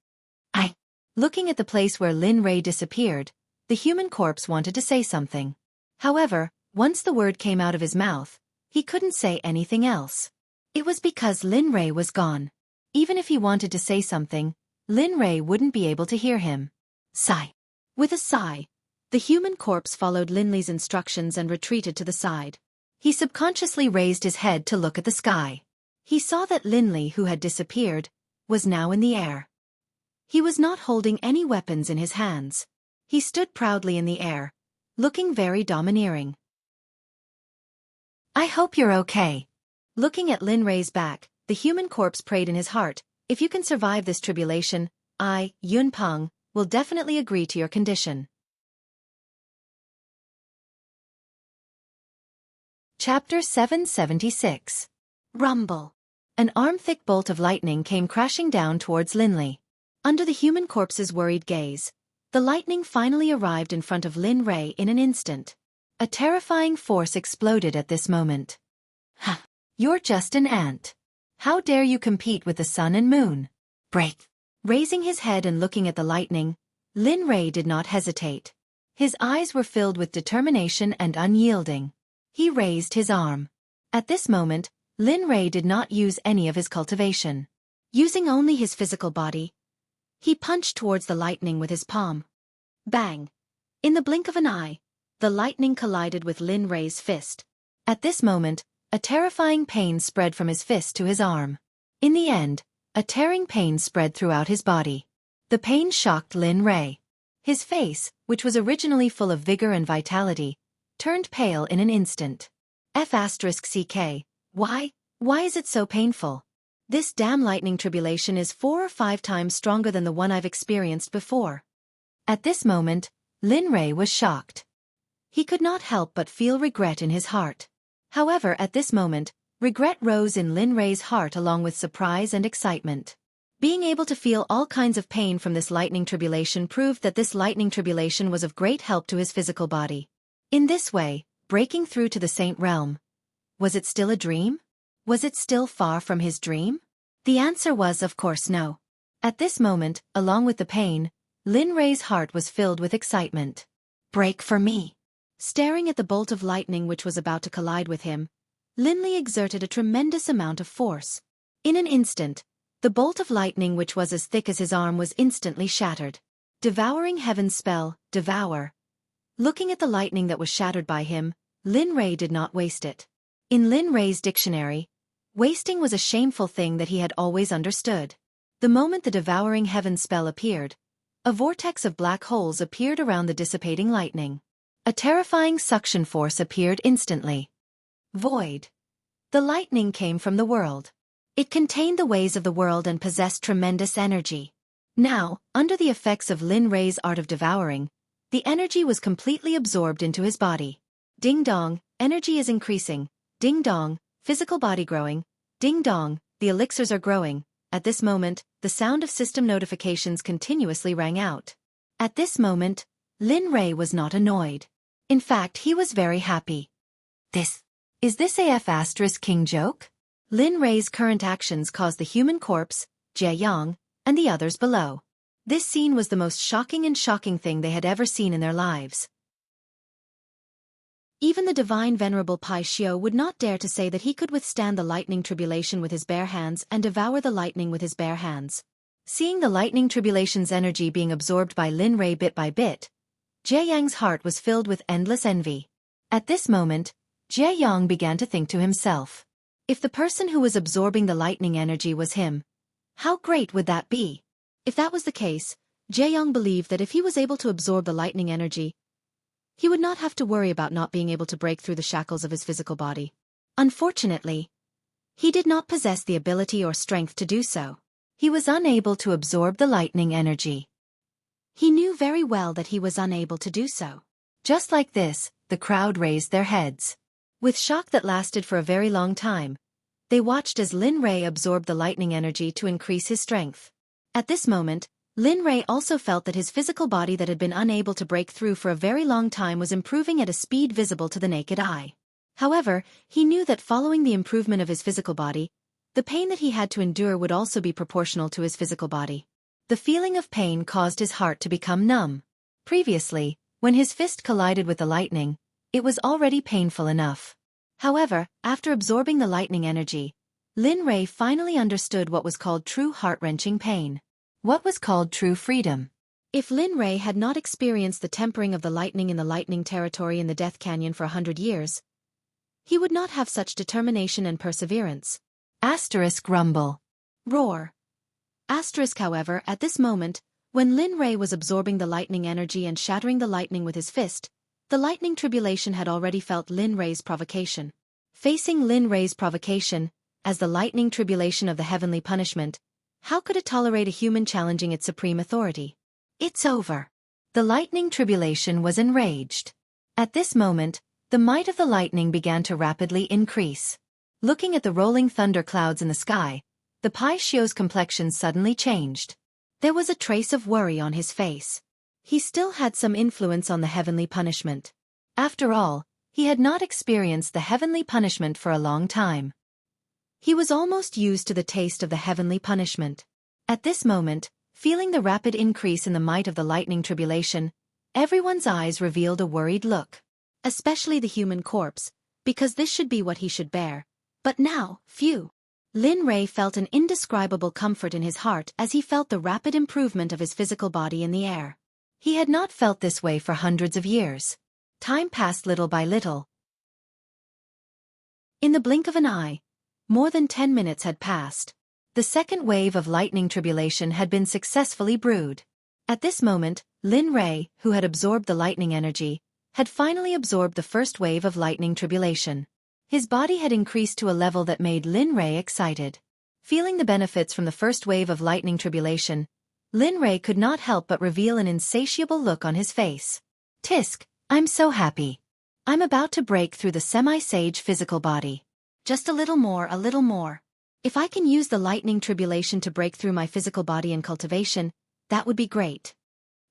Looking at the place where Lin Rei disappeared, the human corpse wanted to say something. However, once the word came out of his mouth, he couldn't say anything else. It was because Lin Rei was gone. Even if he wanted to say something, Lin Rei wouldn't be able to hear him. Sigh. With a sigh, the human corpse followed Linley's instructions and retreated to the side. He subconsciously raised his head to look at the sky. He saw that Linley, who had disappeared, was now in the air. He was not holding any weapons in his hands. He stood proudly in the air, looking very domineering. I hope you're okay. Looking at Lin Rei's back, the human corpse prayed in his heart, if you can survive this tribulation, I, Yun Peng, will definitely agree to your condition. Chapter 776. Rumble. An arm-thick bolt of lightning came crashing down towards Linley. Under the human corpse's worried gaze, the lightning finally arrived in front of Lin Rei in an instant. A terrifying force exploded at this moment. Ha! You're just an ant. How dare you compete with the sun and moon? Break! Raising his head and looking at the lightning, Lin Rei did not hesitate. His eyes were filled with determination and unyielding. He raised his arm. At this moment, Lin Rei did not use any of his cultivation. Using only his physical body, he punched towards the lightning with his palm. Bang! In the blink of an eye, the lightning collided with Lin Rei's fist. At this moment, a terrifying pain spread from his fist to his arm. In the end, a tearing pain spread throughout his body. The pain shocked Lin Rei. His face, which was originally full of vigor and vitality, turned pale in an instant. F***ck, why is it so painful? This damn lightning tribulation is 4 or 5 times stronger than the one I've experienced before. At this moment, Lin Rei was shocked. He could not help but feel regret in his heart. However, at this moment, regret rose in Lin Rei's heart along with surprise and excitement. Being able to feel all kinds of pain from this lightning tribulation proved that this lightning tribulation was of great help to his physical body. In this way, breaking through to the Saint Realm. Was it still a dream? Was it still far from his dream? The answer was of course no. At this moment, along with the pain, Lin Rei's heart was filled with excitement. Break for me. Staring at the bolt of lightning which was about to collide with him, Lin Li exerted a tremendous amount of force. In an instant, the bolt of lightning which was as thick as his arm was instantly shattered. Devouring Heaven's spell, devour. Looking at the lightning that was shattered by him, Lin Rei did not waste it. In Lin Rei's dictionary, wasting was a shameful thing that he had always understood. The moment the Devouring Heaven spell appeared, a vortex of black holes appeared around the dissipating lightning. A terrifying suction force appeared instantly. Void. The lightning came from the world. It contained the ways of the world and possessed tremendous energy. Now, under the effects of Lin Rei's art of devouring, the energy was completely absorbed into his body. Ding dong, energy is increasing. Ding dong, physical body growing. Ding dong, the elixirs are growing. At this moment, the sound of system notifications continuously rang out. At this moment, Lin Rei was not annoyed. In fact, he was very happy. Is this AF * king joke? Lin Rei's current actions caused the human corpse, Jie Yang, and the others below. This scene was the most shocking thing they had ever seen in their lives. Even the divine venerable Pai Xiu would not dare to say that he could withstand the lightning tribulation with his bare hands and devour the lightning with his bare hands. Seeing the lightning tribulation's energy being absorbed by Lin Rei bit by bit, Jie Yang's heart was filled with endless envy. At this moment, Jie Yang began to think to himself. If the person who was absorbing the lightning energy was him, how great would that be? If that was the case, Jie Yang believed that if he was able to absorb the lightning energy, he would not have to worry about not being able to break through the shackles of his physical body. Unfortunately, he did not possess the ability or strength to do so. He was unable to absorb the lightning energy. He knew very well that he was unable to do so. Just like this, the crowd raised their heads. With shock that lasted for a very long time, they watched as Lin Rei absorbed the lightning energy to increase his strength. At this moment, Lin Rei also felt that his physical body that had been unable to break through for a very long time was improving at a speed visible to the naked eye. However, he knew that following the improvement of his physical body, the pain that he had to endure would also be proportional to his physical body. The feeling of pain caused his heart to become numb. Previously, when his fist collided with the lightning, it was already painful enough. However, after absorbing the lightning energy, Lin Rei finally understood what was called true heart-wrenching pain. What was called true freedom. If Lin Rei had not experienced the tempering of the lightning in the lightning territory in the Death Canyon for 100 years, he would not have such determination and perseverance. Rumble. Roar. However, at this moment, when Lin Rei was absorbing the lightning energy and shattering the lightning with his fist, the lightning tribulation had already felt Lin Rei's provocation. Facing Lin Rei's provocation, as the lightning tribulation of the heavenly punishment, how could it tolerate a human challenging its supreme authority? It's over. The lightning tribulation was enraged. At this moment, the might of the lightning began to rapidly increase. Looking at the rolling thunder clouds in the sky, the Pai Xiu's complexion suddenly changed. There was a trace of worry on his face. He still had some influence on the heavenly punishment. After all, he had not experienced the heavenly punishment for a long time. He was almost used to the taste of the heavenly punishment. At this moment, feeling the rapid increase in the might of the lightning tribulation, everyone's eyes revealed a worried look. Especially the human corpse, because this should be what he should bear. But now, phew! Lin Rei felt an indescribable comfort in his heart as he felt the rapid improvement of his physical body in the air. He had not felt this way for hundreds of years. Time passed little by little. In the blink of an eye, more than 10 minutes had passed. The second wave of lightning tribulation had been successfully brewed. At this moment, Lin Rei, who had absorbed the lightning energy, had finally absorbed the first wave of lightning tribulation. His body had increased to a level that made Lin Rei excited. Feeling the benefits from the first wave of lightning tribulation, Lin Rei could not help but reveal an insatiable look on his face. Tisk, I'm so happy. I'm about to break through the semi-sage physical body. Just a little more, a little more. If I can use the lightning tribulation to break through my physical body and cultivation, that would be great.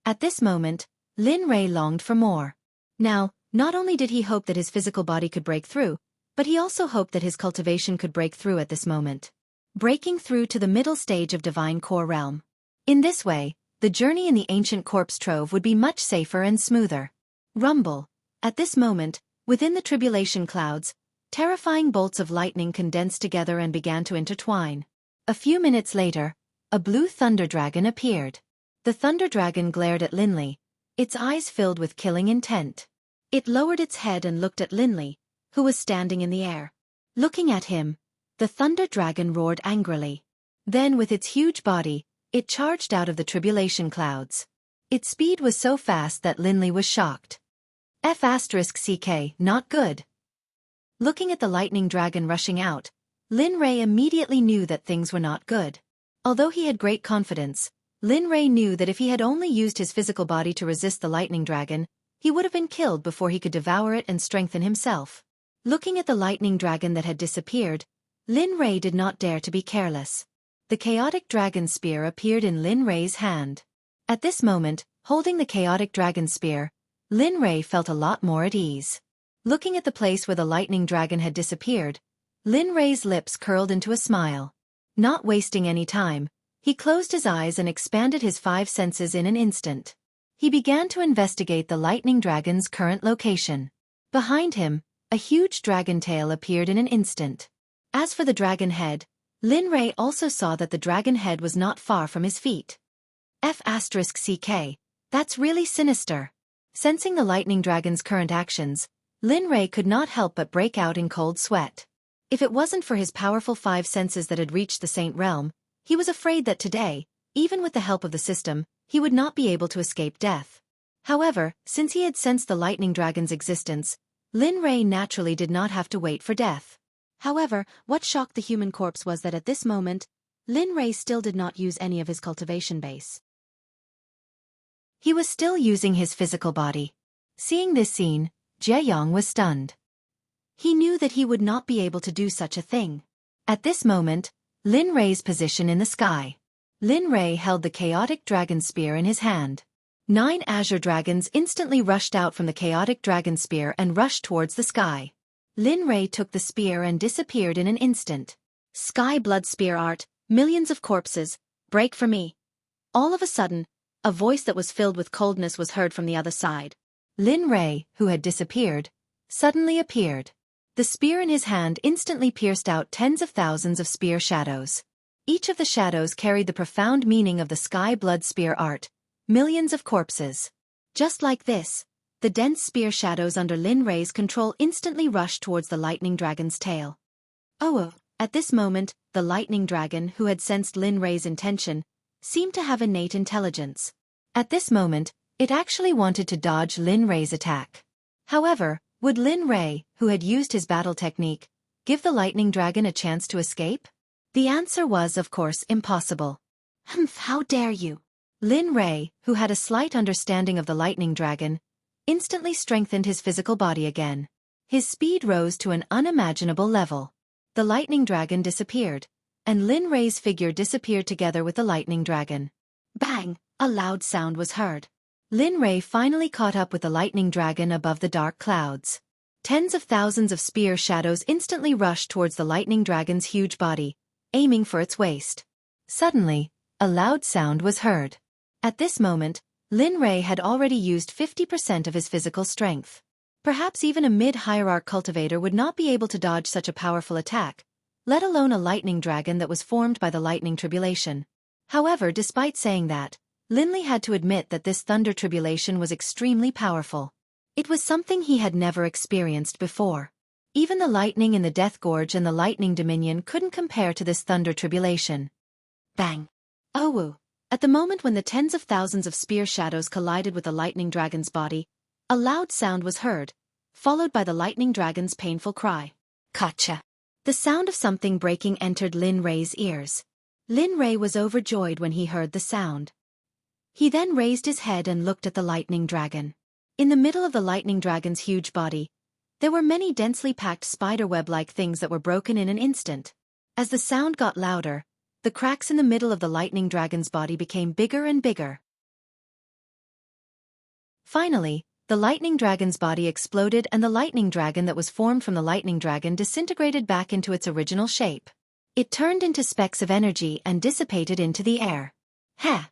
At this moment, Lin Rei longed for more. Now, not only did he hope that his physical body could break through, but he also hoped that his cultivation could break through at this moment. Breaking through to the middle stage of Divine Core Realm. In this way, the journey in the ancient corpse trove would be much safer and smoother. Rumble. At this moment, within the tribulation clouds, terrifying bolts of lightning condensed together and began to intertwine. A few minutes later, a blue thunder dragon appeared. The thunder dragon glared at Linley, its eyes filled with killing intent. It lowered its head and looked at Linley, who was standing in the air. Looking at him, the thunder dragon roared angrily. Then with its huge body, it charged out of the tribulation clouds. Its speed was so fast that Linley was shocked. F***CK, not good. Looking at the lightning dragon rushing out, Lin Ray immediately knew that things were not good. Although he had great confidence, Lin Ray knew that if he had only used his physical body to resist the lightning dragon, he would have been killed before he could devour it and strengthen himself. Looking at the lightning dragon that had disappeared, Lin Ray did not dare to be careless. The chaotic dragon spear appeared in Lin Ray's hand. At this moment, holding the chaotic dragon spear, Lin Ray felt a lot more at ease. Looking at the place where the lightning dragon had disappeared, Lin Ray's lips curled into a smile. Not wasting any time, he closed his eyes and expanded his 5 senses in an instant. He began to investigate the lightning dragon's current location. Behind him, a huge dragon tail appeared in an instant. As for the dragon head, Lin Ray also saw that the dragon head was not far from his feet. F***CK, that's really sinister. Sensing the lightning dragon's current actions, Lin Ray could not help but break out in cold sweat. If it wasn't for his powerful 5 senses that had reached the Saint Realm, he was afraid that today, even with the help of the system, he would not be able to escape death. However, since he had sensed the lightning dragon's existence, Lin Ray naturally did not have to wait for death. However, what shocked the human corpse was that at this moment, Lin Ray still did not use any of his cultivation base. He was still using his physical body. Seeing this scene, Jaeyong was stunned. He knew that he would not be able to do such a thing. At this moment, Lin Ray's position in the sky. Lin Ray held the chaotic dragon spear in his hand. 9 azure dragons instantly rushed out from the chaotic dragon spear and rushed towards the sky. Lin Ray took the spear and disappeared in an instant. Sky blood spear art, millions of corpses, break for me. All of a sudden, a voice that was filled with coldness was heard from the other side. Lin Ray, who had disappeared, suddenly appeared. The spear in his hand instantly pierced out tens of thousands of spear shadows. Each of the shadows carried the profound meaning of the sky blood spear art, millions of corpses. Just like this, the dense spear shadows under Lin Ray's control instantly rushed towards the lightning dragon's tail. Oh, at this moment, the lightning dragon, who had sensed Lin Ray's intention, seemed to have innate intelligence. At this moment, it actually wanted to dodge Lin Ray's attack. However, would Lin Ray, who had used his battle technique, give the lightning dragon a chance to escape? The answer was, of course, impossible. Humph, how dare you? Lin Ray, who had a slight understanding of the lightning dragon, instantly strengthened his physical body again. His speed rose to an unimaginable level. The lightning dragon disappeared, and Lin Ray's figure disappeared together with the lightning dragon. Bang! A loud sound was heard. Lin Ray finally caught up with the lightning dragon above the dark clouds. Tens of thousands of spear shadows instantly rushed towards the lightning dragon's huge body, aiming for its waist. Suddenly, a loud sound was heard. At this moment, Lin Ray had already used 50% of his physical strength. Perhaps even a mid-hierarch cultivator would not be able to dodge such a powerful attack, let alone a lightning dragon that was formed by the lightning tribulation. However, despite saying that, Linley had to admit that this thunder tribulation was extremely powerful. It was something he had never experienced before. Even the lightning in the Death Gorge and the lightning dominion couldn't compare to this thunder tribulation. Bang! Oh! At the moment when the tens of thousands of spear shadows collided with the lightning dragon's body, a loud sound was heard, followed by the lightning dragon's painful cry. Gotcha! The sound of something breaking entered Lin Ray's ears. Lin Ray was overjoyed when he heard the sound. He then raised his head and looked at the lightning dragon. In the middle of the lightning dragon's huge body, there were many densely packed spiderweb-like things that were broken in an instant. As the sound got louder, the cracks in the middle of the lightning dragon's body became bigger and bigger. Finally, the lightning dragon's body exploded and the lightning dragon that was formed from the lightning dragon disintegrated back into its original shape. It turned into specks of energy and dissipated into the air. Heh!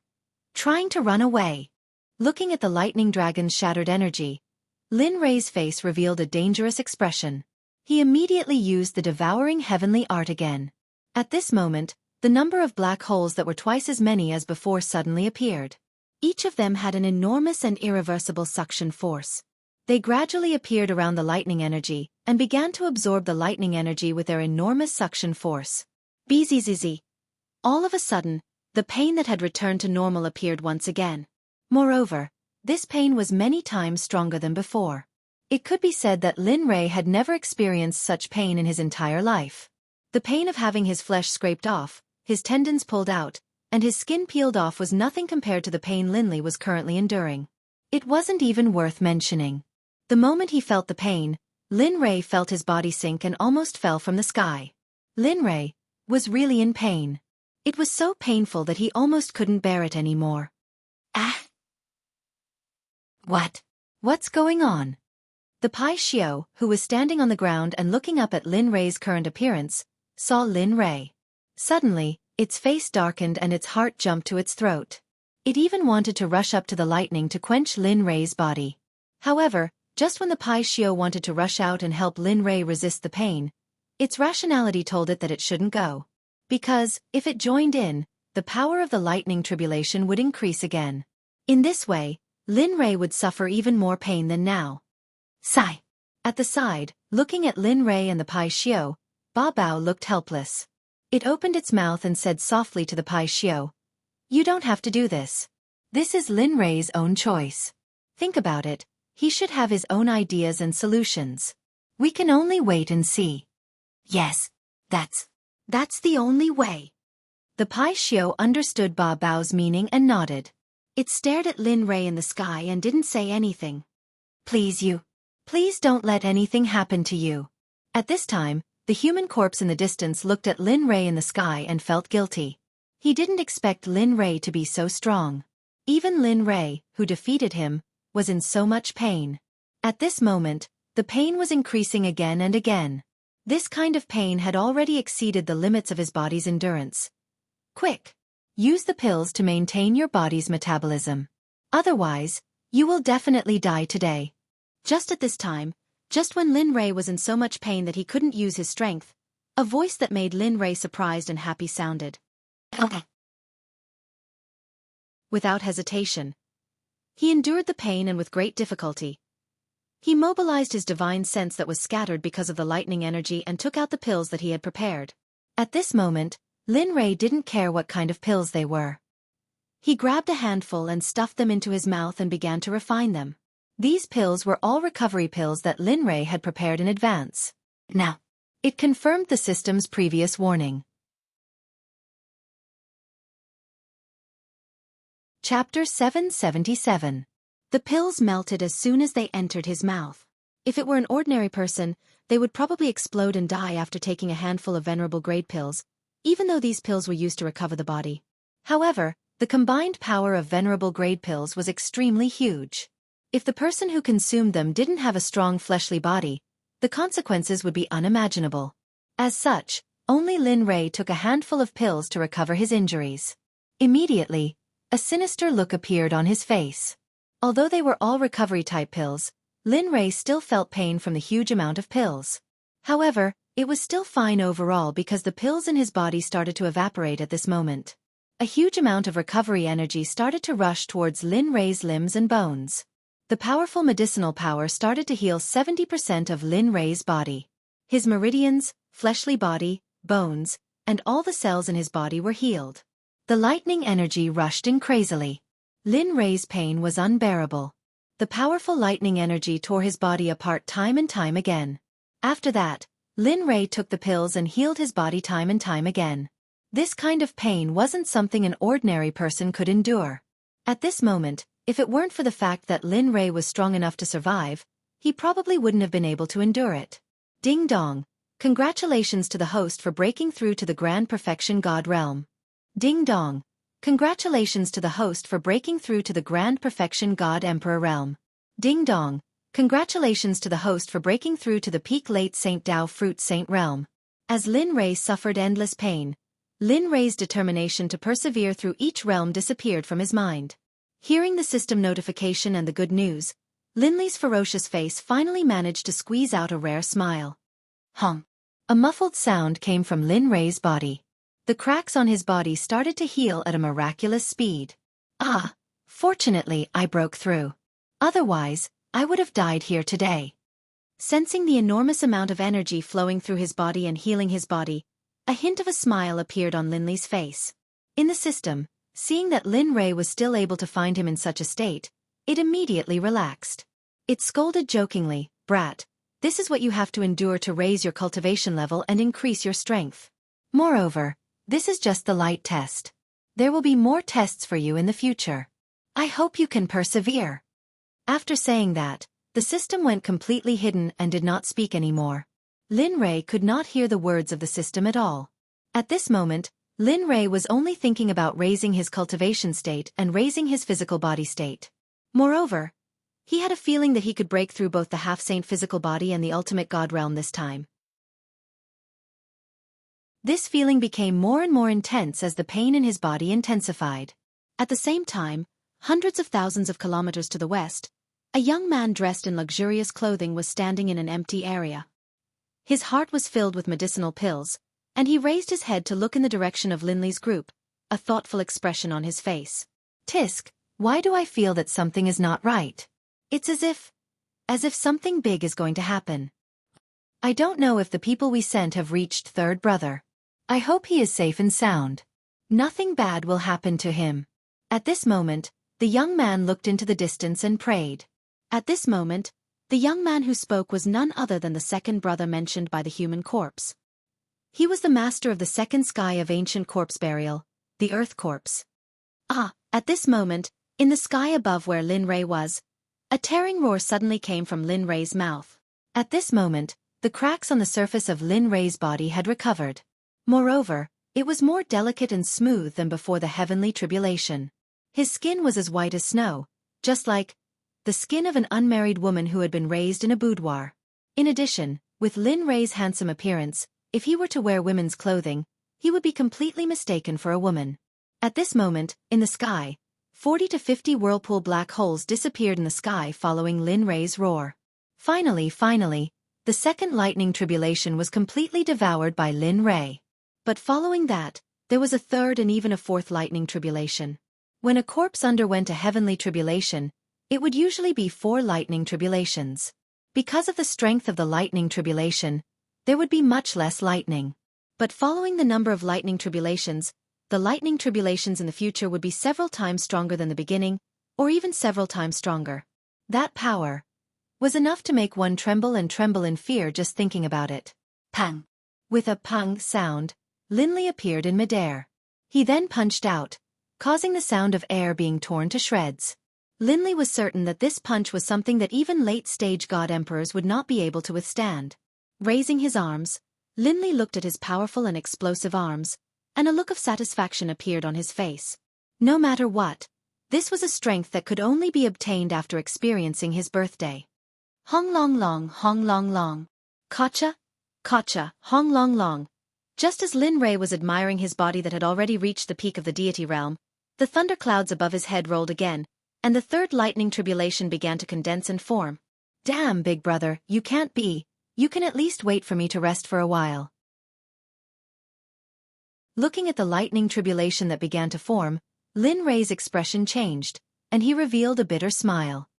trying to run away. Looking at the lightning dragon's shattered energy, Lin Rei's face revealed a dangerous expression. He immediately used the devouring heavenly art again. At this moment, the number of black holes that were twice as many as before suddenly appeared. Each of them had an enormous and irreversible suction force. They gradually appeared around the lightning energy and began to absorb the lightning energy with their enormous suction force. Bzzz. All of a sudden, the pain that had returned to normal appeared once again. Moreover, this pain was many times stronger than before. It could be said that Lin Rei had never experienced such pain in his entire life. The pain of having his flesh scraped off, his tendons pulled out, and his skin peeled off was nothing compared to the pain Linley was currently enduring. It wasn't even worth mentioning. The moment he felt the pain, Lin Rei felt his body sink and almost fell from the sky. Lin Rei was really in pain. It was so painful that he almost couldn't bear it anymore. Ah! What's going on? The Pai Xiao, who was standing on the ground and looking up at Lin Rei's current appearance, saw Lin Rei. Suddenly, its face darkened and its heart jumped to its throat. It even wanted to rush up to the lightning to quench Lin Rei's body. However, just when the Pai Xiao wanted to rush out and help Lin Rei resist the pain, its rationality told it that it shouldn't go. Because, if it joined in, the power of the lightning tribulation would increase again. In this way, Lin Rei would suffer even more pain than now. Sigh. At the side, looking at Lin Rei and the Pai Xiao, Ba Bao looked helpless. It opened its mouth and said softly to the Pai Xiao, "You don't have to do this. This is Lin Rei's own choice. Think about it, he should have his own ideas and solutions. We can only wait and see." Yes, that's the only way. The Pai Xiao understood Ba Bao's meaning and nodded. It stared at Lin Rei in the sky and didn't say anything. Please don't let anything happen to you. At this time, the human corpse in the distance looked at Lin Rei in the sky and felt guilty. He didn't expect Lin Rei to be so strong. Even Lin Rei, who defeated him, was in so much pain. At this moment, the pain was increasing again and again. This kind of pain had already exceeded the limits of his body's endurance. Quick! Use the pills to maintain your body's metabolism. Otherwise, you will definitely die today. Just at this time, just when Lin Rei was in so much pain that he couldn't use his strength, a voice that made Lin Rei surprised and happy sounded. Okay. Without hesitation, he endured the pain and with great difficulty. He mobilized his divine sense that was scattered because of the lightning energy and took out the pills that he had prepared. At this moment, Lin Rei didn't care what kind of pills they were. He grabbed a handful and stuffed them into his mouth and began to refine them. These pills were all recovery pills that Lin Rei had prepared in advance. Now, it confirmed the system's previous warning. Chapter 777. The pills melted as soon as they entered his mouth. If it were an ordinary person, they would probably explode and die after taking a handful of venerable grade pills, even though these pills were used to recover the body. However, the combined power of venerable grade pills was extremely huge. If the person who consumed them didn't have a strong fleshly body, the consequences would be unimaginable. As such, only Lin Rei took a handful of pills to recover his injuries. Immediately, a sinister look appeared on his face. Although they were all recovery-type pills, Lin Rei still felt pain from the huge amount of pills. However, it was still fine overall because the pills in his body started to evaporate at this moment. A huge amount of recovery energy started to rush towards Lin Rei's limbs and bones. The powerful medicinal power started to heal 70% of Lin Rei's body. His meridians, fleshly body, bones, and all the cells in his body were healed. The lightning energy rushed in crazily. Lin Rei's pain was unbearable. The powerful lightning energy tore his body apart time and time again. After that, Lin Rei took the pills and healed his body time and time again. This kind of pain wasn't something an ordinary person could endure. At this moment, if it weren't for the fact that Lin Rei was strong enough to survive, he probably wouldn't have been able to endure it. Ding dong! Congratulations to the host for breaking through to the Grand Perfection God realm. Ding dong! Congratulations to the host for breaking through to the Grand Perfection God Emperor realm. Ding dong! Congratulations to the host for breaking through to the Peak Late Saint Dao Fruit Saint realm. As Lin Rei suffered endless pain, Lin Rei's determination to persevere through each realm disappeared from his mind. Hearing the system notification and the good news, Lin Li's ferocious face finally managed to squeeze out a rare smile. Hum. A muffled sound came from Lin Rei's body. The cracks on his body started to heal at a miraculous speed. Ah, fortunately I broke through. Otherwise, I would have died here today. Sensing the enormous amount of energy flowing through his body and healing his body, a hint of a smile appeared on Lin Li's face. In the system, seeing that Lin Rei was still able to find him in such a state, it immediately relaxed. It scolded jokingly, "Brat, this is what you have to endure to raise your cultivation level and increase your strength. Moreover, this is just the light test. There will be more tests for you in the future. I hope you can persevere." After saying that, the system went completely hidden and did not speak anymore. Lin Rei could not hear the words of the system at all. At this moment, Lin Rei was only thinking about raising his cultivation state and raising his physical body state. Moreover, he had a feeling that he could break through both the half-saint physical body and the ultimate god realm this time. This feeling became more and more intense as the pain in his body intensified. At the same time, hundreds of thousands of kilometers to the west, a young man dressed in luxurious clothing was standing in an empty area. His heart was filled with medicinal pills, and he raised his head to look in the direction of Lin Li's group, a thoughtful expression on his face. "Tisk, why do I feel that something is not right? It's as if something big is going to happen. I don't know if the people we sent have reached Third Brother. I hope he is safe and sound. Nothing bad will happen to him." At this moment, the young man looked into the distance and prayed. At this moment, the young man who spoke was none other than the second brother mentioned by the human corpse. He was the master of the second sky of ancient corpse burial, the Earth Corpse. At this moment, in the sky above where Lin Rei was, a tearing roar suddenly came from Lin Rei's mouth. At this moment, the cracks on the surface of Lin Rei's body had recovered. Moreover, it was more delicate and smooth than before the heavenly tribulation. His skin was as white as snow, just like the skin of an unmarried woman who had been raised in a boudoir. In addition, with Lin Rei's handsome appearance, if he were to wear women's clothing, he would be completely mistaken for a woman. At this moment, in the sky, 40 to 50 whirlpool black holes disappeared in the sky following Lin Rei's roar. Finally, the second lightning tribulation was completely devoured by Lin Rei. But following that, there was a third and even a fourth lightning tribulation. When a corpse underwent a heavenly tribulation, it would usually be 4 lightning tribulations. Because of the strength of the lightning tribulation, there would be much less lightning. But following the number of lightning tribulations, the lightning tribulations in the future would be several times stronger than the beginning, or even several times stronger. That power was enough to make one tremble in fear just thinking about it. Pang! With a pang sound, Lin Li appeared in midair. He then punched out, causing the sound of air being torn to shreds. Lin Li was certain that this punch was something that even late-stage god emperors would not be able to withstand. Raising his arms, Lin Li looked at his powerful and explosive arms, and a look of satisfaction appeared on his face. No matter what, this was a strength that could only be obtained after experiencing his birthday. Hong long long. Kacha, hong long. Just as Lin Rei was admiring his body that had already reached the peak of the deity realm, the thunderclouds above his head rolled again, and the third lightning tribulation began to condense and form. "Damn, big brother, you can't be. You can at least wait for me to rest for a while." Looking at the lightning tribulation that began to form, Lin Rei's expression changed, and he revealed a bitter smile.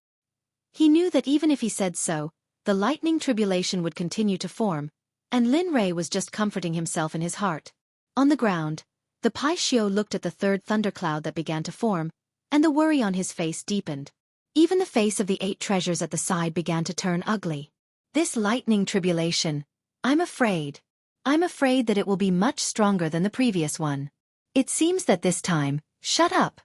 He knew that even if he said so, the lightning tribulation would continue to form, and Lin Rei was just comforting himself in his heart. On the ground, the Pai Xiu looked at the third thundercloud that began to form, and the worry on his face deepened. Even the face of the 8 treasures at the side began to turn ugly. This lightning tribulation, I'm afraid that it will be much stronger than the previous one. It seems that this time, shut up.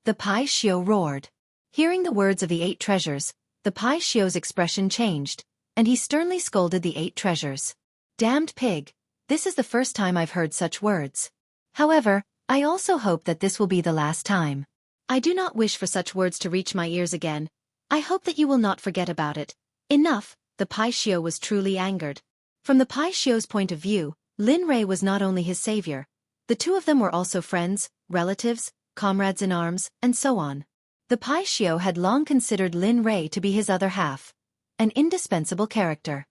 The Pai Xiu roared. Hearing the words of the 8 treasures, the Pai Xiu's expression changed, and he sternly scolded the 8 treasures. "Damned pig, this is the first time I've heard such words. However, I also hope that this will be the last time. I do not wish for such words to reach my ears again. I hope that you will not forget about it." Enough, the Pai Xiu was truly angered. From the Pai Xiu's point of view, Lin Rei was not only his savior, The two of them were also friends, relatives, comrades in arms, and so on. The Pai Xiu had long considered Lin Rei to be his other half, an indispensable character.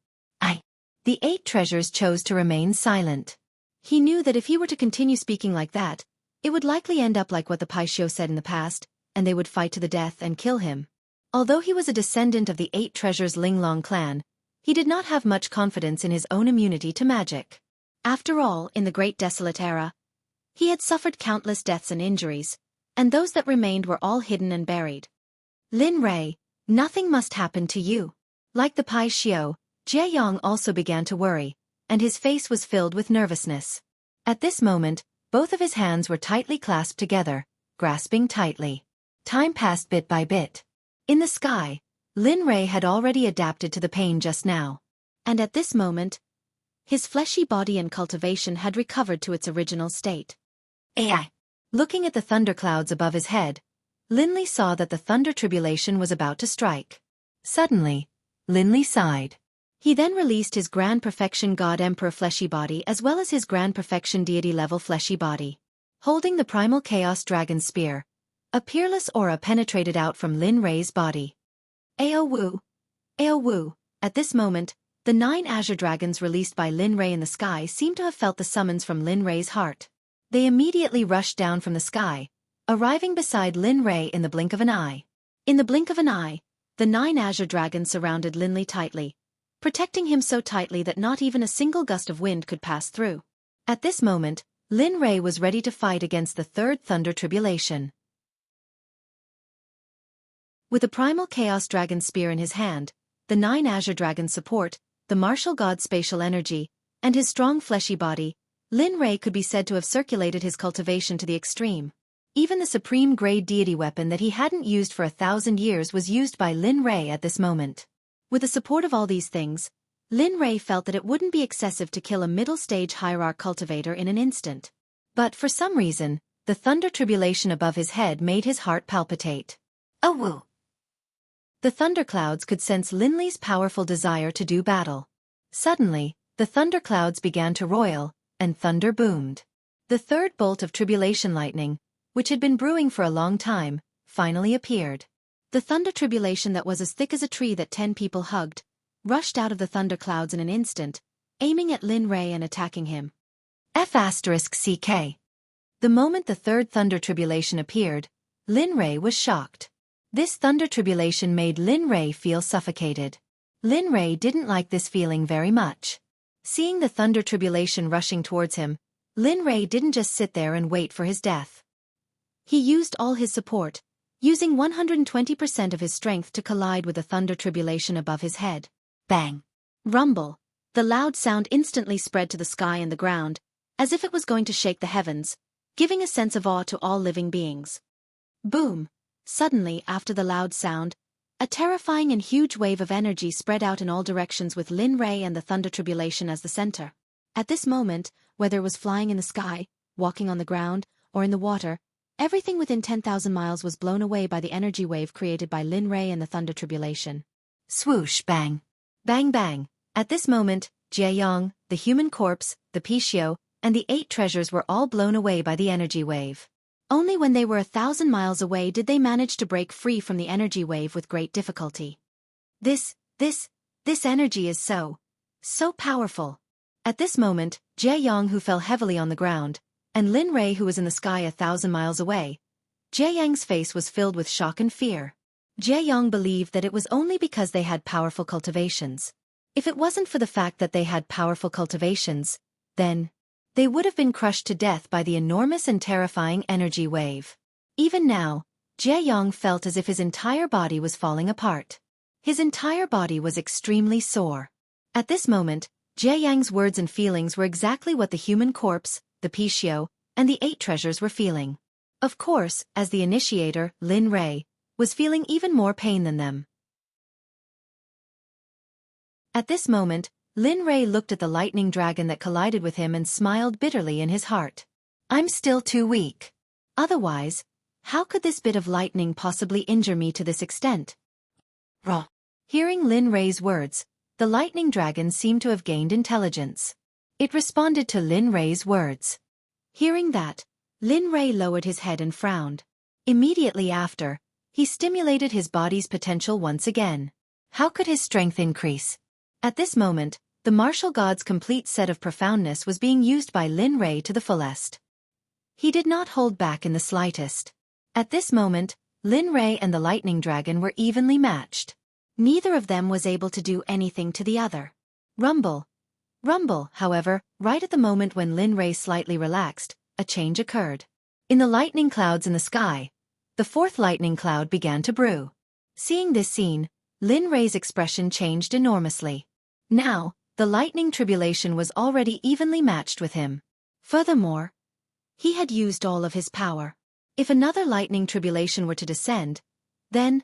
The 8 treasures chose to remain silent. He knew that if he were to continue speaking like that, it would likely end up like what the Pai Xiu said in the past, and they would fight to the death and kill him. Although he was a descendant of the 8 treasures Linglong clan, he did not have much confidence in his own immunity to magic. After all, in the Great Desolate Era, he had suffered countless deaths and injuries, and those that remained were all hidden and buried. Lin Rei, nothing must happen to you. Like the Pai Xiu, Jie Yong also began to worry, and his face was filled with nervousness. At this moment, both of his hands were tightly clasped together, grasping tightly. Time passed bit by bit. In the sky, Lin Rei had already adapted to the pain just now. And at this moment, his fleshy body and cultivation had recovered to its original state. Looking at the thunderclouds above his head, Linli saw that the thunder tribulation was about to strike. Suddenly, Linli sighed. He then released his Grand Perfection God Emperor fleshy body as well as his Grand Perfection Deity level fleshy body. Holding the Primal Chaos Dragon Spear, a peerless aura penetrated out from Lin Rei's body. Ao Wu! Ao Wu! At this moment, the 9 azure dragons released by Lin Rei in the sky seemed to have felt the summons from Lin Rei's heart. They immediately rushed down from the sky, arriving beside Lin Rei in the blink of an eye. In the blink of an eye, the 9 azure dragons surrounded Linli tightly, protecting him so tightly that not even a single gust of wind could pass through. At this moment, Lin Rei was ready to fight against the third thunder tribulation. With the Primal Chaos Dragon Spear in his hand, the 9 azure dragons' support, the martial god's spatial energy, and his strong fleshy body, Lin Rei could be said to have circulated his cultivation to the extreme. Even the supreme grade deity weapon that he hadn't used for 1,000 years was used by Lin Rei at this moment. With the support of all these things, Lin Rei felt that it wouldn't be excessive to kill a middle-stage hierarch cultivator in an instant. But for some reason, the thunder tribulation above his head made his heart palpitate. Oh woo! The thunderclouds could sense Linli's powerful desire to do battle. Suddenly, the thunderclouds began to roil, and thunder boomed. The third bolt of tribulation lightning, which had been brewing for a long time, finally appeared. The thunder tribulation that was as thick as a tree that 10 people hugged, rushed out of the thunderclouds in an instant, aiming at Lin Rei and attacking him. F***CK. The moment the third thunder tribulation appeared, Lin Rei was shocked. This thunder tribulation made Lin Rei feel suffocated. Lin Rei didn't like this feeling very much. Seeing the thunder tribulation rushing towards him, Lin Rei didn't just sit there and wait for his death. He used all his support, using 120% of his strength to collide with the thunder tribulation above his head. Bang! Rumble! The loud sound instantly spread to the sky and the ground, as if it was going to shake the heavens, giving a sense of awe to all living beings. Boom! Suddenly, after the loud sound, a terrifying and huge wave of energy spread out in all directions with Lin Rei and the thunder tribulation as the center. At this moment, whether it was flying in the sky, walking on the ground, or in the water, everything within 10,000 miles was blown away by the energy wave created by Lin Rei and the thunder tribulation. Swoosh bang! Bang bang! At this moment, Jie Yong, the human corpse, the Pai Xiu, and the 8 treasures were all blown away by the energy wave. Only when they were 1,000 miles away did they manage to break free from the energy wave with great difficulty. This energy is so powerful. At this moment, Jie Yong, who fell heavily on the ground, and Lin Rei, who was in the sky 1,000 miles away, Jie Yang's face was filled with shock and fear. Jie Yong believed that it was only because they had powerful cultivations. If it wasn't for the fact that they had powerful cultivations, then they would have been crushed to death by the enormous and terrifying energy wave. Even now, Jie Yong felt as if his entire body was falling apart. His entire body was extremely sore. At this moment, Jie Yang's words and feelings were exactly what the human corpse, the Pai Xiu, and the 8 treasures were feeling. Of course, as the initiator, Lin Rei, was feeling even more pain than them. At this moment, Lin Rei looked at the lightning dragon that collided with him and smiled bitterly in his heart. I'm still too weak. Otherwise, how could this bit of lightning possibly injure me to this extent? Raw. Hearing Lin Rei's words, the lightning dragon seemed to have gained intelligence. It responded to Lin Rei's words. Hearing that, Lin Rei lowered his head and frowned. Immediately after, he stimulated his body's potential once again. How could his strength increase? At this moment, the martial god's complete set of profoundness was being used by Lin Rei to the fullest. He did not hold back in the slightest. At this moment, Lin Rei and the lightning dragon were evenly matched. Neither of them was able to do anything to the other. Rumble. Rumble, however, right at the moment when Lin Rei slightly relaxed, a change occurred. In the lightning clouds in the sky, the fourth lightning cloud began to brew. Seeing this scene, Lin Rei's expression changed enormously. Now, the lightning tribulation was already evenly matched with him. Furthermore, he had used all of his power. If another lightning tribulation were to descend, then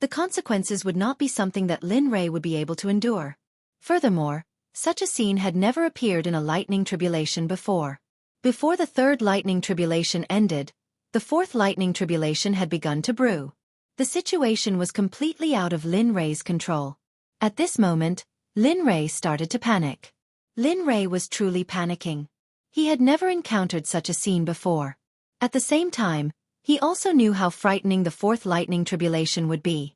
the consequences would not be something that Lin Rei would be able to endure. Furthermore, such a scene had never appeared in a lightning tribulation before. Before the third lightning tribulation ended, the fourth lightning tribulation had begun to brew. The situation was completely out of Lin Rei's control. At this moment, Lin Rei started to panic. Lin Rei was truly panicking. He had never encountered such a scene before. At the same time, he also knew how frightening the fourth lightning tribulation would be.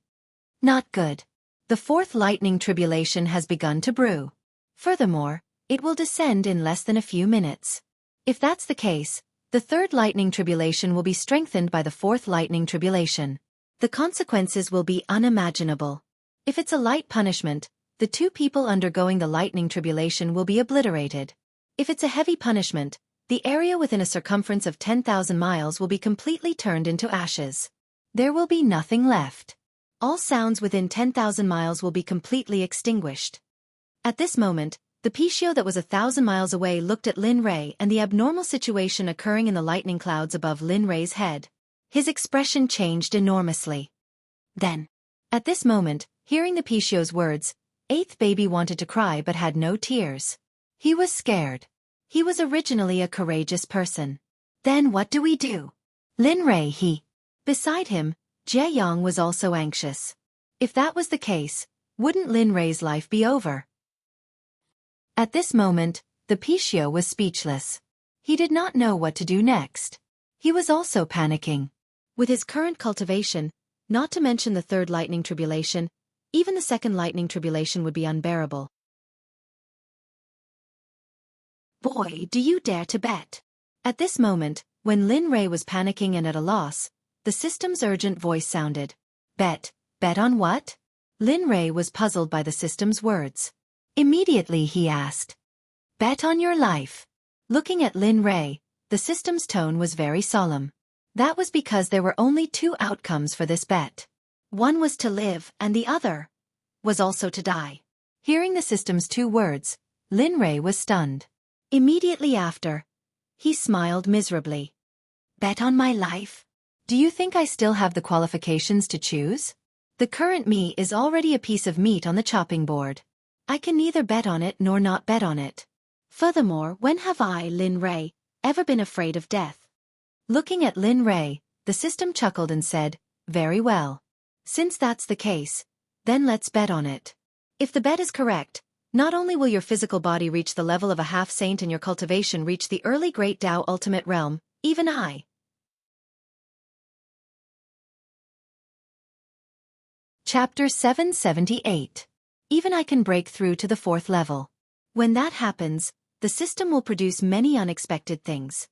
Not good. The fourth lightning tribulation has begun to brew. Furthermore, it will descend in less than a few minutes. If that's the case, the third lightning tribulation will be strengthened by the fourth lightning tribulation. The consequences will be unimaginable. If it's a light punishment, the two people undergoing the lightning tribulation will be obliterated. If it's a heavy punishment, the area within a circumference of 10,000 miles will be completely turned into ashes. There will be nothing left. All sounds within 10,000 miles will be completely extinguished. At this moment, the Pishio that was 1,000 miles away looked at Lin Rei and the abnormal situation occurring in the lightning clouds above Lin Rei's head. His expression changed enormously. Then, at this moment, hearing the Pishio's words, Eighth Baby wanted to cry but had no tears. He was scared. He was originally a courageous person. Then what do we do? Lin Rei Beside him, Jie Yang was also anxious. If that was the case, wouldn't Lin Rei's life be over? At this moment, the Pishio was speechless. He did not know what to do next. He was also panicking. With his current cultivation, not to mention the third lightning tribulation, even the second lightning tribulation would be unbearable. Boy, do you dare to bet? At this moment, when Lin Rei was panicking and at a loss, the system's urgent voice sounded. Bet on what? Lin Rei was puzzled by the system's words. Immediately he asked. Bet on your life. Looking at Lin Rei, the system's tone was very solemn. That was because there were only two outcomes for this bet. One was to live and the other was also to die. Hearing the system's two words, Lin Rei was stunned. Immediately after, he smiled miserably. Bet on my life? Do you think I still have the qualifications to choose? The current me is already a piece of meat on the chopping board. I can neither bet on it nor not bet on it. Furthermore, when have I, Lin Rei, ever been afraid of death? Looking at Lin Rei, the system chuckled and said, Very well. Since that's the case, then let's bet on it. If the bet is correct, not only will your physical body reach the level of a half-saint and your cultivation reach the early Great Tao ultimate realm, even I. Chapter 778. Even I can break through to the fourth level. When that happens, the system will produce many unexpected things.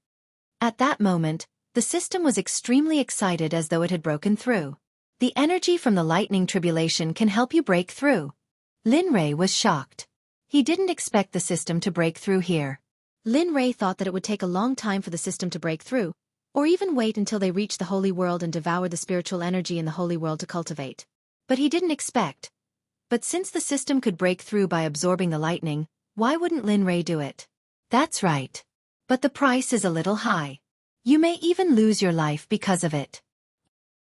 At that moment, the system was extremely excited as though it had broken through. The energy from the lightning tribulation can help you break through. Lin Rei was shocked. He didn't expect the system to break through here. Lin Rei thought that it would take a long time for the system to break through, or even wait until they reached the holy world and devoured the spiritual energy in the holy world to cultivate. But he didn't expect. But since the system could break through by absorbing the lightning, why wouldn't Lin Rei do it? That's right. But the price is a little high. You may even lose your life because of it.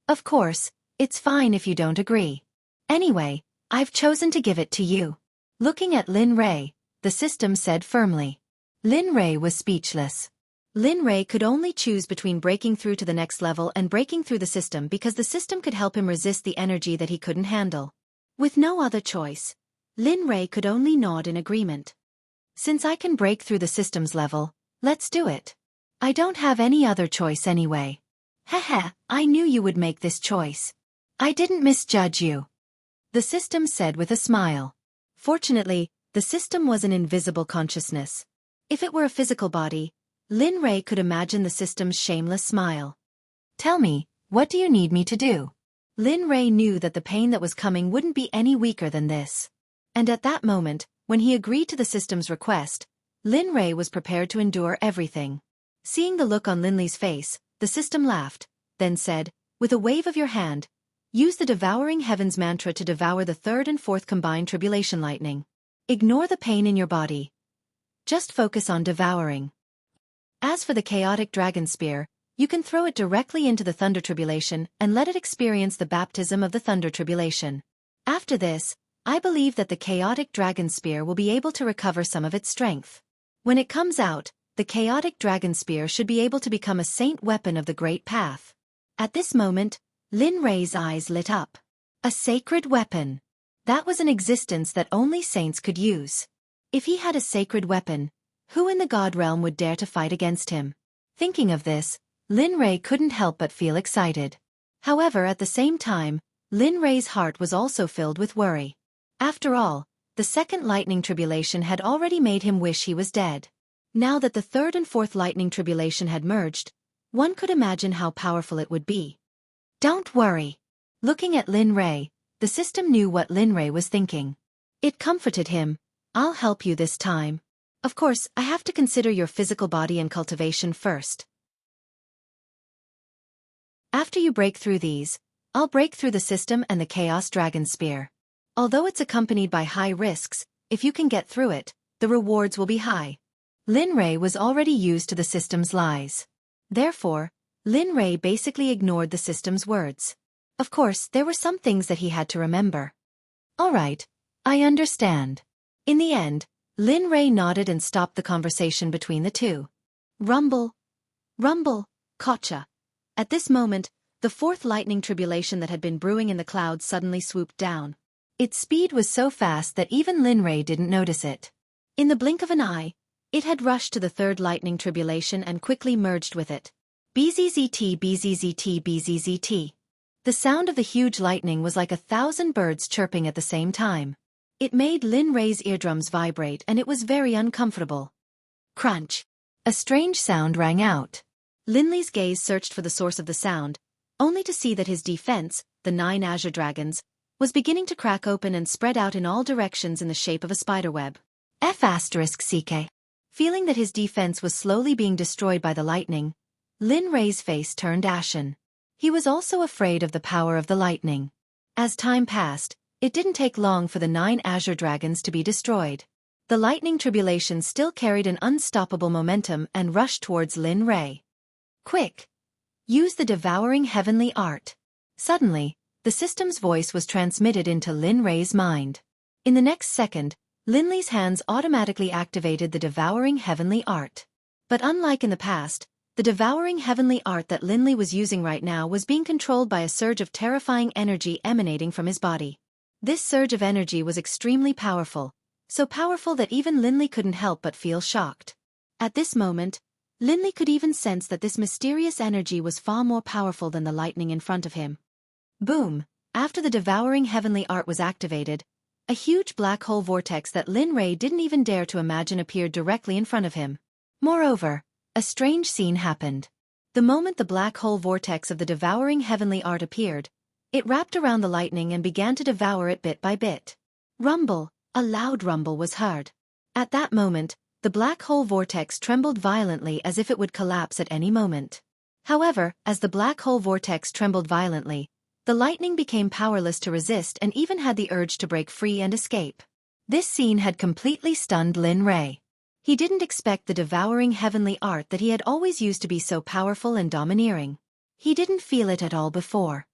Of course, it's fine if you don't agree. Anyway, I've chosen to give it to you. Looking at Lin Rei, the system said firmly. Lin Rei was speechless. Lin Rei could only choose between breaking through to the next level and breaking through the system because the system could help him resist the energy that he couldn't handle. With no other choice, Lin Rei could only nod in agreement. Since I can break through the system's level, let's do it. I don't have any other choice anyway. Haha, I knew you would make this choice. I didn't misjudge you. The system said with a smile. Fortunately, the system was an invisible consciousness. If it were a physical body, Lin Rei could imagine the system's shameless smile. Tell me, what do you need me to do? Lin Rei knew that the pain that was coming wouldn't be any weaker than this. And at that moment, when he agreed to the system's request, Lin Rei was prepared to endure everything. Seeing the look on Lin Li's face, the system laughed, then said, with a wave of your hand, use the Devouring Heavens mantra to devour the third and fourth combined tribulation lightning. Ignore the pain in your body. Just focus on devouring. As for the chaotic dragon spear, you can throw it directly into the thunder tribulation and let it experience the baptism of the thunder tribulation. After this, I believe that the chaotic dragon spear will be able to recover some of its strength. When it comes out, the chaotic dragon spear should be able to become a saint weapon of the great path. At this moment, Lin Rei's eyes lit up. A sacred weapon. That was an existence that only saints could use. If he had a sacred weapon, who in the god realm would dare to fight against him? Thinking of this, Lin Rei couldn't help but feel excited. However, at the same time, Lin Rei's heart was also filled with worry. After all, the second lightning tribulation had already made him wish he was dead. Now that the third and fourth lightning tribulation had merged, one could imagine how powerful it would be. Don't worry. Looking at Lin Rei, the system knew what Lin Rei was thinking. It comforted him. I'll help you this time. Of course, I have to consider your physical body and cultivation first. After you break through these, I'll break through the system and the Chaos Dragon Spear. Although it's accompanied by high risks, if you can get through it, the rewards will be high. Lin Rei was already used to the system's lies. Therefore, Lin Rei basically ignored the system's words. Of course, there were some things that he had to remember. All right, I understand. In the end, Lin Rei nodded and stopped the conversation between the two. Rumble. Rumble. Gotcha. At this moment, the fourth lightning tribulation that had been brewing in the clouds suddenly swooped down. Its speed was so fast that even Lin Rei didn't notice it. In the blink of an eye, it had rushed to the third lightning tribulation and quickly merged with it. Bzzzt bzzzt bzzzt. The sound of the huge lightning was like 1,000 birds chirping at the same time. It made Lin Rei's eardrums vibrate and it was very uncomfortable. Crunch. A strange sound rang out. Lin Li's gaze searched for the source of the sound, only to see that his defense, the 9 azure dragons, was beginning to crack open and spread out in all directions in the shape of a spiderweb. Xueqi. Feeling that his defense was slowly being destroyed by the lightning, Lin Rei's face turned ashen. He was also afraid of the power of the lightning. As time passed, it didn't take long for the 9 azure dragons to be destroyed. The lightning tribulation still carried an unstoppable momentum and rushed towards Lin Rei. Quick! Use the devouring heavenly art. Suddenly, the system's voice was transmitted into Lin Rei's mind. In the next second, Lin Li's hands automatically activated the devouring heavenly art. But unlike in the past, the devouring heavenly art that Lin Li was using right now was being controlled by a surge of terrifying energy emanating from his body. This surge of energy was extremely powerful, so powerful that even Lin Li couldn't help but feel shocked. At this moment, Lin Li could even sense that this mysterious energy was far more powerful than the lightning in front of him. Boom! After the devouring heavenly art was activated, a huge black hole vortex that Lin Rei didn't even dare to imagine appeared directly in front of him. Moreover, a strange scene happened. The moment the black hole vortex of the devouring heavenly art appeared, it wrapped around the lightning and began to devour it bit by bit. Rumble! A loud rumble was heard. At that moment, the black hole vortex trembled violently as if it would collapse at any moment. However, as the black hole vortex trembled violently, the lightning became powerless to resist and even had the urge to break free and escape. This scene had completely stunned Lin Rei. He didn't expect the devouring heavenly art that he had always used to be so powerful and domineering. He didn't feel it at all before.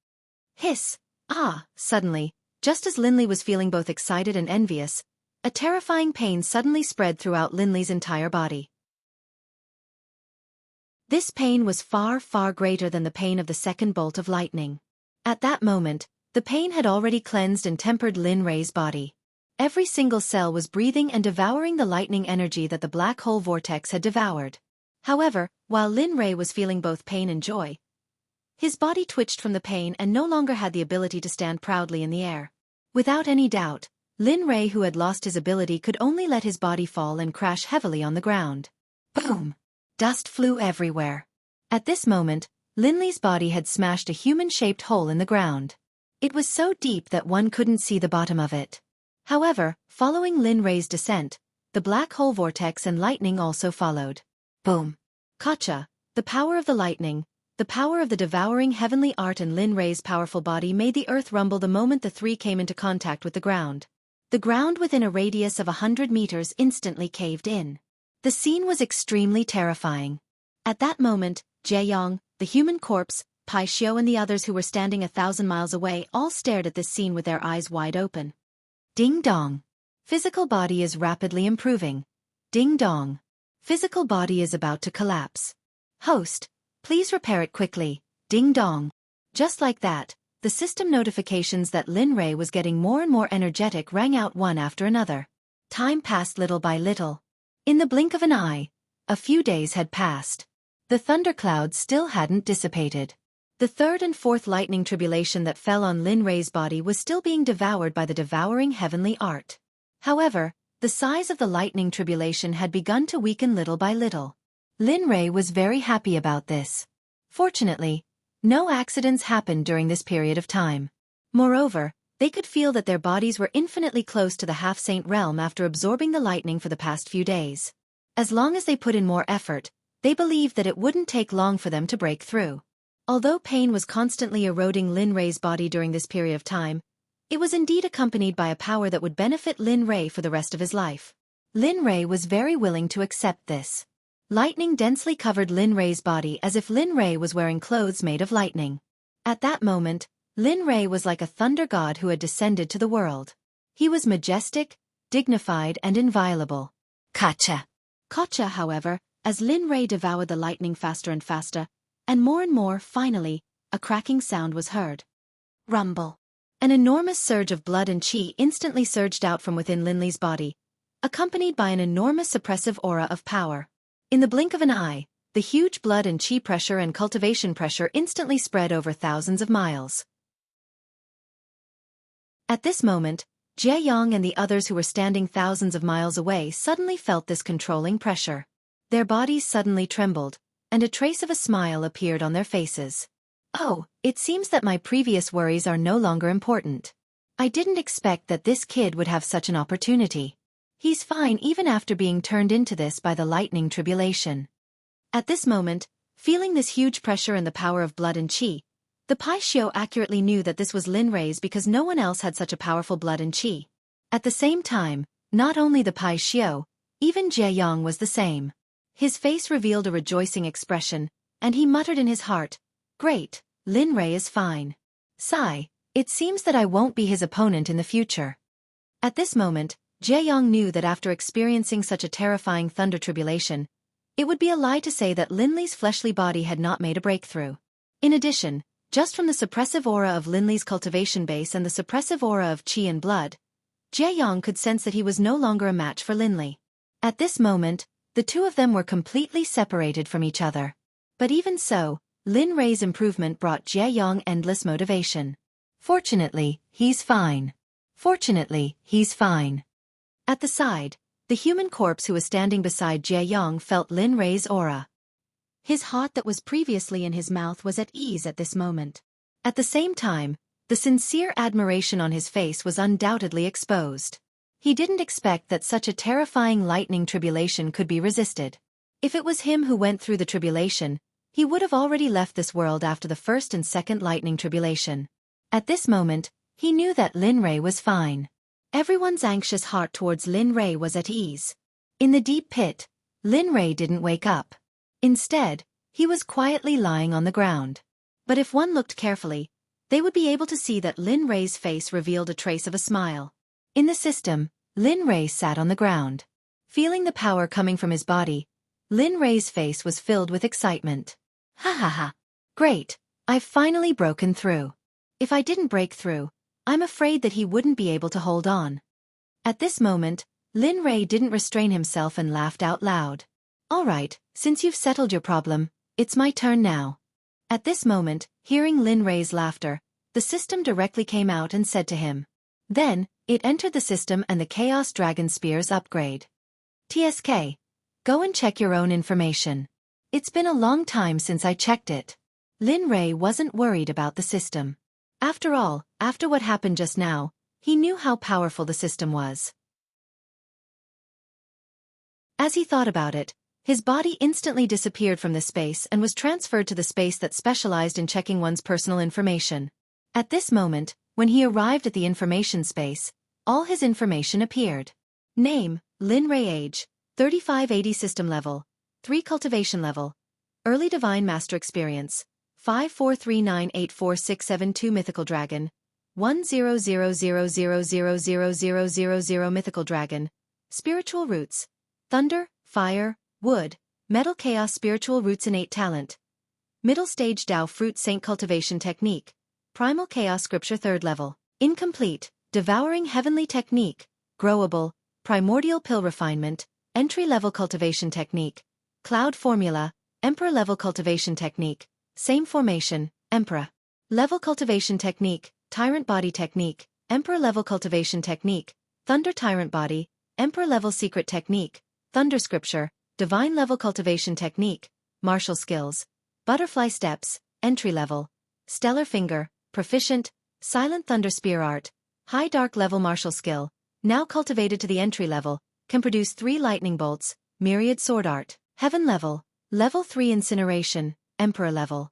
Hiss! Ah! Suddenly, just as Lin Li was feeling both excited and envious, a terrifying pain suddenly spread throughout Lin Li's entire body. This pain was far, far greater than the pain of the second bolt of lightning. At that moment, the pain had already cleansed and tempered Lin Rei's body. Every single cell was breathing and devouring the lightning energy that the black hole vortex had devoured. However, while Lin Rei was feeling both pain and joy, his body twitched from the pain and no longer had the ability to stand proudly in the air. Without any doubt, Lin Rei, who had lost his ability, could only let his body fall and crash heavily on the ground. Boom! Dust flew everywhere. At this moment, Lin Li's body had smashed a human-shaped hole in the ground. It was so deep that one couldn't see the bottom of it. However, following Lin Rei's descent, the black hole vortex and lightning also followed. Boom! Gotcha! The power of the lightning, the power of the devouring heavenly art and Lin Rei's powerful body made the earth rumble the moment the three came into contact with the ground. The ground within a radius of 100 meters instantly caved in. The scene was extremely terrifying. At that moment, Jieyong, the human corpse, Pai Xiu and the others who were standing 1,000 miles away all stared at this scene with their eyes wide open. Ding dong. Physical body is rapidly improving. Ding dong. Physical body is about to collapse. Host, please repair it quickly. Ding dong. Just like that, the system notifications that Lin Rei was getting more and more energetic rang out one after another. Time passed little by little. In the blink of an eye, a few days had passed. The thunderclouds still hadn't dissipated. The third and fourth lightning tribulation that fell on Lin Rei's body was still being devoured by the devouring heavenly art. However, the size of the lightning tribulation had begun to weaken little by little. Lin Rei was very happy about this. Fortunately, no accidents happened during this period of time. Moreover, they could feel that their bodies were infinitely close to the half-saint realm after absorbing the lightning for the past few days. As long as they put in more effort, they believed that it wouldn't take long for them to break through. Although pain was constantly eroding Lin Rei's body during this period of time, it was indeed accompanied by a power that would benefit Lin Rei for the rest of his life. Lin Rei was very willing to accept this. Lightning densely covered Lin Rei's body as if Lin Rei was wearing clothes made of lightning. At that moment, Lin Rei was like a thunder god who had descended to the world. He was majestic, dignified and inviolable. Gotcha! Gotcha, however, as Lin Rei devoured the lightning faster and faster, and more, finally, a cracking sound was heard. Rumble. An enormous surge of blood and qi instantly surged out from within Lin Li's body, accompanied by an enormous suppressive aura of power. In the blink of an eye, the huge blood and qi pressure and cultivation pressure instantly spread over thousands of miles. At this moment, Jieyong and the others who were standing thousands of miles away suddenly felt this controlling pressure. Their bodies suddenly trembled, and a trace of a smile appeared on their faces. Oh, it seems that my previous worries are no longer important. I didn't expect that this kid would have such an opportunity. He's fine even after being turned into this by the lightning tribulation. At this moment, feeling this huge pressure and the power of blood and qi, the Pai Xiu accurately knew that this was Lin Rei's because no one else had such a powerful blood and qi. At the same time, not only the Pai Xiu, even Jieyong was the same. His face revealed a rejoicing expression, and he muttered in his heart, "Great, Lin Rei is fine. Sigh, it seems that I won't be his opponent in the future." At this moment, Jieyong knew that after experiencing such a terrifying thunder tribulation, it would be a lie to say that Lin Li's fleshly body had not made a breakthrough. In addition, just from the suppressive aura of Lin Li's cultivation base and the suppressive aura of qi and blood, Jieyong could sense that he was no longer a match for Lin Li. At this moment, the two of them were completely separated from each other. But even so, Lin Rei's improvement brought Jieyong endless motivation. Fortunately, he's fine. Fortunately, he's fine. At the side, the human corpse who was standing beside Jieyong felt Lin Rei's aura. His heart that was previously in his mouth was at ease at this moment. At the same time, the sincere admiration on his face was undoubtedly exposed. He didn't expect that such a terrifying lightning tribulation could be resisted. If it was him who went through the tribulation, he would have already left this world after the first and second lightning tribulation. At this moment, he knew that Lin Rei was fine. Everyone's anxious heart towards Lin Rei was at ease. In the deep pit, Lin Rei didn't wake up. Instead, he was quietly lying on the ground. But if one looked carefully, they would be able to see that Lin Rei's face revealed a trace of a smile. In the system, Lin Rei sat on the ground. Feeling the power coming from his body, Lin Rei's face was filled with excitement. Ha ha ha. Great, I've finally broken through. If I didn't break through, I'm afraid that he wouldn't be able to hold on. At this moment, Lin Rei didn't restrain himself and laughed out loud. Alright, since you've settled your problem, it's my turn now. At this moment, hearing Lin Rei's laughter, the system directly came out and said to him. Then, it entered the system and the Chaos Dragon Spear's upgrade. TSK. Go and check your own information. It's been a long time since I checked it. Lin Rei wasn't worried about the system. After all, after what happened just now, he knew how powerful the system was. As he thought about it, his body instantly disappeared from the space and was transferred to the space that specialized in checking one's personal information. At this moment, when he arrived at the information space, all his information appeared. Name, Lin Rei. Age, 3580. System level, 3 cultivation level. Early Divine Master experience, 543984672. Mythical Dragon, 10000000000 Mythical Dragon. Spiritual Roots, Thunder, Fire, Wood, Metal Chaos. Spiritual Roots. Innate Talent, Middle Stage Dao Fruit Saint Cultivation Technique, Primal Chaos Scripture. 3rd level, Incomplete, Devouring Heavenly Technique, Growable, Primordial Pill Refinement, Entry-Level Cultivation Technique, Cloud Formula, Emperor Level Cultivation Technique, Same Formation, Emperor Level Cultivation Technique, Tyrant Body Technique, Emperor Level Cultivation Technique, Thunder Tyrant Body, Emperor Level Secret Technique, Thunder Scripture, Divine Level Cultivation Technique, Martial Skills, Butterfly Steps, Entry Level, Stellar Finger, Proficient, Silent Thunder Spear Art, High Dark Level Martial Skill, now cultivated to the entry level, can produce 3 lightning bolts, Myriad Sword Art, Heaven Level, Level 3 Incineration, Emperor Level,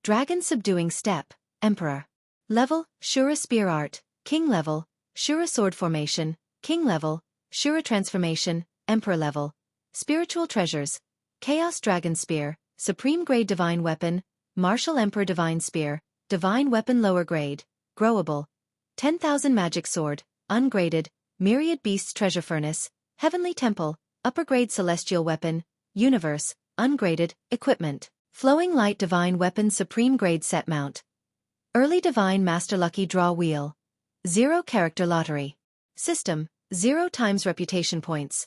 Dragon Subduing Step, Emperor Level, Shura Spear Art, King Level, Shura Sword Formation, King Level, Shura Transformation, Emperor Level, Spiritual Treasures, Chaos Dragon Spear, Supreme Grade Divine Weapon, Martial Emperor Divine Spear, Divine Weapon. Lower Grade, Growable, 10,000 Magic Sword, Ungraded, Myriad Beasts Treasure Furnace, Heavenly Temple, Upper Grade Celestial Weapon, Universe, Ungraded, Equipment, Flowing Light Divine Weapon. Supreme Grade Set Mount, Early Divine Master. Lucky Draw Wheel, 0 Character Lottery, System, 0 times Reputation Points,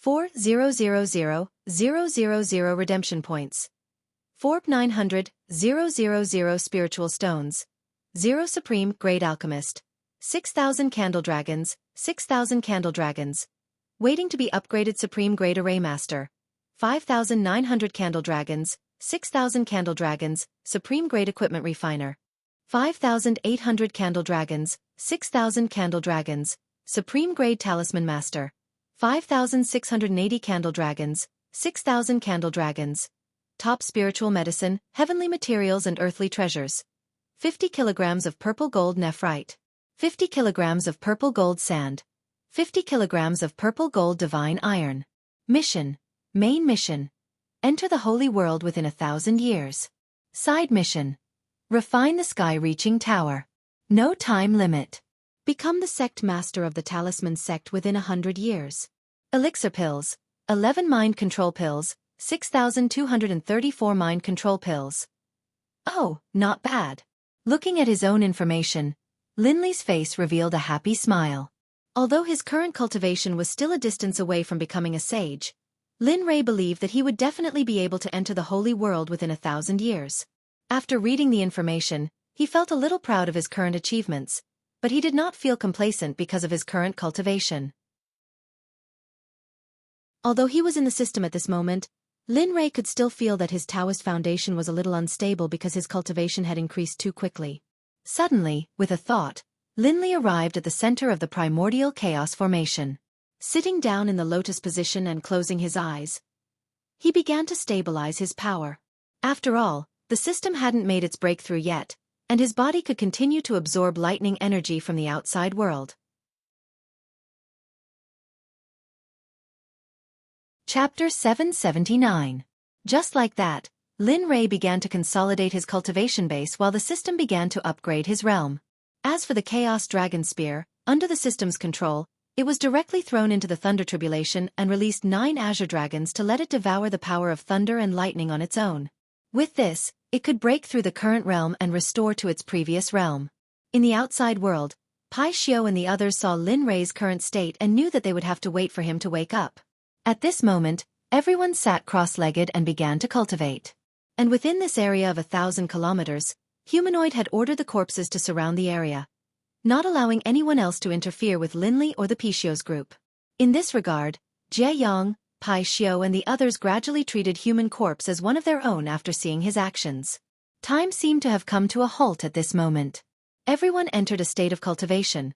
4,000,000 Redemption Points, 4,900,000 Spiritual Stones, 0 Supreme Grade Alchemist, 6,000 Candle Dragons, 6,000 Candle Dragons, waiting to be upgraded. Supreme Grade Array Master, 5,900 Candle Dragons, 6,000 Candle Dragons, Supreme Grade Equipment Refiner, 5,800 Candle Dragons, 6,000 Candle Dragons, Supreme Grade Talisman Master, 5,680 Candle Dragons, 6,000 Candle Dragons, Top Spiritual Medicine, Heavenly Materials and Earthly Treasures, 50 kilograms of Purple Gold Nephrite, 50 kilograms of Purple Gold Sand, 50 kilograms of Purple Gold Divine Iron. Mission, Main Mission, Enter the Holy World within 1,000 years. Side Mission, Refine the Sky-Reaching Tower. No time limit. Become the Sect Master of the Talisman Sect within 100 years. Elixir Pills, 11 Mind Control Pills, 6,234 Mind Control Pills. Oh, not bad. Looking at his own information, Linley's face revealed a happy smile. Although his current cultivation was still a distance away from becoming a sage, Lin Rei believed that he would definitely be able to enter the Holy World within 1,000 years. After reading the information, he felt a little proud of his current achievements, but he did not feel complacent because of his current cultivation. Although he was in the system at this moment, Lin Rei could still feel that his Taoist foundation was a little unstable because his cultivation had increased too quickly. Suddenly, with a thought, Linley arrived at the center of the primordial chaos formation. Sitting down in the lotus position and closing his eyes, he began to stabilize his power. After all, the system hadn't made its breakthrough yet, and his body could continue to absorb lightning energy from the outside world. Chapter 779. Just like that, Lin Rei began to consolidate his cultivation base while the system began to upgrade his realm. As for the Chaos Dragon Spear, under the system's control, it was directly thrown into the Thunder Tribulation and released 9 Azure Dragons to let it devour the power of thunder and lightning on its own. With this, it could break through the current realm and restore to its previous realm. In the outside world, Pai Xiao and the others saw Lin Rei's current state and knew that they would have to wait for him to wake up. At this moment, Everyone sat cross-legged and began to cultivate. And within this area of 1,000 kilometers, Humanoid had ordered the corpses to surround the area, not allowing anyone else to interfere with Linli or the Pishio's group. In this regard, Jie Yang, Pai Xiao and the others gradually treated human corpse as one of their own after seeing his actions. Time seemed to have come to a halt at this moment. Everyone entered a state of cultivation,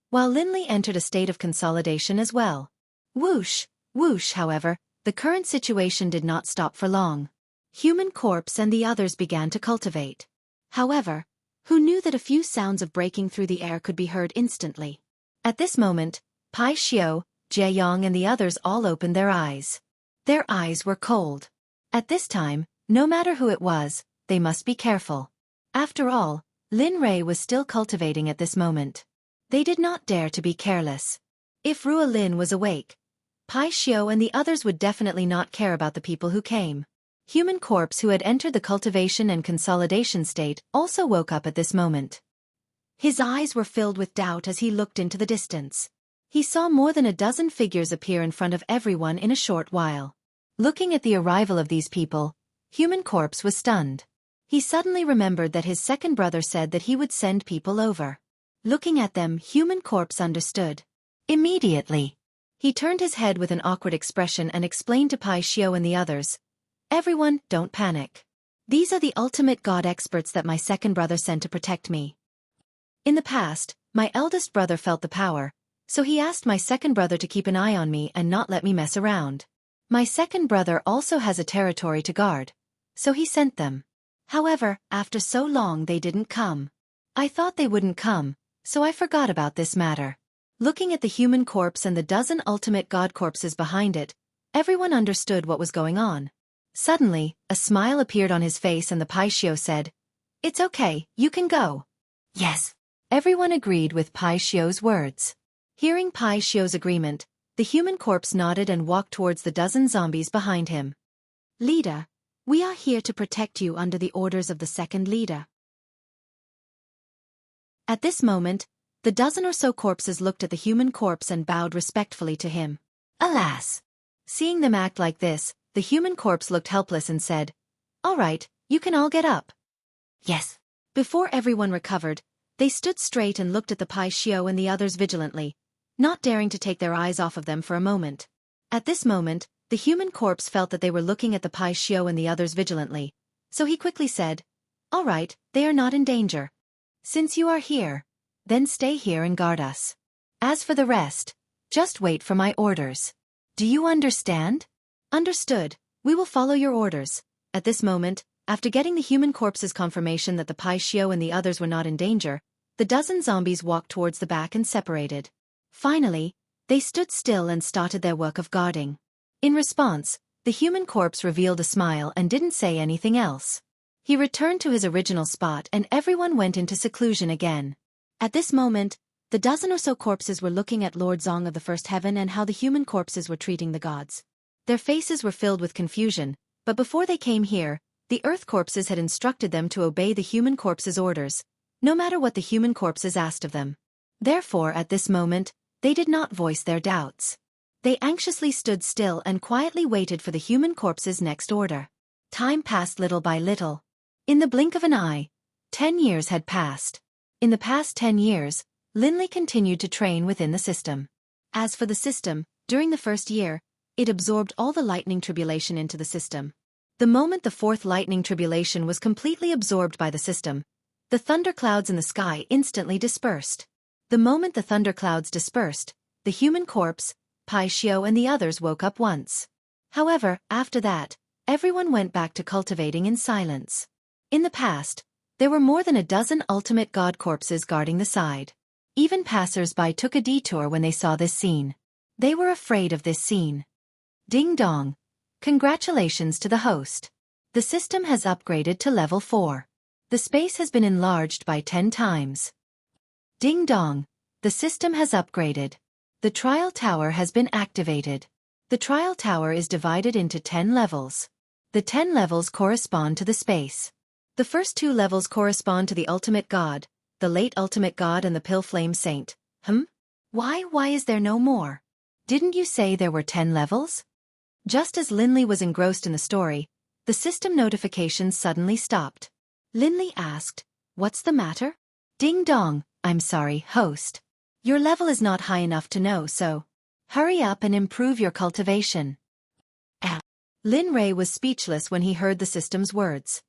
while Linli entered a state of consolidation as well. Whoosh, whoosh, however, the current situation did not stop for long. Human corpse and the others began to cultivate. However, who knew that a few sounds of breaking through the air could be heard instantly? At this moment, Pai Xiao, Jie Yang and the others all opened their eyes. Their eyes were cold. At this time, no matter who it was, they must be careful. After all, Lin Rei was still cultivating at this moment. They did not dare to be careless. If Rua Lin was awake, Pai Xiao and the others would definitely not care about the people who came. Human corpse who had entered the cultivation and consolidation state also woke up at this moment. His eyes were filled with doubt as he looked into the distance. He saw more than a dozen figures appear in front of everyone in a short while. Looking at the arrival of these people, Human corpse was stunned. He suddenly remembered that his second brother said that he would send people over. Looking at them, Human corpse understood. Immediately, he turned his head with an awkward expression and explained to Pai Xiao and the others, "Everyone, don't panic. These are the ultimate god experts that my second brother sent to protect me. In the past, my eldest brother felt the power, so he asked my second brother to keep an eye on me and not let me mess around. My second brother also has a territory to guard, so he sent them. However, after so long they didn't come. I thought they wouldn't come, so I forgot about this matter." Looking at the human corpse and the dozen ultimate god corpses behind it, everyone understood what was going on. Suddenly, a smile appeared on his face and the Pai Xiao said, "It's okay, you can go." Yes. Everyone agreed with Pai Xiao's words. Hearing Pai Xiao's agreement, the human corpse nodded and walked towards the dozen zombies behind him. "Leader, we are here to protect you under the orders of the second leader." At this moment, the dozen or so corpses looked at the human corpse and bowed respectfully to him. Alas! Seeing them act like this, the human corpse looked helpless and said, "All right, you can all get up." Yes. Before everyone recovered, they stood straight and looked at the Pai Xiao and the others vigilantly, not daring to take their eyes off of them for a moment. At this moment, the human corpse felt that they were looking at the Pai Xiao and the others vigilantly, so he quickly said, "All right, they are not in danger. Since you are here, then stay here and guard us. As for the rest, just wait for my orders. Do you understand?" "Understood, we will follow your orders." At this moment, after getting the human corpse's confirmation that the Pai Xiao and the others were not in danger, the dozen zombies walked towards the back and separated. Finally, they stood still and started their work of guarding. In response, the human corpse revealed a smile and didn't say anything else. He returned to his original spot and everyone went into seclusion again. At this moment, the dozen or so corpses were looking at Lord Zong of the First Heaven and how the human corpses were treating the gods. Their faces were filled with confusion, but before they came here, the earth corpses had instructed them to obey the human corpses' orders, no matter what the human corpses asked of them. Therefore, at this moment, they did not voice their doubts. They anxiously stood still and quietly waited for the human corpse's next order. Time passed little by little. In the blink of an eye, 10 years had passed. In the past 10 years, Linli continued to train within the system. As for the system, during the first year, it absorbed all the lightning tribulation into the system. The moment the fourth lightning tribulation was completely absorbed by the system, the thunderclouds in the sky instantly dispersed. The moment the thunderclouds dispersed, the human corpse, Pai Xiao and the others woke up once. However, after that, everyone went back to cultivating in silence. In the past, there were more than a dozen ultimate god corpses guarding the side. Even passers-by took a detour when they saw this scene. They were afraid of this scene. Ding dong. Congratulations to the host. The system has upgraded to level 4. The space has been enlarged by 10 times. Ding dong. The system has upgraded. The trial tower has been activated. The trial tower is divided into 10 levels. The 10 levels correspond to the space. The first 2 levels correspond to the ultimate god, the late ultimate god and the pill flame saint. Why is there no more? Didn't you say there were 10 levels? Just as Linley was engrossed in the story, the system notifications suddenly stopped. Linley asked, "What's the matter?" "Ding dong, I'm sorry, host. Your level is not high enough to know, so hurry up and improve your cultivation." Lin Ray was speechless when he heard the system's words.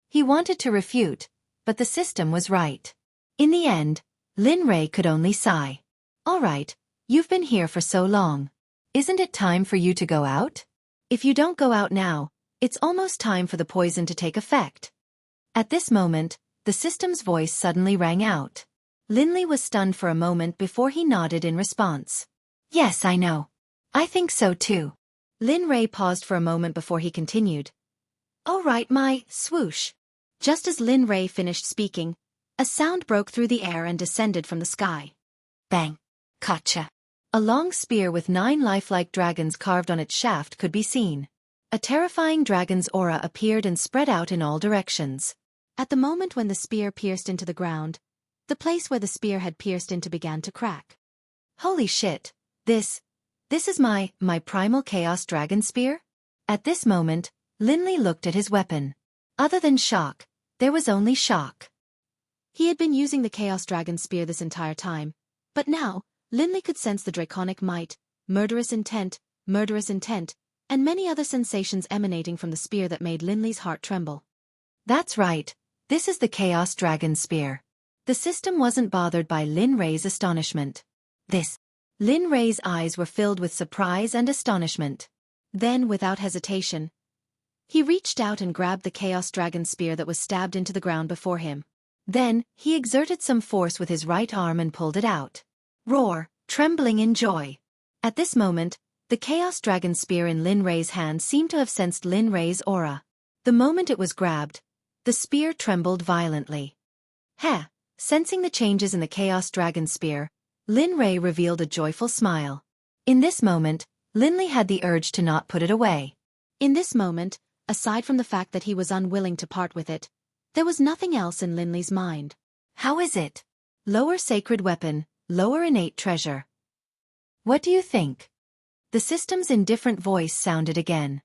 He wanted to refute, but the system was right. In the end, Lin Ray could only sigh. "All right, you've been here for so long. Isn't it time for you to go out? If you don't go out now, it's almost time for the poison to take effect." At this moment, the system's voice suddenly rang out. Linley was stunned for a moment before he nodded in response. "Yes, I know. I think so too." Lin Ray paused for a moment before he continued. "All right, my swoosh." Just as Lin Ray finished speaking, a sound broke through the air and descended from the sky. Bang! Gotcha! A long spear with 9 lifelike dragons carved on its shaft could be seen. A terrifying dragon's aura appeared and spread out in all directions. At the moment when the spear pierced into the ground, the place where the spear had pierced into began to crack. "Holy shit, this is my primal chaos dragon spear?" At this moment, Linley looked at his weapon. Other than shock, there was only shock. He had been using the chaos dragon spear this entire time, but now, Linley could sense the draconic might, murderous intent, and many other sensations emanating from the spear that made Linley's heart tremble. "That's right, this is the chaos dragon spear." The system wasn't bothered by Lin Ray's astonishment. Lin Ray's eyes were filled with surprise and astonishment. Then, without hesitation, he reached out and grabbed the chaos dragon spear that was stabbed into the ground before him. Then, he exerted some force with his right arm and pulled it out. Roar, trembling in joy. At this moment, the chaos dragon spear in Lin Ray's hand seemed to have sensed Lin Ray's aura. The moment it was grabbed, the spear trembled violently. Sensing the changes in the chaos dragon spear, Lin Ray revealed a joyful smile. In this moment, Linley had the urge to not put it away. In this moment, aside from the fact that he was unwilling to part with it, there was nothing else in Linley's mind. How is it? Lower sacred weapon, lower innate treasure. What do you think? The system's indifferent voice sounded again.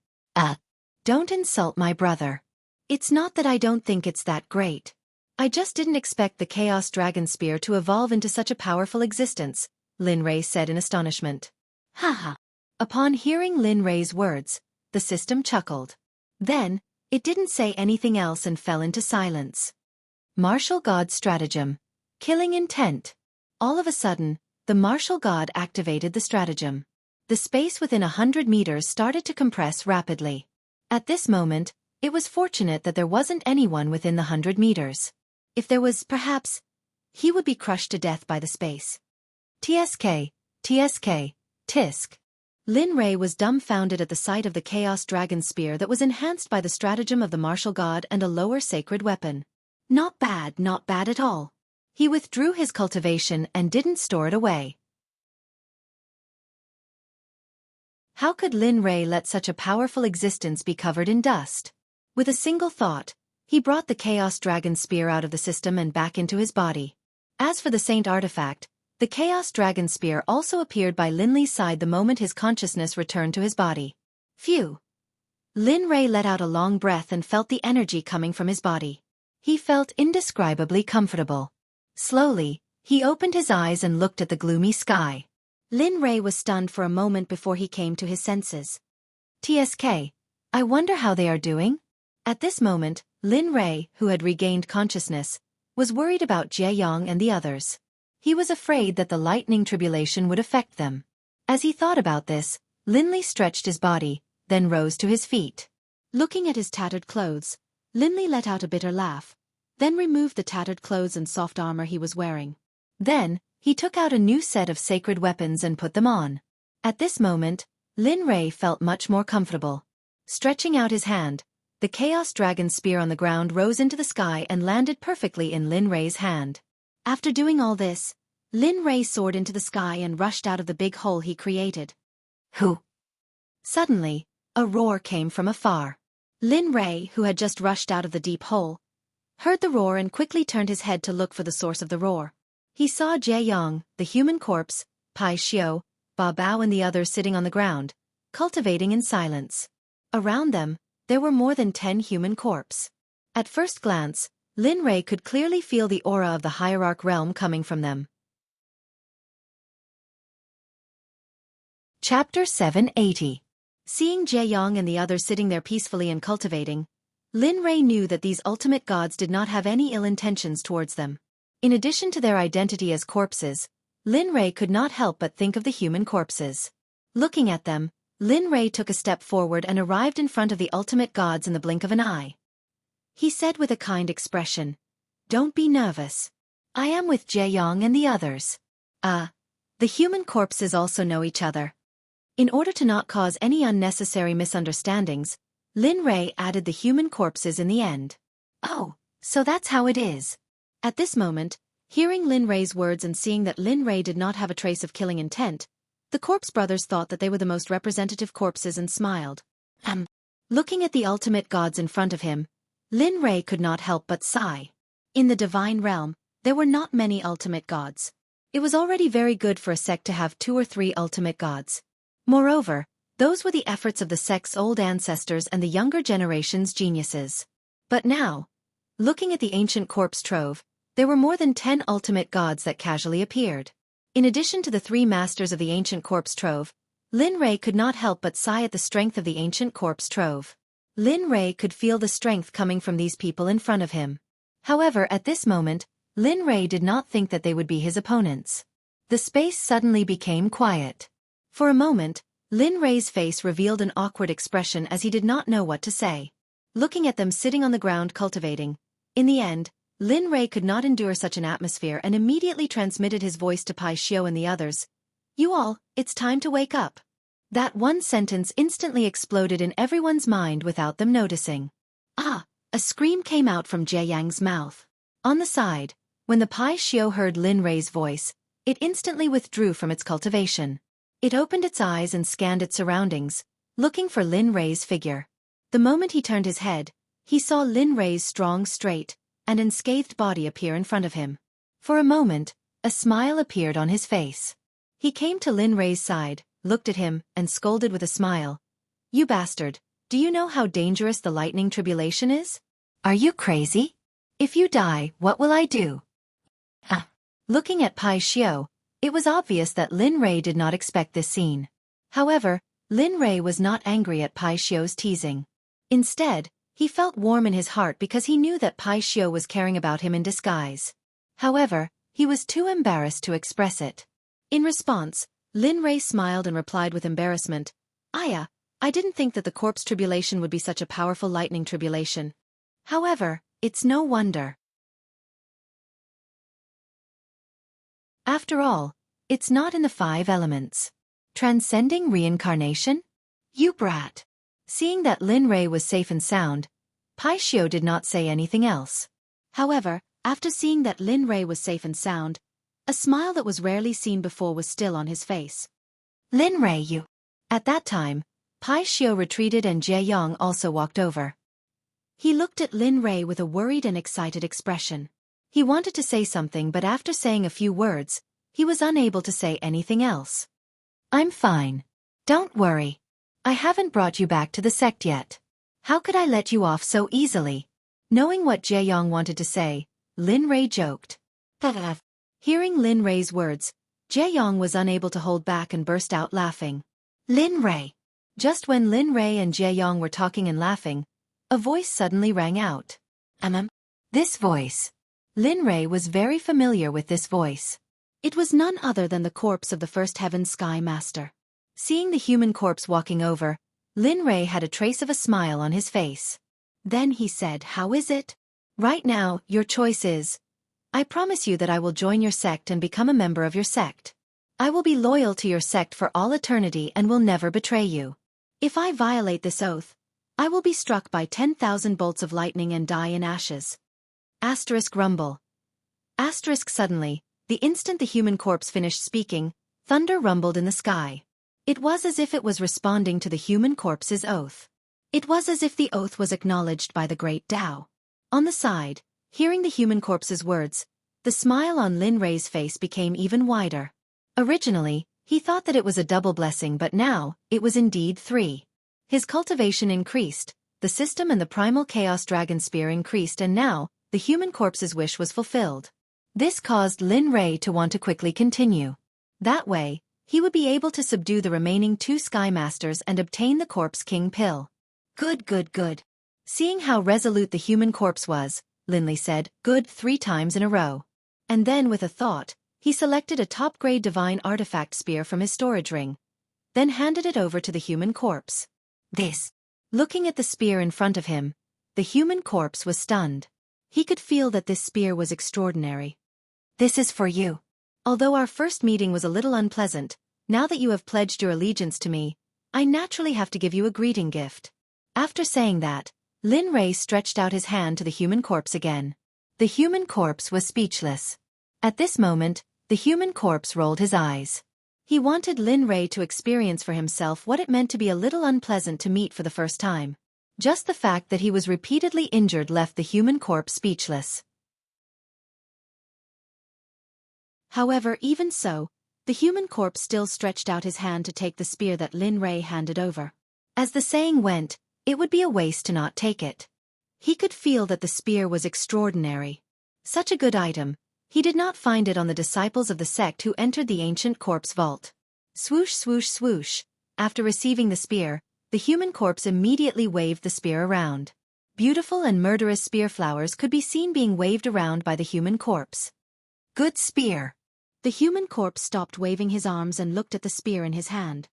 Don't insult my brother. It's not that I don't think it's that great. I just didn't expect the Chaos Dragon Spear to evolve into such a powerful existence, Lin Ray said in astonishment. Haha. Upon hearing Lin Ray's words, the system chuckled. Then, it didn't say anything else and fell into silence. Martial God Stratagem. Killing Intent. All of a sudden, the Martial God activated the stratagem. The space within 100 meters started to compress rapidly. At this moment, it was fortunate that there wasn't anyone within the 100 meters. If there was, perhaps, he would be crushed to death by the space. TSK, Tisk. Lin Ray was dumbfounded at the sight of the Chaos Dragon Spear that was enhanced by the stratagem of the Martial God and a lower sacred weapon. Not bad at all. He withdrew his cultivation and didn't store it away. How could Lin Ray let such a powerful existence be covered in dust? With a single thought, he brought the Chaos Dragon Spear out of the system and back into his body. As for the Saint artifact, the Chaos Dragon Spear also appeared by Linley's side the moment his consciousness returned to his body. Phew! Lin Ray let out a long breath and felt the energy coming from his body. He felt indescribably comfortable. Slowly, he opened his eyes and looked at the gloomy sky. Lin Ray was stunned for a moment before he came to his senses. TSK, I wonder how they are doing? At this moment, Lin Ray, who had regained consciousness, was worried about Jie Yang and the others. He was afraid that the lightning tribulation would affect them. As he thought about this, Linley stretched his body, then rose to his feet. Looking at his tattered clothes, Linley let out a bitter laugh, then removed the tattered clothes and soft armor he was wearing. Then, he took out a new set of sacred weapons and put them on. At this moment, Lin Ray felt much more comfortable. Stretching out his hand, the Chaos Dragon Spear on the ground rose into the sky and landed perfectly in Lin Ray's hand. After doing all this, Lin Ray soared into the sky and rushed out of the big hole he created. Who? Suddenly, a roar came from afar. Lin Ray, who had just rushed out of the deep hole, heard the roar and quickly turned his head to look for the source of the roar. He saw Jie Yang, the human corpse, Pai Xiu, Ba Bao and the others sitting on the ground, cultivating in silence. Around them, there were more than 10 human corpses. At first glance, Lin Rei could clearly feel the aura of the hierarch realm coming from them. Chapter 780. Seeing Jieyang and the others sitting there peacefully and cultivating, Lin Rei knew that these ultimate gods did not have any ill intentions towards them. In addition to their identity as corpses, Lin Rei could not help but think of the human corpses. Looking at them, Lin Rei took a step forward and arrived in front of the ultimate gods in the blink of an eye. He said with a kind expression, "Don't be nervous. I am with Jieyang and the others." The human corpses also know each other. In order to not cause any unnecessary misunderstandings, Lin Rei added the human corpses in the end. "Oh, so that's how it is." At this moment, hearing Lin Rei's words and seeing that Lin Rei did not have a trace of killing intent, the corpse brothers thought that they were the most representative corpses and smiled. Looking at the ultimate gods in front of him, Lin Rei could not help but sigh. In the divine realm, there were not many ultimate gods. It was already very good for a sect to have 2 or 3 ultimate gods. Moreover, those were the efforts of the sect's old ancestors and the younger generation's geniuses. But now, looking at the ancient corpse trove, there were more than 10 ultimate gods that casually appeared. In addition to the 3 masters of the ancient corpse trove, Lin Rei could not help but sigh at the strength of the ancient corpse trove. Lin Rei could feel the strength coming from these people in front of him. However, at this moment, Lin Rei did not think that they would be his opponents. The space suddenly became quiet. For a moment, Lin Rei's face revealed an awkward expression as he did not know what to say. Looking at them sitting on the ground cultivating, in the end, Lin Rei could not endure such an atmosphere and immediately transmitted his voice to Pai Xiu and the others. "You all, it's time to wake up." That one sentence instantly exploded in everyone's mind without them noticing. A scream came out from Jieyang's mouth. On the side, when the Pai Xiu heard Lin Rei's voice, it instantly withdrew from its cultivation. It opened its eyes and scanned its surroundings, looking for Lin Rei's figure. The moment he turned his head, he saw Lin Rei's strong, straight, and unscathed body appear in front of him. For a moment, a smile appeared on his face. He came to Lin Rei's side, looked at him, and scolded with a smile. "You bastard, do you know how dangerous the lightning tribulation is? Are you crazy? If you die, what will I do?" Looking at Pai Xiu, it was obvious that Lin Rei did not expect this scene. However, Lin Rei was not angry at Pai Xiu's teasing. Instead, he felt warm in his heart because he knew that Pai Xiu was caring about him in disguise. However, he was too embarrassed to express it. In response, Lin Rei smiled and replied with embarrassment, "I didn't think that the corpse tribulation would be such a powerful lightning tribulation. However, it's no wonder. After all, it's not in the 5 elements. Transcending reincarnation? You brat." Seeing that Lin Rei was safe and sound, Pai Xiu did not say anything else. However, after seeing that Lin Rei was safe and sound, a smile that was rarely seen before was still on his face. "Lin Rei, you." At that time, Pai Xiu retreated and Jieyang also walked over. He looked at Lin Rei with a worried and excited expression. He wanted to say something, but after saying a few words, he was unable to say anything else. "I'm fine. Don't worry. I haven't brought you back to the sect yet. How could I let you off so easily?" Knowing what Jieyang wanted to say, Lin Rei joked. Hearing Lin Rei's words, Jieyang was unable to hold back and burst out laughing. "Lin Rei." Just when Lin Rei and Jieyang were talking and laughing, a voice suddenly rang out. This voice. Lin Rei was very familiar with this voice. It was none other than the corpse of the first Heaven Sky Master. Seeing the human corpse walking over, Lin Rei had a trace of a smile on his face. Then he said, "How is it? Right now, your choice is. I promise you that I will join your sect and become a member of your sect. I will be loyal to your sect for all eternity and will never betray you. If I violate this oath, I will be struck by 10,000 bolts of lightning and die in ashes." Rumble. Suddenly, the instant the human corpse finished speaking, thunder rumbled in the sky. It was as if it was responding to the human corpse's oath. It was as if the oath was acknowledged by the great Tao. On the side, hearing the human corpse's words, the smile on Lin Rei's face became even wider. Originally, He thought that it was a double blessing, but now, it was indeed 3. His cultivation increased, the system and the primal chaos dragon spear increased, and now, the human corpse's wish was fulfilled. This caused Lin Rei to want to quickly continue. That way, he would be able to subdue the remaining 2 Sky Masters and obtain the Corpse King pill. Good, good, good. Seeing how resolute the human corpse was, Linley said, good 3 times in a row. And then with a thought, he selected a top-grade divine artifact spear from his storage ring, then handed it over to the human corpse. This. Looking at the spear in front of him, the human corpse was stunned. He could feel that this spear was extraordinary. This is for you. Although our first meeting was a little unpleasant, now that you have pledged your allegiance to me, I naturally have to give you a greeting gift. After saying that, Lin Rei stretched out his hand to the human corpse again. The human corpse was speechless. At this moment, the human corpse rolled his eyes. He wanted Lin Rei to experience for himself what it meant to be a little unpleasant to meet for the first time. Just the fact that he was repeatedly injured left the human corpse speechless. However, even so, the human corpse still stretched out his hand to take the spear that Lin Rei handed over. As the saying went, it would be a waste to not take it. He could feel that the spear was extraordinary. Such a good item, he did not find it on the disciples of the sect who entered the ancient corpse vault. Swoosh, swoosh, swoosh. After receiving the spear, the human corpse immediately waved the spear around. Beautiful and murderous spear flowers could be seen being waved around by the human corpse. Good spear. The human corpse stopped waving his arms and looked at the spear in his hand.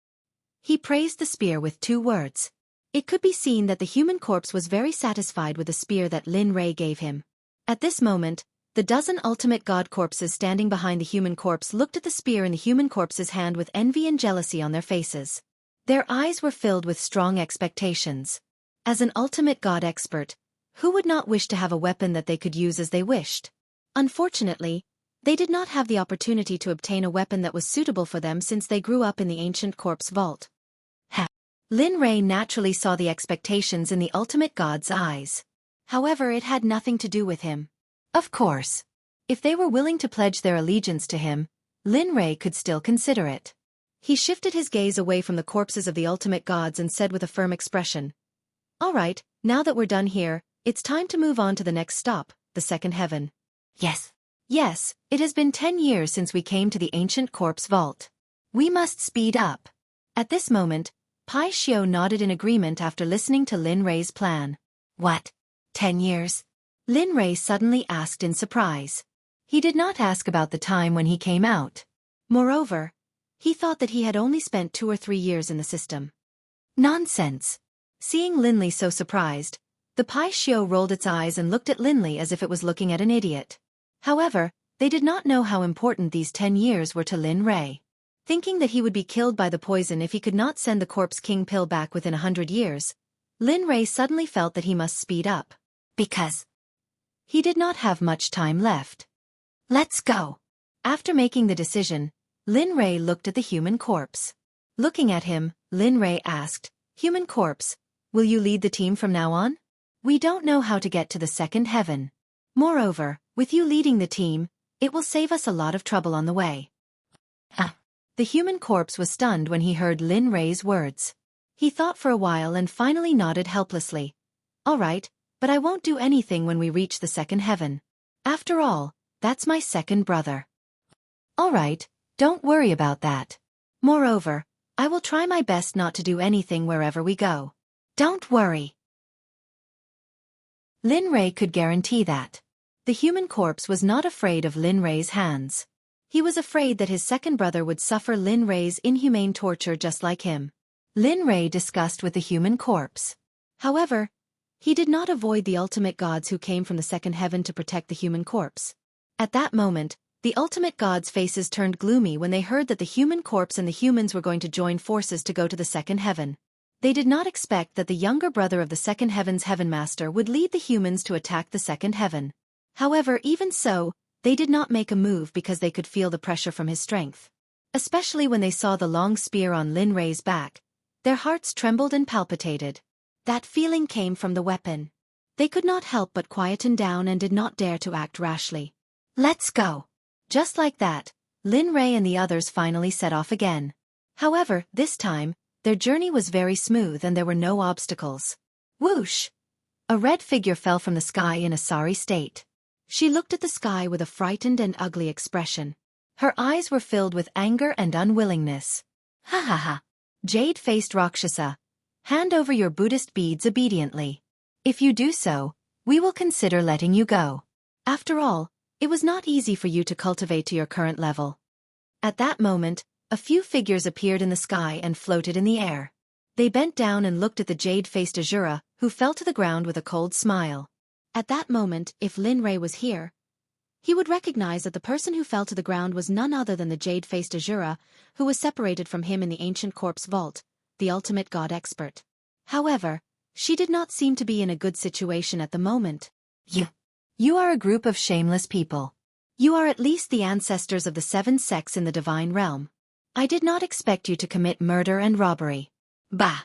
He praised the spear with 2 words. It could be seen that the human corpse was very satisfied with the spear that Lin Rei gave him. At this moment, the dozen ultimate god corpses standing behind the human corpse looked at the spear in the human corpse's hand with envy and jealousy on their faces. Their eyes were filled with strong expectations. As an ultimate god expert, who would not wish to have a weapon that they could use as they wished? Unfortunately, they did not have the opportunity to obtain a weapon that was suitable for them since they grew up in the ancient corpse vault. Lin Rei naturally saw the expectations in the ultimate god's eyes. However, it had nothing to do with him. Of course, if they were willing to pledge their allegiance to him, Lin Rei could still consider it. He shifted his gaze away from the corpses of the ultimate gods and said with a firm expression, "All right, now that we're done here, it's time to move on to the next stop, the second heaven." Yes. Yes, it has been 10 years since we came to the ancient corpse vault. We must speed up. At this moment, Pai Xiao nodded in agreement after listening to Lin Rei's plan. What? 10 years? Lin Rei suddenly asked in surprise. He did not ask about the time when he came out. Moreover, he thought that he had only spent 2 or 3 years in the system. Nonsense. Seeing Linley so surprised, the Pai Xiao rolled its eyes and looked at Linley as if it was looking at an idiot. However, they did not know how important these 10 years were to Lin Rei. Thinking that he would be killed by the poison if he could not send the Corpse King pill back within 100 years, Lin Rei suddenly felt that he must speed up. Because he did not have much time left. Let's go. After making the decision, Lin Rei looked at the human corpse. Looking at him, Lin Rei asked, "Human corpse, will you lead the team from now on? We don't know how to get to the second heaven. Moreover, with you leading the team, it will save us a lot of trouble on the way." The human corpse was stunned when he heard Lin Rei's words. He thought for a while and finally nodded helplessly. "All right, but I won't do anything when we reach the second heaven. After all, that's my second brother." "All right, don't worry about that. Moreover, I will try my best not to do anything wherever we go. Don't worry." Lin Rei could guarantee that. The human corpse was not afraid of Lin Rei's hands. He was afraid that his second brother would suffer Lin Rei's inhumane torture just like him. Lin Rei discussed with the human corpse. However, he did not avoid the ultimate gods who came from the second heaven to protect the human corpse. At that moment, the ultimate gods' faces turned gloomy when they heard that the human corpse and the humans were going to join forces to go to the second heaven. They did not expect that the younger brother of the second heaven's heaven master would lead the humans to attack the second heaven. However, even so, they did not make a move because they could feel the pressure from his strength. Especially when they saw the long spear on Lin Rei's back, their hearts trembled and palpitated. That feeling came from the weapon. They could not help but quieten down and did not dare to act rashly. "Let's go." Just like that, Lin Rei and the others finally set off again. However, this time, their journey was very smooth and there were no obstacles. Whoosh! A red figure fell from the sky in a sorry state. She looked at the sky with a frightened and ugly expression. Her eyes were filled with anger and unwillingness. Ha ha ha! Jade-faced Rakshasa, hand over your Buddhist beads obediently. If you do so, we will consider letting you go. After all, it was not easy for you to cultivate to your current level. At that moment, a few figures appeared in the sky and floated in the air. They bent down and looked at the jade-faced Azura, who fell to the ground with a cold smile. At that moment, if Lin Rei was here, he would recognize that the person who fell to the ground was none other than the jade-faced Azura, who was separated from him in the ancient corpse vault, the ultimate god expert. However, she did not seem to be in a good situation at the moment. You are a group of shameless people. You are at least the ancestors of the 7 sects in the divine realm. I did not expect you to commit murder and robbery. Bah!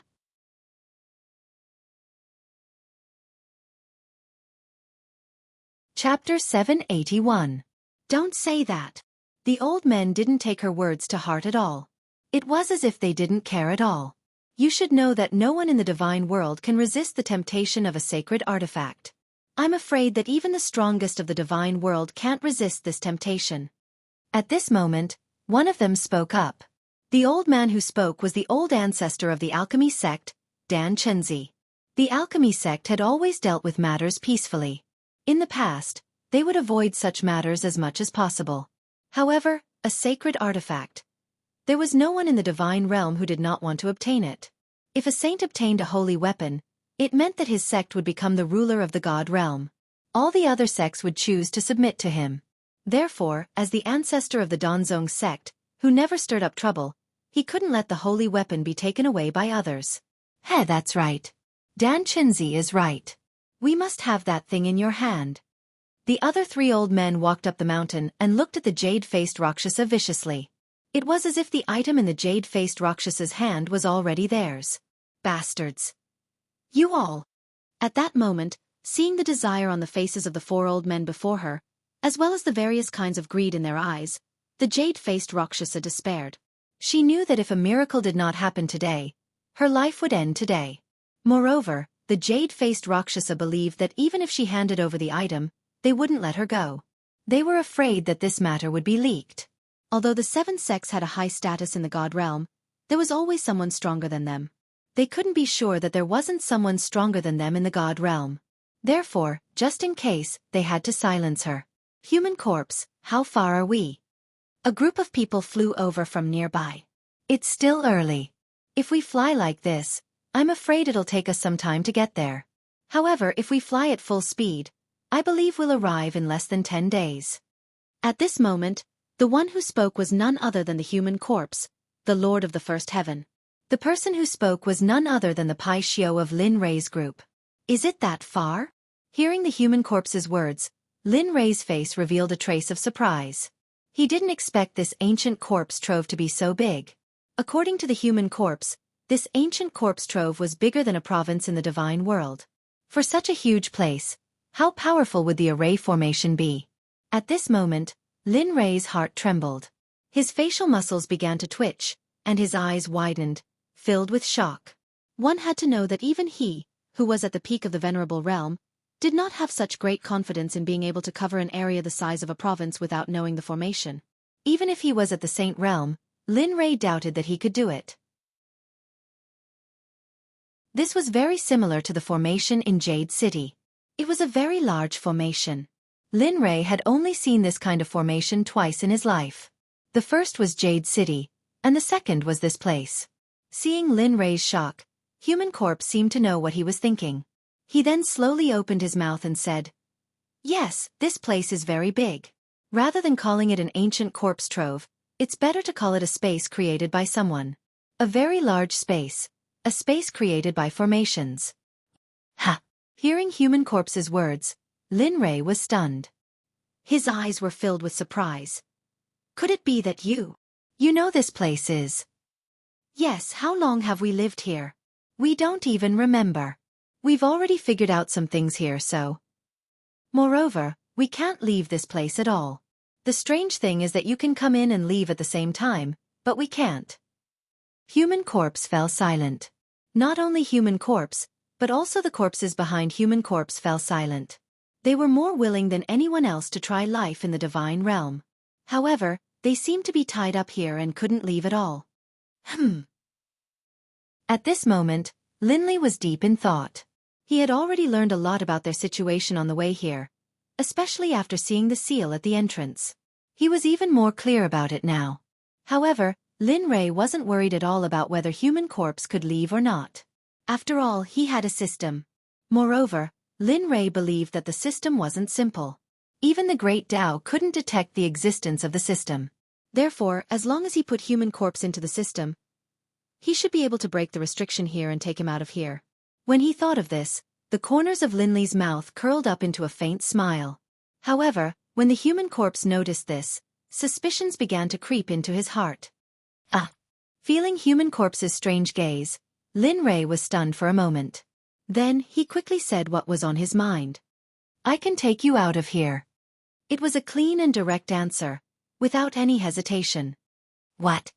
Chapter 781. Don't say that. The old men didn't take her words to heart at all. It was as if they didn't care at all. You should know that no one in the divine world can resist the temptation of a sacred artifact. I'm afraid that even the strongest of the divine world can't resist this temptation. At this moment, one of them spoke up. The old man who spoke was the old ancestor of the alchemy sect, Dan Chenzi. The alchemy sect had always dealt with matters peacefully. In the past, they would avoid such matters as much as possible. However, a sacred artifact. There was no one in the divine realm who did not want to obtain it. If a saint obtained a holy weapon, it meant that his sect would become the ruler of the god realm. All the other sects would choose to submit to him. Therefore, as the ancestor of the Danzong sect, who never stirred up trouble, he couldn't let the holy weapon be taken away by others. Hey, that's right. Dan Chenzi is right. We must have that thing in your hand. The other 3 old men walked up the mountain and looked at the jade-faced Rakshasa viciously. It was as if the item in the jade-faced Rakshasa's hand was already theirs. Bastards. You all. At that moment, seeing the desire on the faces of the 4 old men before her, as well as the various kinds of greed in their eyes, the jade-faced Rakshasa despaired. She knew that if a miracle did not happen today, her life would end today. Moreover, the jade-faced Rakshasa believed that even if she handed over the item, they wouldn't let her go. They were afraid that this matter would be leaked. Although the 7 sects had a high status in the god realm, there was always someone stronger than them. They couldn't be sure that there wasn't someone stronger than them in the god realm. Therefore, just in case, they had to silence her. Human corpse, how far are we? A group of people flew over from nearby. It's still early. If we fly like this, I'm afraid it'll take us some time to get there. However, if we fly at full speed, I believe we'll arrive in less than 10 days. At this moment, the one who spoke was none other than the human corpse, the Lord of the First Heaven. The person who spoke was none other than the Pai Xiao of Lin Rei's group. Is it that far? Hearing the human corpse's words, Lin Rei's face revealed a trace of surprise. He didn't expect this ancient corpse trove to be so big. According to the human corpse, this ancient corpse trove was bigger than a province in the divine world. For such a huge place, how powerful would the array formation be? At this moment, Lin Rei's heart trembled. His facial muscles began to twitch, and his eyes widened, filled with shock. One had to know that even he, who was at the peak of the venerable realm, did not have such great confidence in being able to cover an area the size of a province without knowing the formation. Even if he was at the Saint realm, Lin Rei doubted that he could do it. This was very similar to the formation in Jade City. It was a very large formation. Lin Rei had only seen this kind of formation twice in his life. The first was Jade City, and the second was this place. Seeing Lin Rei's shock, Human Corpse seemed to know what he was thinking. He then slowly opened his mouth and said, "Yes, this place is very big. Rather than calling it an ancient corpse trove, it's better to call it a space created by someone. A very large space. A space created by formations." Ha! Hearing Human Corpse's words, Lin Rei was stunned. His eyes were filled with surprise. "Could it be that you know this place is?" "Yes, how long have we lived here? We don't even remember. We've already figured out some things here, so. Moreover, we can't leave this place at all. The strange thing is that you can come in and leave at the same time, but we can't. Human corpse fell silent. Not only human corpse, but also the corpses behind human corpse fell silent. They were more willing than anyone else to try life in the divine realm. However, they seemed to be tied up here and couldn't leave at all. At this moment, Linley was deep in thought. He had already learned a lot about their situation on the way here, especially after seeing the seal at the entrance. He was even more clear about it now. However, Lin Rei wasn't worried at all about whether human corpse could leave or not. After all, he had a system. Moreover, Lin Rei believed that the system wasn't simple. Even the Great Tao couldn't detect the existence of the system. Therefore, as long as he put human corpse into the system, he should be able to break the restriction here and take him out of here. When he thought of this, the corners of Linley's mouth curled up into a faint smile. However, when the human corpse noticed this, suspicions began to creep into his heart. Feeling human corpse's strange gaze, Lin Rei was stunned for a moment. Then, he quickly said what was on his mind. I can take you out of here. It was a clean and direct answer, without any hesitation. What?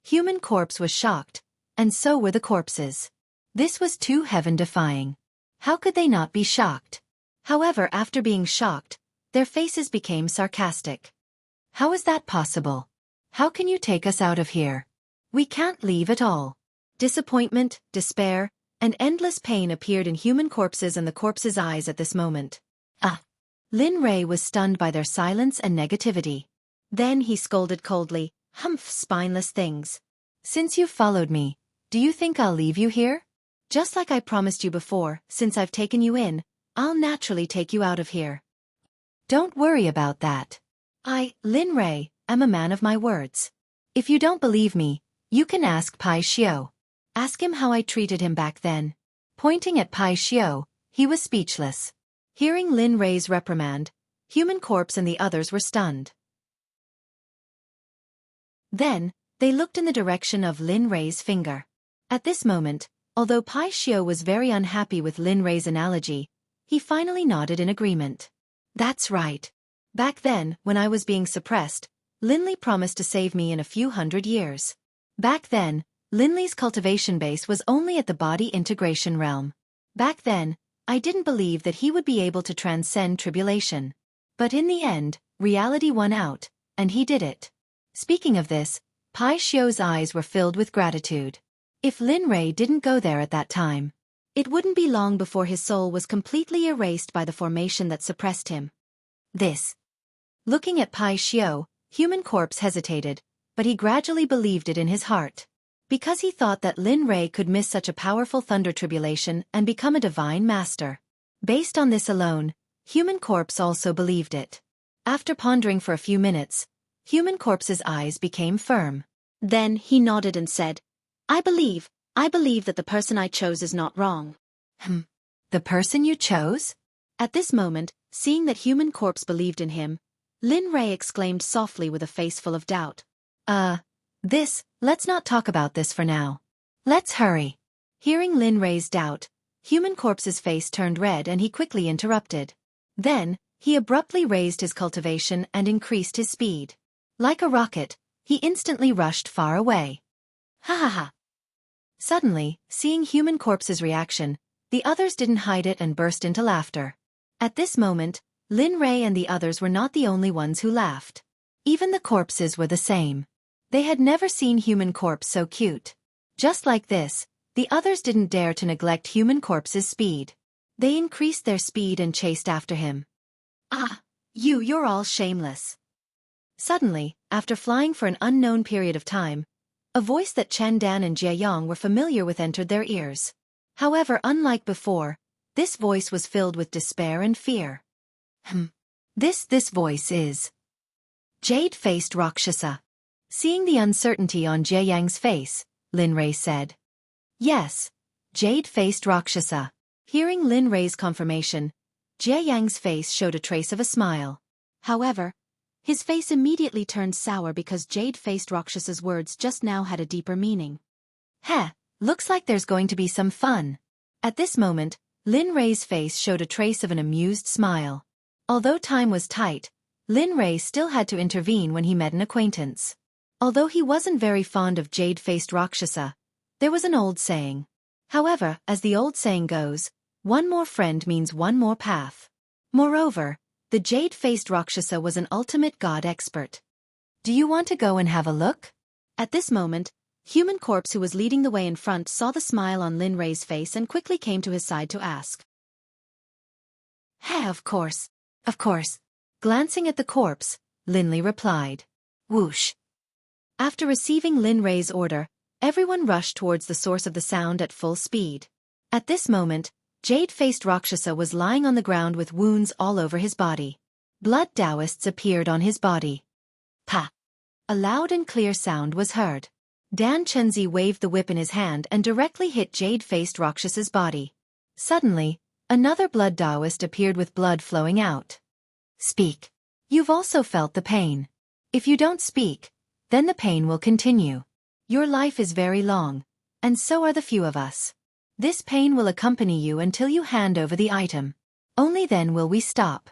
Human corpse was shocked, and so were the corpses. This was too heaven-defying. How could they not be shocked? However, after being shocked, their faces became sarcastic. How is that possible? How can you take us out of here? We can't leave at all. Disappointment, despair, and endless pain appeared in human corpses and the corpses' eyes at this moment. Lin Rei was stunned by their silence and negativity. Then he scolded coldly, "Humph, spineless things. Since you've followed me, do you think I'll leave you here? Just like I promised you before, since I've taken you in, I'll naturally take you out of here. Don't worry about that. I, Lin Rei, am a man of my words. If you don't believe me, you can ask Pai Xiao. Ask him how I treated him back then." Pointing at Pai Xiao, he was speechless. Hearing Lin Rei's reprimand, human corpse and the others were stunned. Then, they looked in the direction of Lin Rei's finger. At this moment, although Pai Xiao was very unhappy with Lin Rei's analogy, he finally nodded in agreement. That's right. Back then, when I was being suppressed, Linley promised to save me in a few hundred years. Back then, Linley's cultivation base was only at the body integration realm. Back then, I didn't believe that he would be able to transcend tribulation. But in the end, reality won out, and he did it. Speaking of this, Pai Xiao's eyes were filled with gratitude. If Lin Rei didn't go there at that time, it wouldn't be long before his soul was completely erased by the formation that suppressed him. Looking at Pai Xiao, human corpse hesitated, but he gradually believed it in his heart. Because he thought that Lin Rei could miss such a powerful thunder tribulation and become a divine master. Based on this alone, human corpse also believed it. After pondering for a few minutes, human corpse's eyes became firm. Then he nodded and said, I believe that the person I chose is not wrong. The person you chose? At this moment, seeing that human corpse believed in him, Lin Rei exclaimed softly with a face full of doubt. Let's not talk about this for now. Let's hurry. Hearing Lin Rei's doubt, human corpse's face turned red and he quickly interrupted. Then, he abruptly raised his cultivation and increased his speed. Like a rocket, he instantly rushed far away. Ha ha ha. Suddenly, seeing human corpse's reaction, the others didn't hide it and burst into laughter. At this moment, Lin Rei and the others were not the only ones who laughed. Even the corpses were the same. They had never seen human corpse so cute. Just like this, the others didn't dare to neglect human corpse's speed. They increased their speed and chased after him. You're all shameless. Suddenly, after flying for an unknown period of time, a voice that Chen Dan and Jie Yang were familiar with entered their ears. However, unlike before, this voice was filled with despair and fear. This voice is Jade-faced Rakshasa. Seeing the uncertainty on Jie Yang's face, Lin Rei said. Yes, Jade-faced Rakshasa. Hearing Lin Rei's confirmation, Jie Yang's face showed a trace of a smile. However, his face immediately turned sour because Jade-faced Rakshasa's words just now had a deeper meaning. Looks like there's going to be some fun. At this moment, Lin Rei's face showed a trace of an amused smile. Although time was tight, Lin Rei still had to intervene when he met an acquaintance. Although he wasn't very fond of jade-faced Rakshasa, there was an old saying. However, as the old saying goes, one more friend means one more path. Moreover, the jade-faced Rakshasa was an ultimate god expert. Do you want to go and have a look? At this moment, Human Corpse, who was leading the way in front, saw the smile on Lin Rei's face and quickly came to his side to ask. Hey, of course. Of course. Glancing at the corpse, Linley replied. Whoosh. After receiving Lin Rei's order, everyone rushed towards the source of the sound at full speed. At this moment, jade-faced Rakshasa was lying on the ground with wounds all over his body. Blood Taoists appeared on his body. Pa! A loud and clear sound was heard. Dan Chenzi waved the whip in his hand and directly hit jade-faced Rakshasa's body. Suddenly, another blood Taoist appeared with blood flowing out. Speak. You've also felt the pain. If you don't speak, then the pain will continue. Your life is very long, and so are the few of us. This pain will accompany you until you hand over the item. Only then will we stop.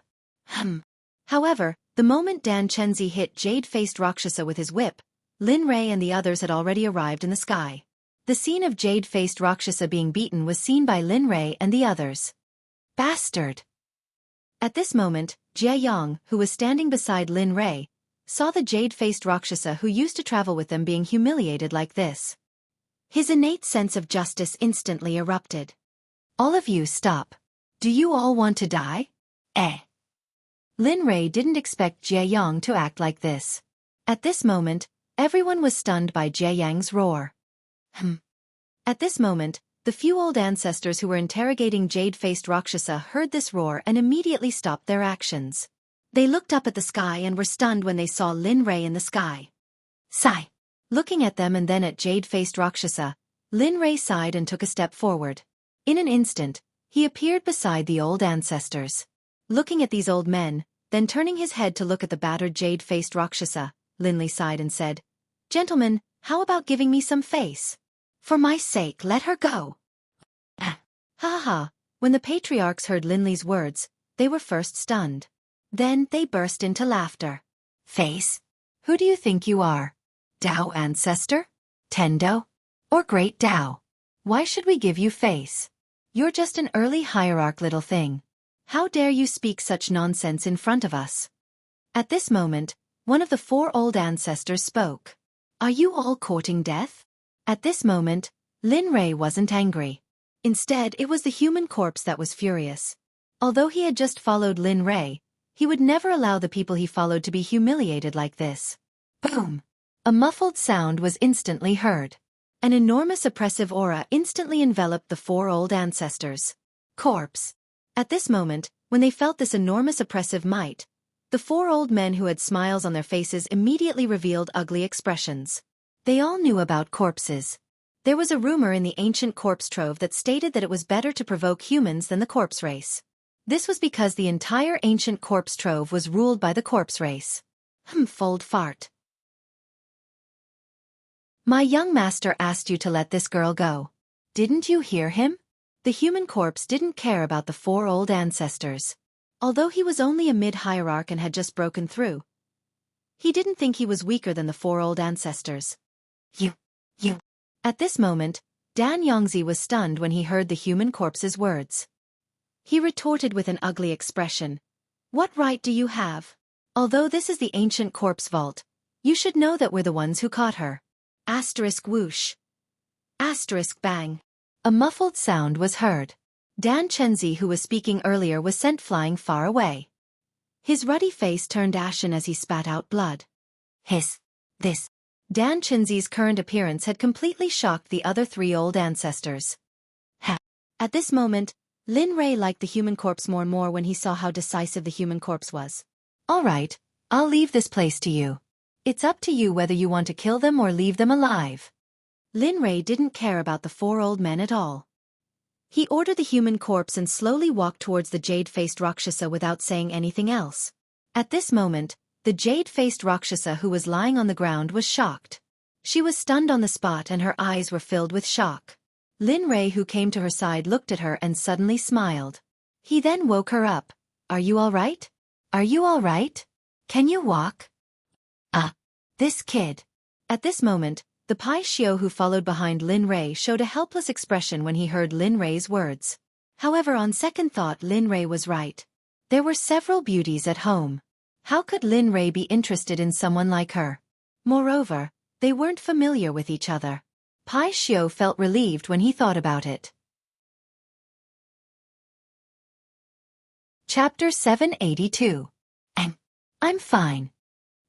However, the moment Dan Chenzi hit jade-faced Rakshasa with his whip, Lin Rei and the others had already arrived in the sky. The scene of jade-faced Rakshasa being beaten was seen by Lin Rei and the others. Bastard! At this moment, Jie Yang, who was standing beside Lin Rei, saw the jade-faced Rakshasa who used to travel with them being humiliated like this. His innate sense of justice instantly erupted. All of you stop. Do you all want to die? Lin Rei didn't expect Jie Yang to act like this. At this moment, everyone was stunned by Jie Yang's roar. At this moment, the few old ancestors who were interrogating jade-faced Rakshasa heard this roar and immediately stopped their actions. They looked up at the sky and were stunned when they saw Lin Rei in the sky. Sigh. Looking at them and then at jade-faced Rakshasa, Lin Rei sighed and took a step forward. In an instant, he appeared beside the old ancestors. Looking at these old men, then turning his head to look at the battered jade-faced Rakshasa, Linley sighed and said, Gentlemen, how about giving me some face? For my sake, let her go. Ha ha. When the patriarchs heard Linley's words, they were first stunned. Then they burst into laughter. Face? Who do you think you are? Tao ancestor? Tendo? Or great Tao? Why should we give you face? You're just an early hierarch little thing. How dare you speak such nonsense in front of us? At this moment, one of the four old ancestors spoke. Are you all courting death? At this moment, Lin Rei wasn't angry. Instead, it was the human corpse that was furious. Although he had just followed Lin Rei, he would never allow the people he followed to be humiliated like this. Boom! A muffled sound was instantly heard. An enormous oppressive aura instantly enveloped the four old ancestors. Corpse. At this moment, when they felt this enormous oppressive might, the four old men who had smiles on their faces immediately revealed ugly expressions. They all knew about corpses. There was a rumor in the ancient corpse trove that stated that it was better to provoke humans than the corpse race. This was because the entire ancient corpse trove was ruled by the corpse race. Fold fart. My young master asked you to let this girl go. Didn't you hear him? The human corpse didn't care about the four old ancestors. Although he was only a mid-hierarch and had just broken through, he didn't think he was weaker than the four old ancestors. You. At this moment, Dan Yongzi was stunned when he heard the human corpse's words. He retorted with an ugly expression. What right do you have? Although this is the ancient corpse vault, you should know that we're the ones who caught her. Asterisk whoosh. Asterisk bang. A muffled sound was heard. Dan Chenzi, who was speaking earlier, was sent flying far away. His ruddy face turned ashen as he spat out blood. Hiss. This. Dan Chenzi's current appearance had completely shocked the other three old ancestors. At this moment, Lin Rei liked the human corpse more and more when he saw how decisive the human corpse was. All right, I'll leave this place to you. It's up to you whether you want to kill them or leave them alive. Lin Rei didn't care about the four old men at all. He ordered the human corpse and slowly walked towards the jade-faced Rakshasa without saying anything else. At this moment, the jade-faced Rakshasa who was lying on the ground was shocked. She was stunned on the spot and her eyes were filled with shock. Lin Rei, who came to her side, looked at her and suddenly smiled. He then woke her up. Are you all right? Are you all right? Can you walk? This kid. At this moment, the Pai Xiao who followed behind Lin Rei showed a helpless expression when he heard Lin Rei's words. However, on second thought, Lin Rei was right. There were several beauties at home. How could Lin Rei be interested in someone like her? Moreover, they weren't familiar with each other. Pai Xiao felt relieved when he thought about it. Chapter 782. I'm fine.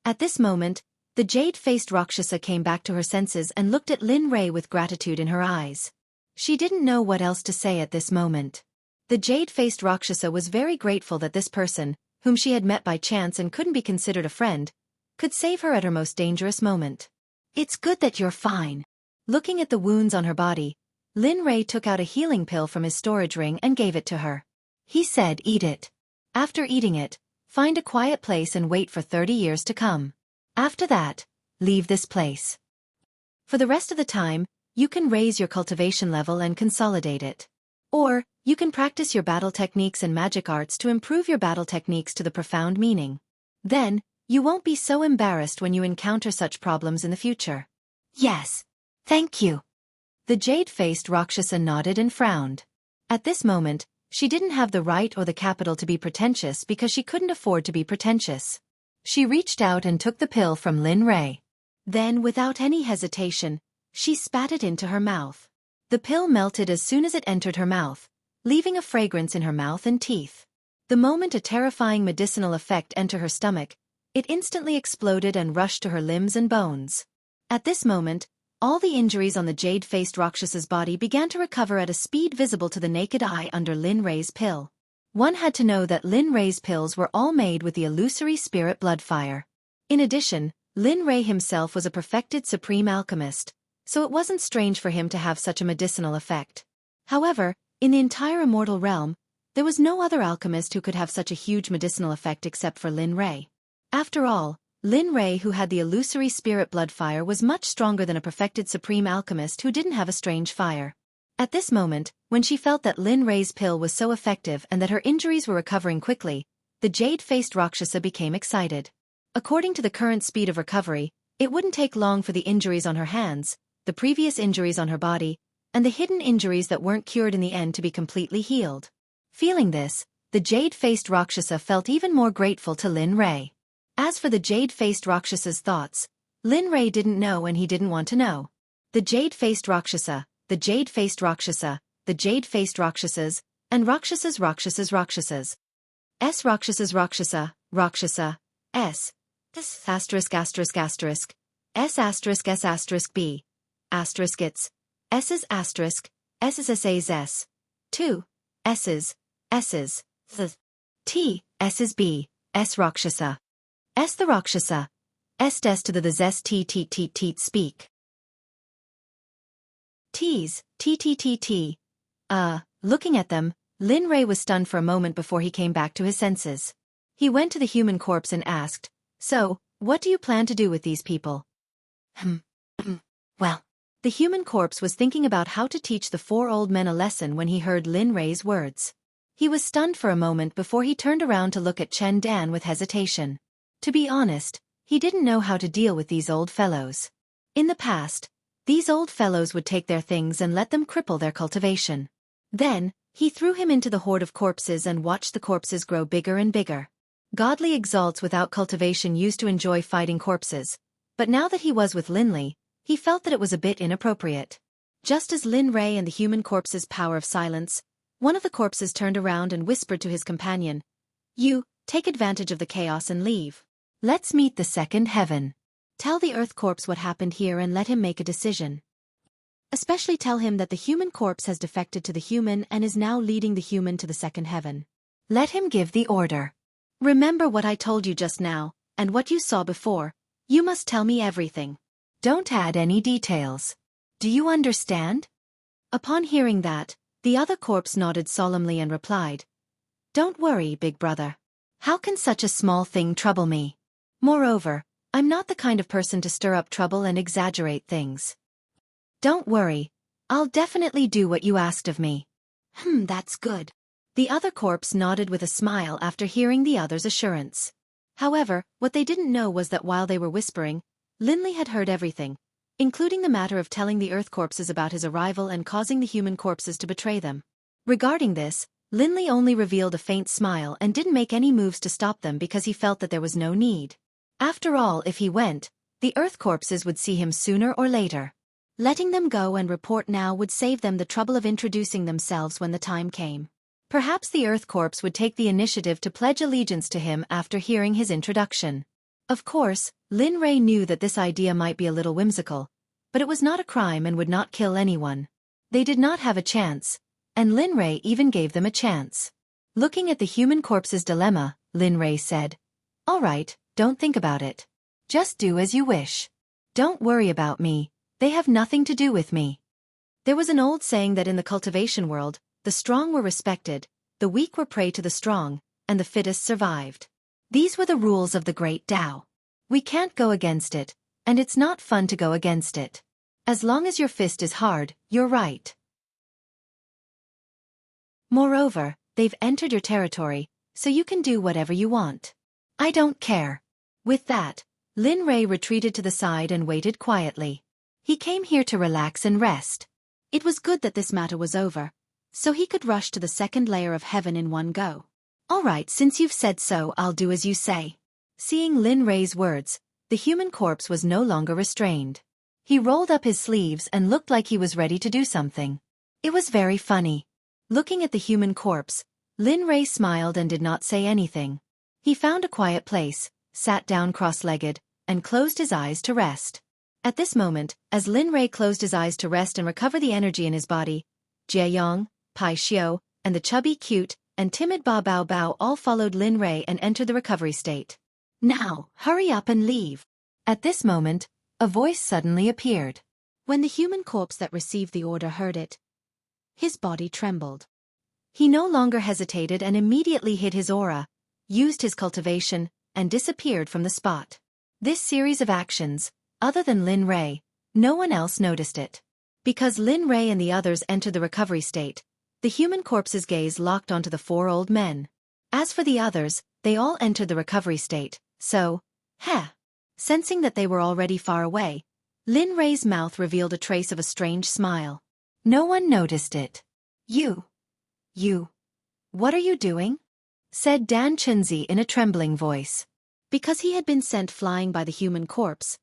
At this moment, the jade-faced Rakshasa came back to her senses and looked at Lin Rei with gratitude in her eyes. She didn't know what else to say at this moment. The jade-faced Rakshasa was very grateful that this person, whom she had met by chance and couldn't be considered a friend, could save her at her most dangerous moment. It's good that you're fine. Looking at the wounds on her body, Lin Rei took out a healing pill from his storage ring and gave it to her. He said, "Eat it. After eating it, find a quiet place and wait for 30 years to come. After that, leave this place. For the rest of the time, you can raise your cultivation level and consolidate it. Or, you can practice your battle techniques and magic arts to improve your battle techniques to the profound meaning. Then, you won't be so embarrassed when you encounter such problems in the future." "Yes. Thank you." The jade-faced Rakshasa nodded and frowned. At this moment, she didn't have the right or the capital to be pretentious because she couldn't afford to be pretentious. She reached out and took the pill from Lin Rei. Then, without any hesitation, she spat it into her mouth. The pill melted as soon as it entered her mouth, leaving a fragrance in her mouth and teeth. The moment a terrifying medicinal effect entered her stomach, it instantly exploded and rushed to her limbs and bones. At this moment, all the injuries on the jade-faced Rakshasa's body began to recover at a speed visible to the naked eye under Lin Rei's pill. One had to know that Lin Rei's pills were all made with the illusory spirit blood fire. In addition, Lin Rei himself was a perfected supreme alchemist, so it wasn't strange for him to have such a medicinal effect. However, in the entire immortal realm, there was no other alchemist who could have such a huge medicinal effect except for Lin Rei. After all, Lin Rei, who had the illusory spirit blood fire, was much stronger than a perfected supreme alchemist who didn't have a strange fire. At this moment, when she felt that Lin Rei's pill was so effective and that her injuries were recovering quickly, the jade-faced Rakshasa became excited. According to the current speed of recovery, it wouldn't take long for the injuries on her hands, the previous injuries on her body, and the hidden injuries that weren't cured in the end to be completely healed. Feeling this, the jade-faced Rakshasa felt even more grateful to Lin Rei. As for the jade-faced Rakshasa's thoughts, Lin Rei didn't know and he didn't want to know. The jade-faced Rakshasa, the jade-faced Rakshasa, the jade-faced Rakshasas, and Rakshasas Rakshasas. S Rakshasas Rakshasa, S. S asterisk asterisk asterisk. S asterisk S asterisk B. Asterisk its. S's asterisk, S's S's S. 2. S's, S's, th. T, S's B, S Rakshasa. S the Rakshasa. S des to the zest t t t t speak. T's, t t t t. Looking at them, Lin Rei was stunned for a moment before he came back to his senses. He went to the human corpse and asked, "So, what do you plan to do with these people?" Well, the human corpse was thinking about how to teach the four old men a lesson when he heard Lin Rei's words. He was stunned for a moment before he turned around to look at Chen Dan with hesitation. To be honest, he didn't know how to deal with these old fellows. In the past, these old fellows would take their things and let them cripple their cultivation. Then, he threw him into the horde of corpses and watched the corpses grow bigger and bigger. Godly exalts without cultivation used to enjoy fighting corpses, but now that he was with Lin Li, he felt that it was a bit inappropriate. Just as Lin Rei and the human corpse's power of silence, one of the corpses turned around and whispered to his companion, "You, take advantage of the chaos and leave. Let's meet the second heaven. Tell the earth corpse what happened here and let him make a decision. Especially tell him that the human corpse has defected to the human and is now leading the human to the second heaven. Let him give the order. Remember what I told you just now, and what you saw before. You must tell me everything. Don't add any details. Do you understand?" Upon hearing that, the other corpse nodded solemnly and replied, "Don't worry, big brother. How can such a small thing trouble me? Moreover, I'm not the kind of person to stir up trouble and exaggerate things. Don't worry, I'll definitely do what you asked of me." That's good. The other corpse nodded with a smile after hearing the other's assurance. However, what they didn't know was that while they were whispering, Linley had heard everything, including the matter of telling the Earth corpses about his arrival and causing the human corpses to betray them. Regarding this, Linley only revealed a faint smile and didn't make any moves to stop them because he felt that there was no need. After all, if he went, the Earth corpses would see him sooner or later. Letting them go and report now would save them the trouble of introducing themselves when the time came. Perhaps the Earth corpse would take the initiative to pledge allegiance to him after hearing his introduction. Of course, Lin Ray knew that this idea might be a little whimsical, but it was not a crime and would not kill anyone. They did not have a chance, and Lin Ray even gave them a chance. Looking at the human corpse's dilemma, Lin Ray said, "All right, don't think about it. Just do as you wish. Don't worry about me, they have nothing to do with me." There was an old saying that in the cultivation world, the strong were respected, the weak were prey to the strong, and the fittest survived. These were the rules of the Great Tao. We can't go against it, and it's not fun to go against it. As long as your fist is hard, you're right. Moreover, they've entered your territory, so you can do whatever you want. I don't care. With that, Lin Ray retreated to the side and waited quietly. He came here to relax and rest. It was good that this matter was over, so he could rush to the second layer of heaven in one go. All right, since you've said so, I'll do as you say. Seeing Lin Ray's words, the human corpse was no longer restrained. He rolled up his sleeves and looked like he was ready to do something. It was very funny. Looking at the human corpse, Lin Ray smiled and did not say anything. He found a quiet place, sat down cross-legged, and closed his eyes to rest. At this moment, as Lin Ray closed his eyes to rest and recover the energy in his body, Jie Yong, Pai Xiao, and the chubby, cute, and timid Ba Bao Bao all followed Lin Ray and entered the recovery state. Now, hurry up and leave. At this moment, a voice suddenly appeared. When the human corpse that received the order heard it, his body trembled. He no longer hesitated and immediately hid his aura, used his cultivation, and disappeared from the spot. This series of actions, other than Lin Ray, no one else noticed it. Because Lin Ray and the others entered the recovery state, the human corpse's gaze locked onto the four old men. As for the others, they all entered the recovery state, so, Sensing that they were already far away, Lin Ray's mouth revealed a trace of a strange smile. No one noticed it. You, what are you doing? Said Dan Chenzi in a trembling voice. Because he had been sent flying by the human corpse,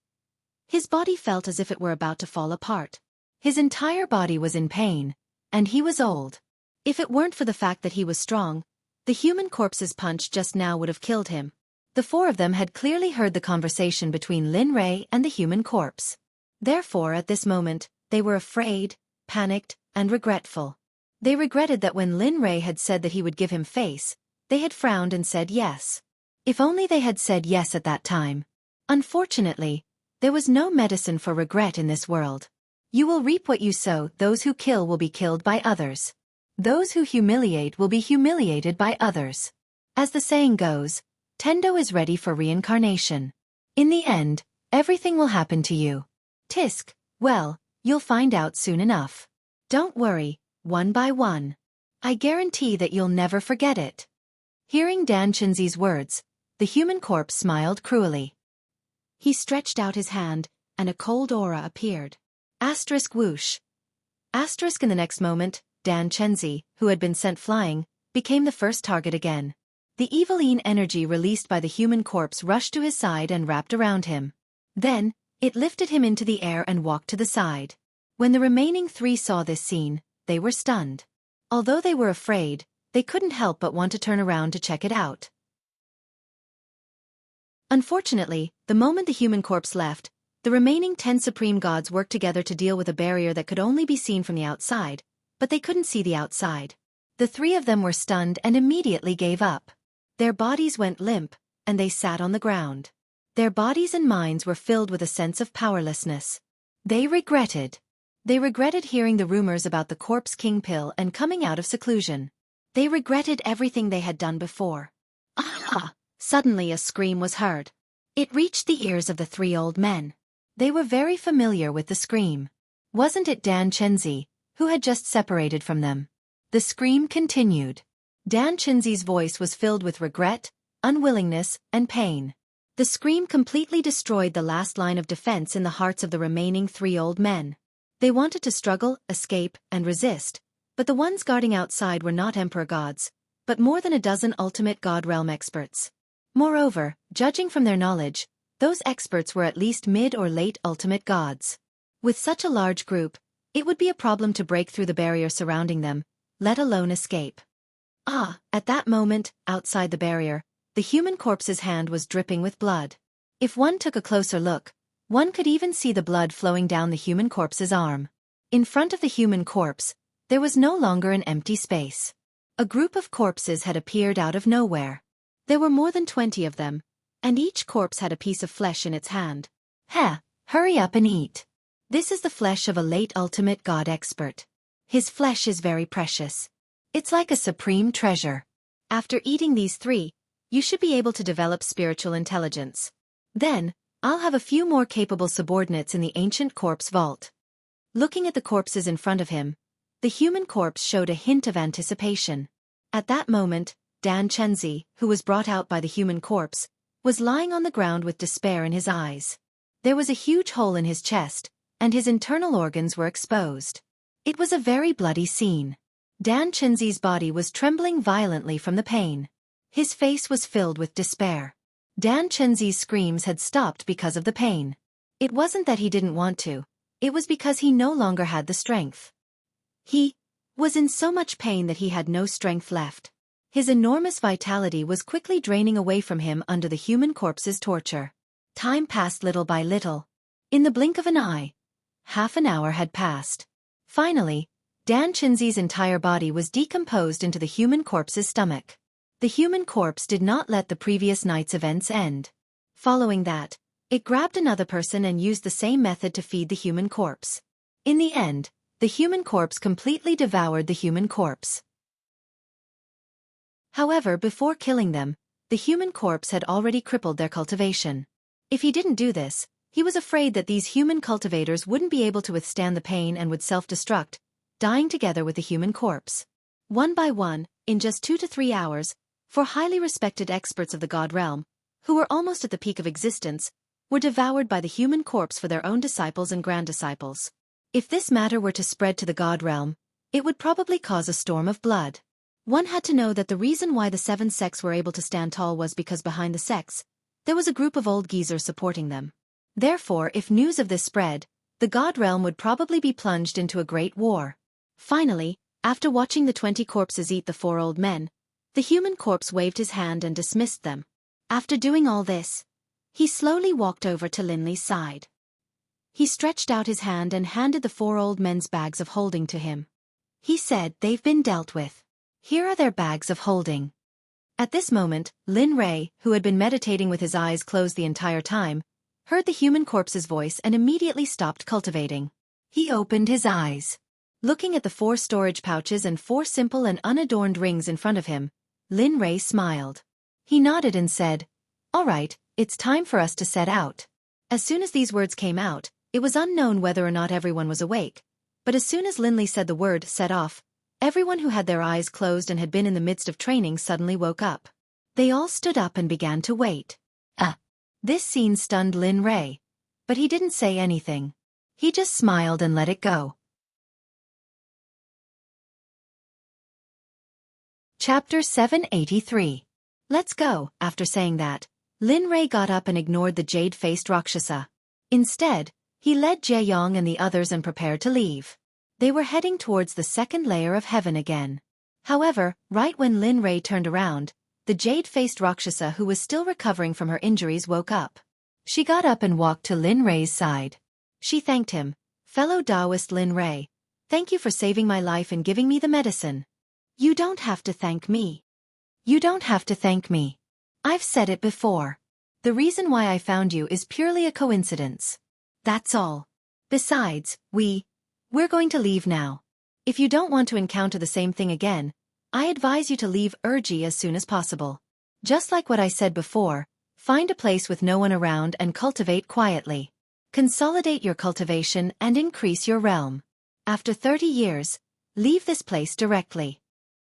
his body felt as if it were about to fall apart. His entire body was in pain, and he was old. If it weren't for the fact that he was strong, the human corpse's punch just now would have killed him. The four of them had clearly heard the conversation between Lin Ray and the human corpse. Therefore, at this moment, they were afraid, panicked, and regretful. They regretted that when Lin Ray had said that he would give him face, they had frowned and said yes. If only they had said yes at that time. Unfortunately, there was no medicine for regret in this world. You will reap what you sow. Those who kill will be killed by others. Those who humiliate will be humiliated by others. As the saying goes, Tendo is ready for reincarnation. In the end, everything will happen to you. Tisk, well, you'll find out soon enough. Don't worry, one by one. I guarantee that you'll never forget it. Hearing Dan Chenzi's words, the human corpse smiled cruelly. He stretched out his hand, and a cold aura appeared. Asterisk whoosh. Asterisk in the next moment, Dan Chenzi, who had been sent flying, became the first target again. The eviline energy released by the human corpse rushed to his side and wrapped around him. Then, it lifted him into the air and walked to the side. When the remaining three saw this scene, they were stunned. Although they were afraid, they couldn't help but want to turn around to check it out. Unfortunately, the moment the human corpse left, the remaining 10 supreme gods worked together to deal with a barrier that could only be seen from the outside, but they couldn't see the outside. The three of them were stunned and immediately gave up. Their bodies went limp, and they sat on the ground. Their bodies and minds were filled with a sense of powerlessness. They regretted hearing the rumors about the Corpse King pill and coming out of seclusion. They regretted everything they had done before. Ah! Suddenly a scream was heard. It reached the ears of the three old men. They were very familiar with the scream. Wasn't it Dan Chenzi, who had just separated from them? The scream continued. Dan Chenzi's voice was filled with regret, unwillingness, and pain. The scream completely destroyed the last line of defense in the hearts of the remaining 3 old men. They wanted to struggle, escape, and resist, but the ones guarding outside were not emperor gods, but more than a dozen ultimate god realm experts. Moreover, judging from their knowledge, those experts were at least mid or late ultimate gods. With such a large group, it would be a problem to break through the barrier surrounding them, let alone escape. At that moment, outside the barrier, the human corpse's hand was dripping with blood. If one took a closer look, one could even see the blood flowing down the human corpse's arm. In front of the human corpse, there was no longer an empty space. A group of corpses had appeared out of nowhere. There were more than 20 of them, and each corpse had a piece of flesh in its hand. Hurry up and eat. This is the flesh of a late ultimate god expert. His flesh is very precious. It's like a supreme treasure. After eating these 3, you should be able to develop spiritual intelligence. Then, I'll have a few more capable subordinates in the ancient corpse vault. Looking at the corpses in front of him, the human corpse showed a hint of anticipation. At that moment, Dan Chenzi, who was brought out by the human corpse, was lying on the ground with despair in his eyes. There was a huge hole in his chest, and his internal organs were exposed. It was a very bloody scene. Dan Chenzi's body was trembling violently from the pain. His face was filled with despair. Dan Chenzi's screams had stopped because of the pain. It wasn't that he didn't want to, it was because he no longer had the strength. He was in so much pain that he had no strength left. His enormous vitality was quickly draining away from him under the human corpse's torture. Time passed little by little. In the blink of an eye, half an hour had passed. Finally, Dan Chenzi's entire body was decomposed into the human corpse's stomach. The human corpse did not let the previous night's events end. Following that, it grabbed another person and used the same method to feed the human corpse. In the end, the human corpse completely devoured the human corpse. However, before killing them, the human corpse had already crippled their cultivation. If he didn't do this, he was afraid that these human cultivators wouldn't be able to withstand the pain and would self-destruct, dying together with the human corpse. One by one, in just 2 to 3 hours, 4 highly respected experts of the god realm, who were almost at the peak of existence, were devoured by the human corpse for their own disciples and grand-disciples. If this matter were to spread to the god realm, it would probably cause a storm of blood. One had to know that the reason why the 7 sects were able to stand tall was because behind the sects, there was a group of old geezers supporting them. Therefore, if news of this spread, the god realm would probably be plunged into a great war. Finally, after watching the 20 corpses eat the 4 old men, the human corpse waved his hand and dismissed them. After doing all this, he slowly walked over to Linley's side. He stretched out his hand and handed the 4 old men's bags of holding to him. He said, "They've been dealt with. Here are their bags of holding." At this moment, Lin Ray, who had been meditating with his eyes closed the entire time, heard the human corpse's voice and immediately stopped cultivating. He opened his eyes. Looking at the 4 storage pouches and 4 simple and unadorned rings in front of him, Lin Ray smiled. He nodded and said, "All right, it's time for us to set out." As soon as these words came out, it was unknown whether or not everyone was awake, but as soon as Linley said the word "set off," everyone who had their eyes closed and had been in the midst of training suddenly woke up. They all stood up and began to wait. This scene stunned Lin Ray, but he didn't say anything. He just smiled and let it go. Chapter 783. Let's go. After saying that, Lin Ray got up and ignored the jade-faced Rakshasa. Instead, he led Jaeyong and the others and prepared to leave. They were heading towards the 2nd layer of heaven again. However, right when Lin Ray turned around, the jade-faced Rakshasa who was still recovering from her injuries woke up. She got up and walked to Lin Ray's side. She thanked him. "Fellow Taoist Lin Ray, thank you for saving my life and giving me the medicine." "You don't have to thank me. You don't have to thank me. I've said it before. The reason why I found you is purely a coincidence. That's all. Besides, we're going to leave now. If you don't want to encounter the same thing again, I advise you to leave Urji as soon as possible. Just like what I said before, find a place with no one around and cultivate quietly. Consolidate your cultivation and increase your realm. After 30 years, leave this place directly."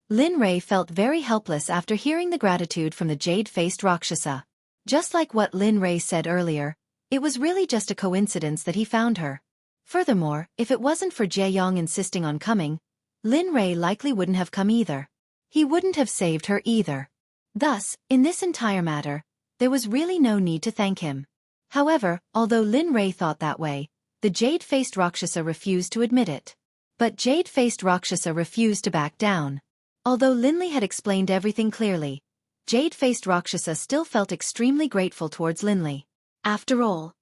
Lin Rei felt very helpless after hearing the gratitude from the jade-faced Rakshasa. Just like what Lin Rei said earlier, it was really just a coincidence that he found her. Furthermore, if it wasn't for Jie Yong insisting on coming, Lin Rei likely wouldn't have come either. He wouldn't have saved her either. Thus, in this entire matter, there was really no need to thank him. However, although Lin Rei thought that way, the jade-faced Rakshasa refused to admit it. But jade-faced Rakshasa refused to back down. Although Linley had explained everything clearly, jade-faced Rakshasa still felt extremely grateful towards Linley. After all,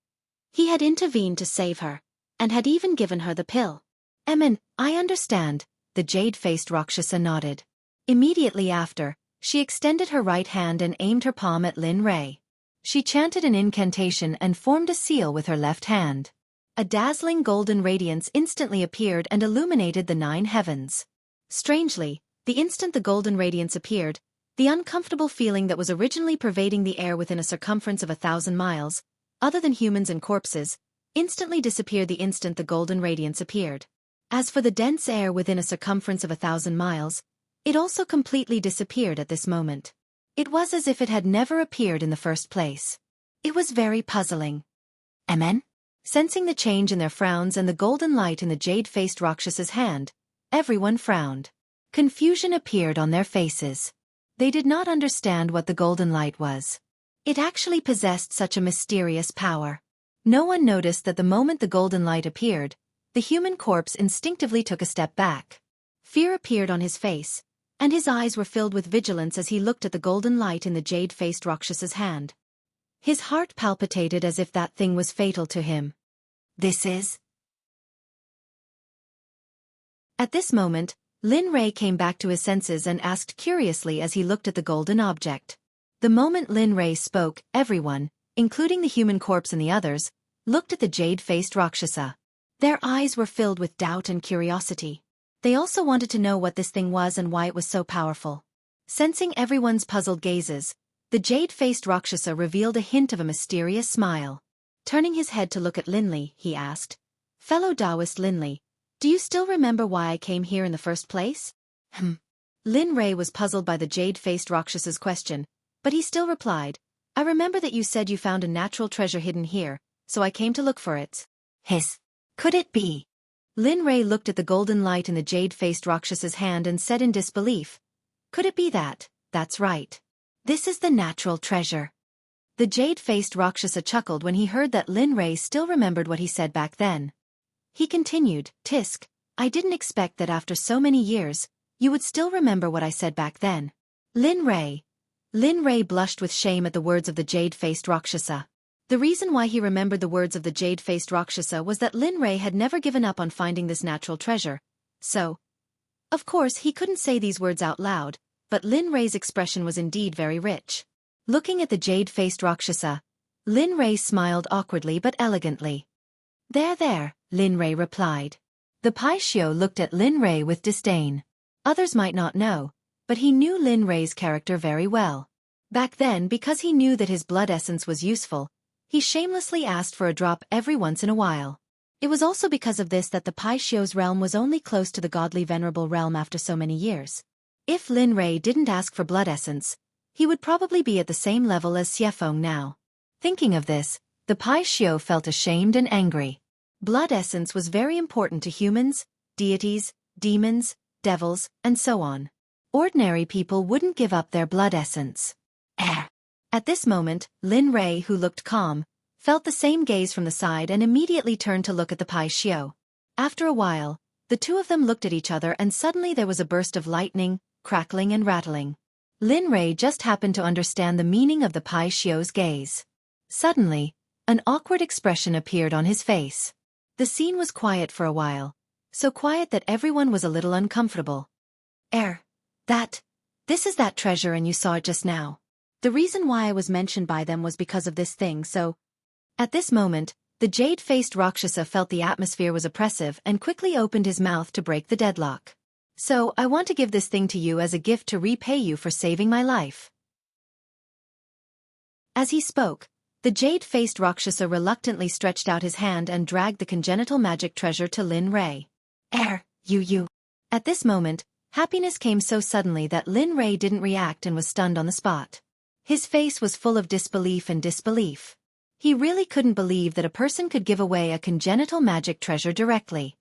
he had intervened to save her, and had even given her the pill. I understand, the jade-faced Rakshasa nodded. Immediately after, she extended her right hand and aimed her palm at Lin Rei. She chanted an incantation and formed a seal with her left hand. A dazzling golden radiance instantly appeared and illuminated the 9 heavens. Strangely, the instant the golden radiance appeared, the uncomfortable feeling that was originally pervading the air within a circumference of 1,000 miles, other than humans and corpses, instantly disappeared the instant the golden radiance appeared. As for the dense air within a circumference of 1,000 miles, it also completely disappeared at this moment. It was as if it had never appeared in the first place. It was very puzzling. Sensing the change in their frowns and the golden light in the jade-faced Rakshasa's hand, everyone frowned. Confusion appeared on their faces. They did not understand what the golden light was. It actually possessed such a mysterious power. No one noticed that the moment the golden light appeared, the human corpse instinctively took a step back. Fear appeared on his face, and his eyes were filled with vigilance as he looked at the golden light in the jade-faced Rakshasa's hand. His heart palpitated as if that thing was fatal to him. This is... At this moment, Lin Rei came back to his senses and asked curiously as he looked at the golden object. The moment Lin Rei spoke, everyone, including the human corpse and the others, looked at the jade-faced Rakshasa. Their eyes were filled with doubt and curiosity. They also wanted to know what this thing was and why it was so powerful. Sensing everyone's puzzled gazes, the jade-faced Rakshasa revealed a hint of a mysterious smile. Turning his head to look at Linley, he asked, "Fellow Taoist Linley, do you still remember why I came here in the first place?" Lin Rei was puzzled by the jade-faced Rakshasa's question, but he still replied, "I remember that you said you found a natural treasure hidden here, so I came to look for it." Could it be? Lin Rei looked at the golden light in the jade-faced Rakshasa's hand and said in disbelief, "Could it be that? That's right. This is the natural treasure." The jade-faced Rakshasa chuckled when he heard that Lin Rei still remembered what he said back then. He continued, "Tisk, I didn't expect that after so many years, you would still remember what I said back then." Lin Rei blushed with shame at the words of the jade-faced Rakshasa. The reason why he remembered the words of the jade-faced Rakshasa was that Lin Rei had never given up on finding this natural treasure, so... Of course, he couldn't say these words out loud, but Lin Rei's expression was indeed very rich. Looking at the jade-faced Rakshasa, Lin Rei smiled awkwardly but elegantly. There, Lin Rei replied. The Paixio looked at Lin Rei with disdain. Others might not know, but he knew Lin Rei's character very well. Back then, because he knew that his blood essence was useful, he shamelessly asked for a drop every once in a while. It was also because of this that the Paixio's realm was only close to the godly venerable realm after so many years. If Lin Rei didn't ask for blood essence, he would probably be at the same level as Xuefeng now. Thinking of this, the Paixio felt ashamed and angry. Blood essence was very important to humans, deities, demons, devils, and so on. Ordinary people wouldn't give up their blood essence. At this moment, Lin Rei, who looked calm, felt the same gaze from the side and immediately turned to look at the Paixio. After a while, the two of them looked at each other and suddenly there was a burst of lightning, crackling and rattling. Lin Rei just happened to understand the meaning of the Paixio's gaze. Suddenly, an awkward expression appeared on his face. The scene was quiet for a while, so quiet that everyone was a little uncomfortable. This is that treasure and you saw it just now. The reason why I was mentioned by them was because of this thing, so... At this moment, the jade-faced Rakshasa felt the atmosphere was oppressive and quickly opened his mouth to break the deadlock. "So, I want to give this thing to you as a gift to repay you for saving my life." As he spoke, the jade-faced Rakshasa reluctantly stretched out his hand and dragged the congenital magic treasure to Lin Rei. You. At this moment, Happiness came so suddenly that Lin Rei didn't react and was stunned on the spot. His face was full of disbelief and disbelief. He really couldn't believe that a person could give away a congenital magic treasure directly.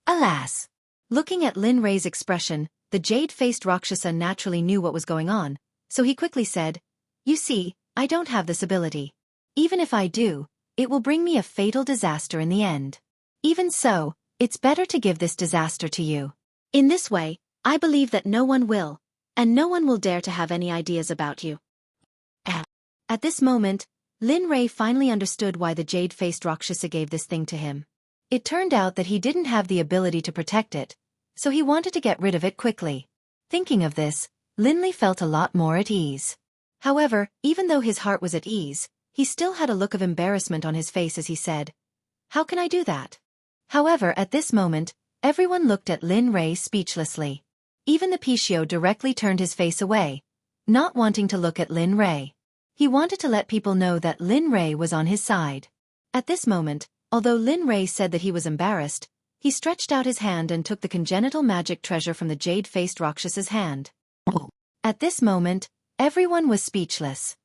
Alas! Looking at Lin Rei's expression, the jade-faced Rakshasa naturally knew what was going on, so he quickly said, "You see, I don't have this ability. Even if I do, it will bring me a fatal disaster in the end. Even so, it's better to give this disaster to you. In this way, I believe that no one will, and no one will dare to have any ideas about you." At this moment, Lin Rei finally understood why the jade-faced Rakshasa gave this thing to him. It turned out that he didn't have the ability to protect it, so he wanted to get rid of it quickly. Thinking of this, Lin Li felt a lot more at ease. However, even though his heart was at ease, he still had a look of embarrassment on his face as he said, "How can I do that?" However, at this moment, everyone looked at Lin Rei speechlessly. Even the Pishio directly turned his face away, not wanting to look at Lin Rei. He wanted to let people know that Lin Rei was on his side. At this moment, although Lin Rei said that he was embarrassed, he stretched out his hand and took the congenital magic treasure from the jade-faced Rakshasa's hand. At this moment, everyone was speechless.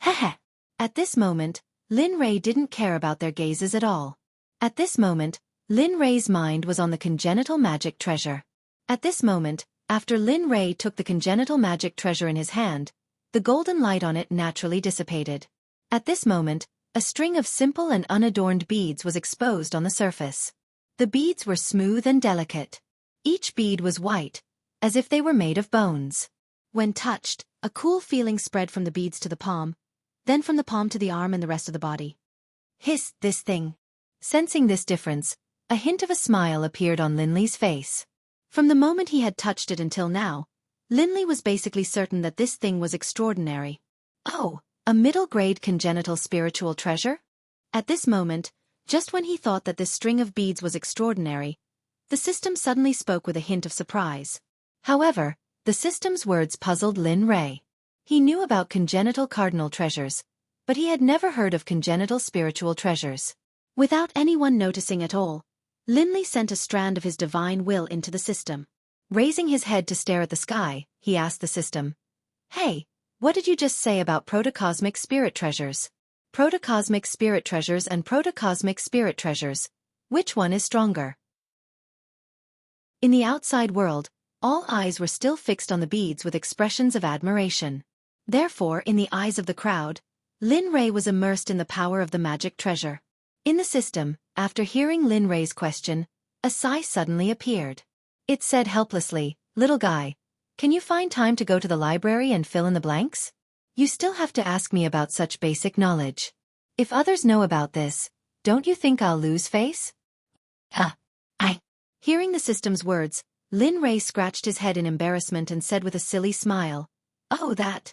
Heh. At this moment, Lin Rei didn't care about their gazes at all. At this moment, Lin Rei's mind was on the congenital magic treasure. At this moment, after Lin Rei took the congenital magic treasure in his hand, the golden light on it naturally dissipated. At this moment, a string of simple and unadorned beads was exposed on the surface. The beads were smooth and delicate. Each bead was white, as if they were made of bones. When touched, a cool feeling spread from the beads to the palm, then from the palm to the arm and the rest of the body. Hiss, this thing. Sensing this difference, a hint of a smile appeared on Lin Li's face. From the moment he had touched it until now, Lin Li was basically certain that this thing was extraordinary. Oh, a middle-grade congenital spiritual treasure? At this moment, just when he thought that this string of beads was extraordinary, the system suddenly spoke with a hint of surprise. However, the system's words puzzled Lin Rei. He knew about congenital cardinal treasures, but he had never heard of congenital spiritual treasures. Without anyone noticing at all, Lin Li sent a strand of his divine will into the system. Raising his head to stare at the sky, he asked the system, "Hey, what did you just say about protocosmic spirit treasures? Protocosmic spirit treasures and protocosmic spirit treasures. Which one is stronger?" In the outside world, all eyes were still fixed on the beads with expressions of admiration. Therefore, in the eyes of the crowd, Lin Rei was immersed in the power of the magic treasure. In the system, after hearing Lin Rei's question, a sigh suddenly appeared. It said helplessly, "Little guy, can you find time to go to the library and fill in the blanks? You still have to ask me about such basic knowledge. If others know about this, don't you think I'll lose face?" Hearing the system's words, Lin Rei scratched his head in embarrassment and said with a silly smile, "Oh, that.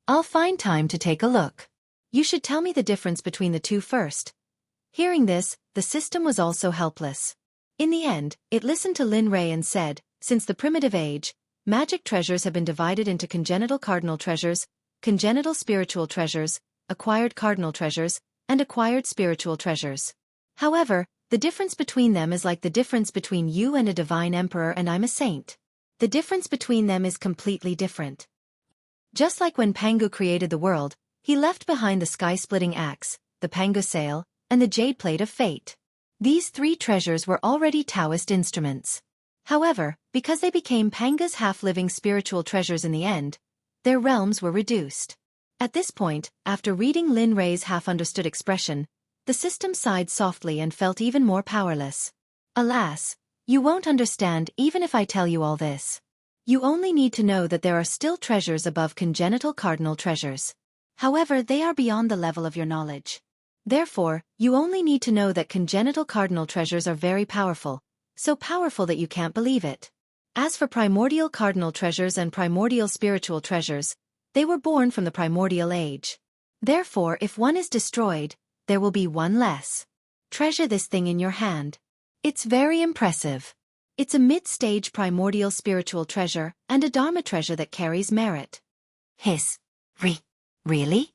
I'll find time to take a look. You should tell me the difference between the two first." Hearing this, the system was also helpless. In the end, it listened to Lin Rei and said, "Since the primitive age, magic treasures have been divided into congenital cardinal treasures, congenital spiritual treasures, acquired cardinal treasures, and acquired spiritual treasures. However, the difference between them is like the difference between you and a divine emperor and I'm a saint. The difference between them is completely different. Just like when Pangu created the world, he left behind the sky-splitting axe, the Pangu sail, and the jade plate of fate. These three treasures were already Taoist instruments. However, because they became Pangu's half-living spiritual treasures in the end, their realms were reduced." At this point, after reading Lin Rei's half-understood expression, the system sighed softly and felt even more powerless. "Alas, you won't understand even if I tell you all this. You only need to know that there are still treasures above congenital cardinal treasures. However, they are beyond the level of your knowledge. Therefore, you only need to know that congenital cardinal treasures are very powerful, so powerful that you can't believe it. As for primordial cardinal treasures and primordial spiritual treasures, they were born from the primordial age. Therefore, if one is destroyed, there will be one less. Treasure this thing in your hand. It's very impressive. It's a mid-stage primordial spiritual treasure and a dharma treasure that carries merit." Hiss. Really?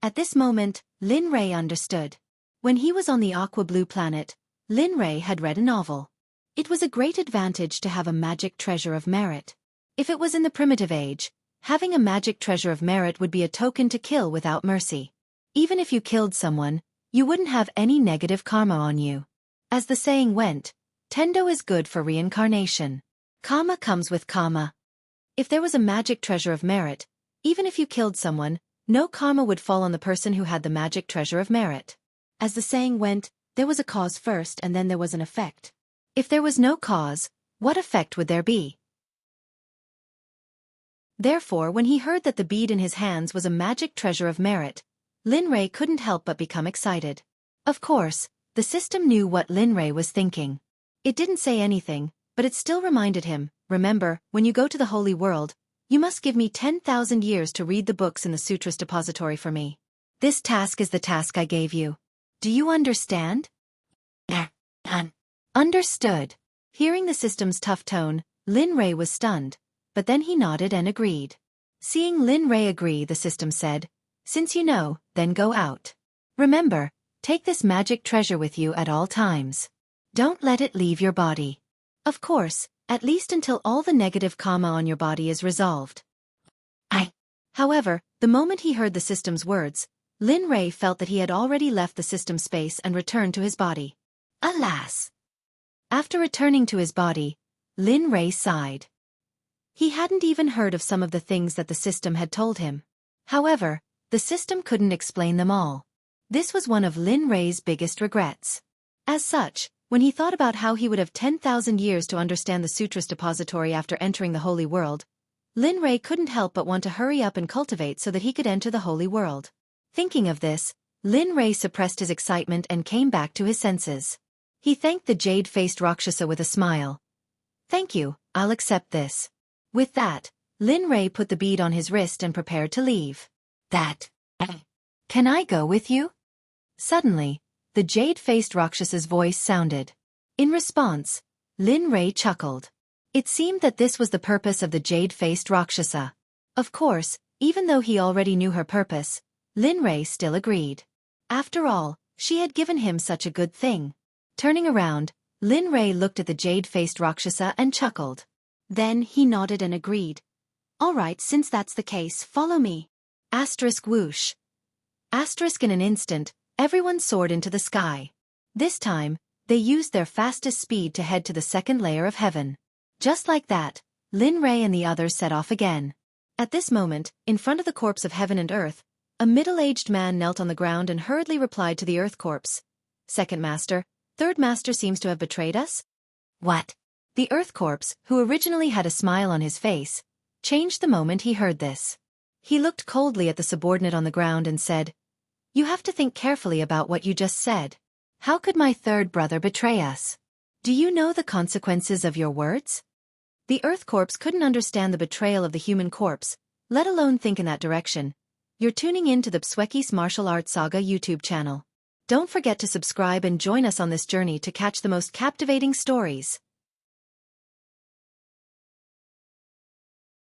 At this moment, Lin Rei understood. When he was on the aqua blue planet, Lin Rei had read a novel. It was a great advantage to have a magic treasure of merit. If it was in the primitive age, having a magic treasure of merit would be a token to kill without mercy. Even if you killed someone, you wouldn't have any negative karma on you. As the saying went, Tendo is good for reincarnation. Karma comes with karma. If there was a magic treasure of merit, even if you killed someone, no karma would fall on the person who had the magic treasure of merit. As the saying went, there was a cause first and then there was an effect. If there was no cause, what effect would there be? Therefore, when he heard that the bead in his hands was a magic treasure of merit, Lin Rei couldn't help but become excited. Of course, the system knew what Lin Rei was thinking. It didn't say anything, but it still reminded him, remember, when you go to the holy world, you must give me 10,000 years to read the books in the Sutras depository for me. This task is the task I gave you. Do you understand? Understood. Hearing the system's tough tone, Lin Rei was stunned, but then he nodded and agreed. Seeing Lin Rei agree, the system said, since you know, then go out. Remember, take this magic treasure with you at all times. Don't let it leave your body. Of course, at least until all the negative karma on your body is resolved. However, the moment he heard the system's words, Lin Rei felt that he had already left the system space and returned to his body. Alas! After returning to his body, Lin Rei sighed. He hadn't even heard of some of the things that the system had told him. However, the system couldn't explain them all. This was one of Lin Rei's biggest regrets. As such, when he thought about how he would have 10,000 years to understand the Sutras depository after entering the holy world, Lin Rei couldn't help but want to hurry up and cultivate so that he could enter the holy world. Thinking of this, Lin Rei suppressed his excitement and came back to his senses. He thanked the jade-faced Rakshasa with a smile. Thank you, I'll accept this. With that, Lin Rei put the bead on his wrist and prepared to leave. Can I go with you? Suddenly, the jade-faced Rakshasa's voice sounded. In response, Lin Rei chuckled. It seemed that this was the purpose of the jade-faced Rakshasa. Of course, even though he already knew her purpose, Lin Rei still agreed. After all, she had given him such a good thing. Turning around, Lin Rei looked at the jade-faced Rakshasa and chuckled. Then he nodded and agreed. All right, since that's the case, follow me. Asterisk whoosh. Asterisk in an instant, everyone soared into the sky. This time, they used their fastest speed to head to the second layer of heaven. Just like that, Lin Rei and the others set off again. At this moment, in front of the corpse of heaven and earth, a middle-aged man knelt on the ground and hurriedly replied to the earth corpse. Second master, third master seems to have betrayed us? What? The earth corpse, who originally had a smile on his face, changed the moment he heard this. He looked coldly at the subordinate on the ground and said, You have to think carefully about what you just said. How could my third brother betray us? Do you know the consequences of your words? The earth corpse couldn't understand the betrayal of the human corpse, let alone think in that direction. You're tuning in to the Xueqi's Martial Arts Saga YouTube channel. Don't forget to subscribe and join us on this journey to catch the most captivating stories.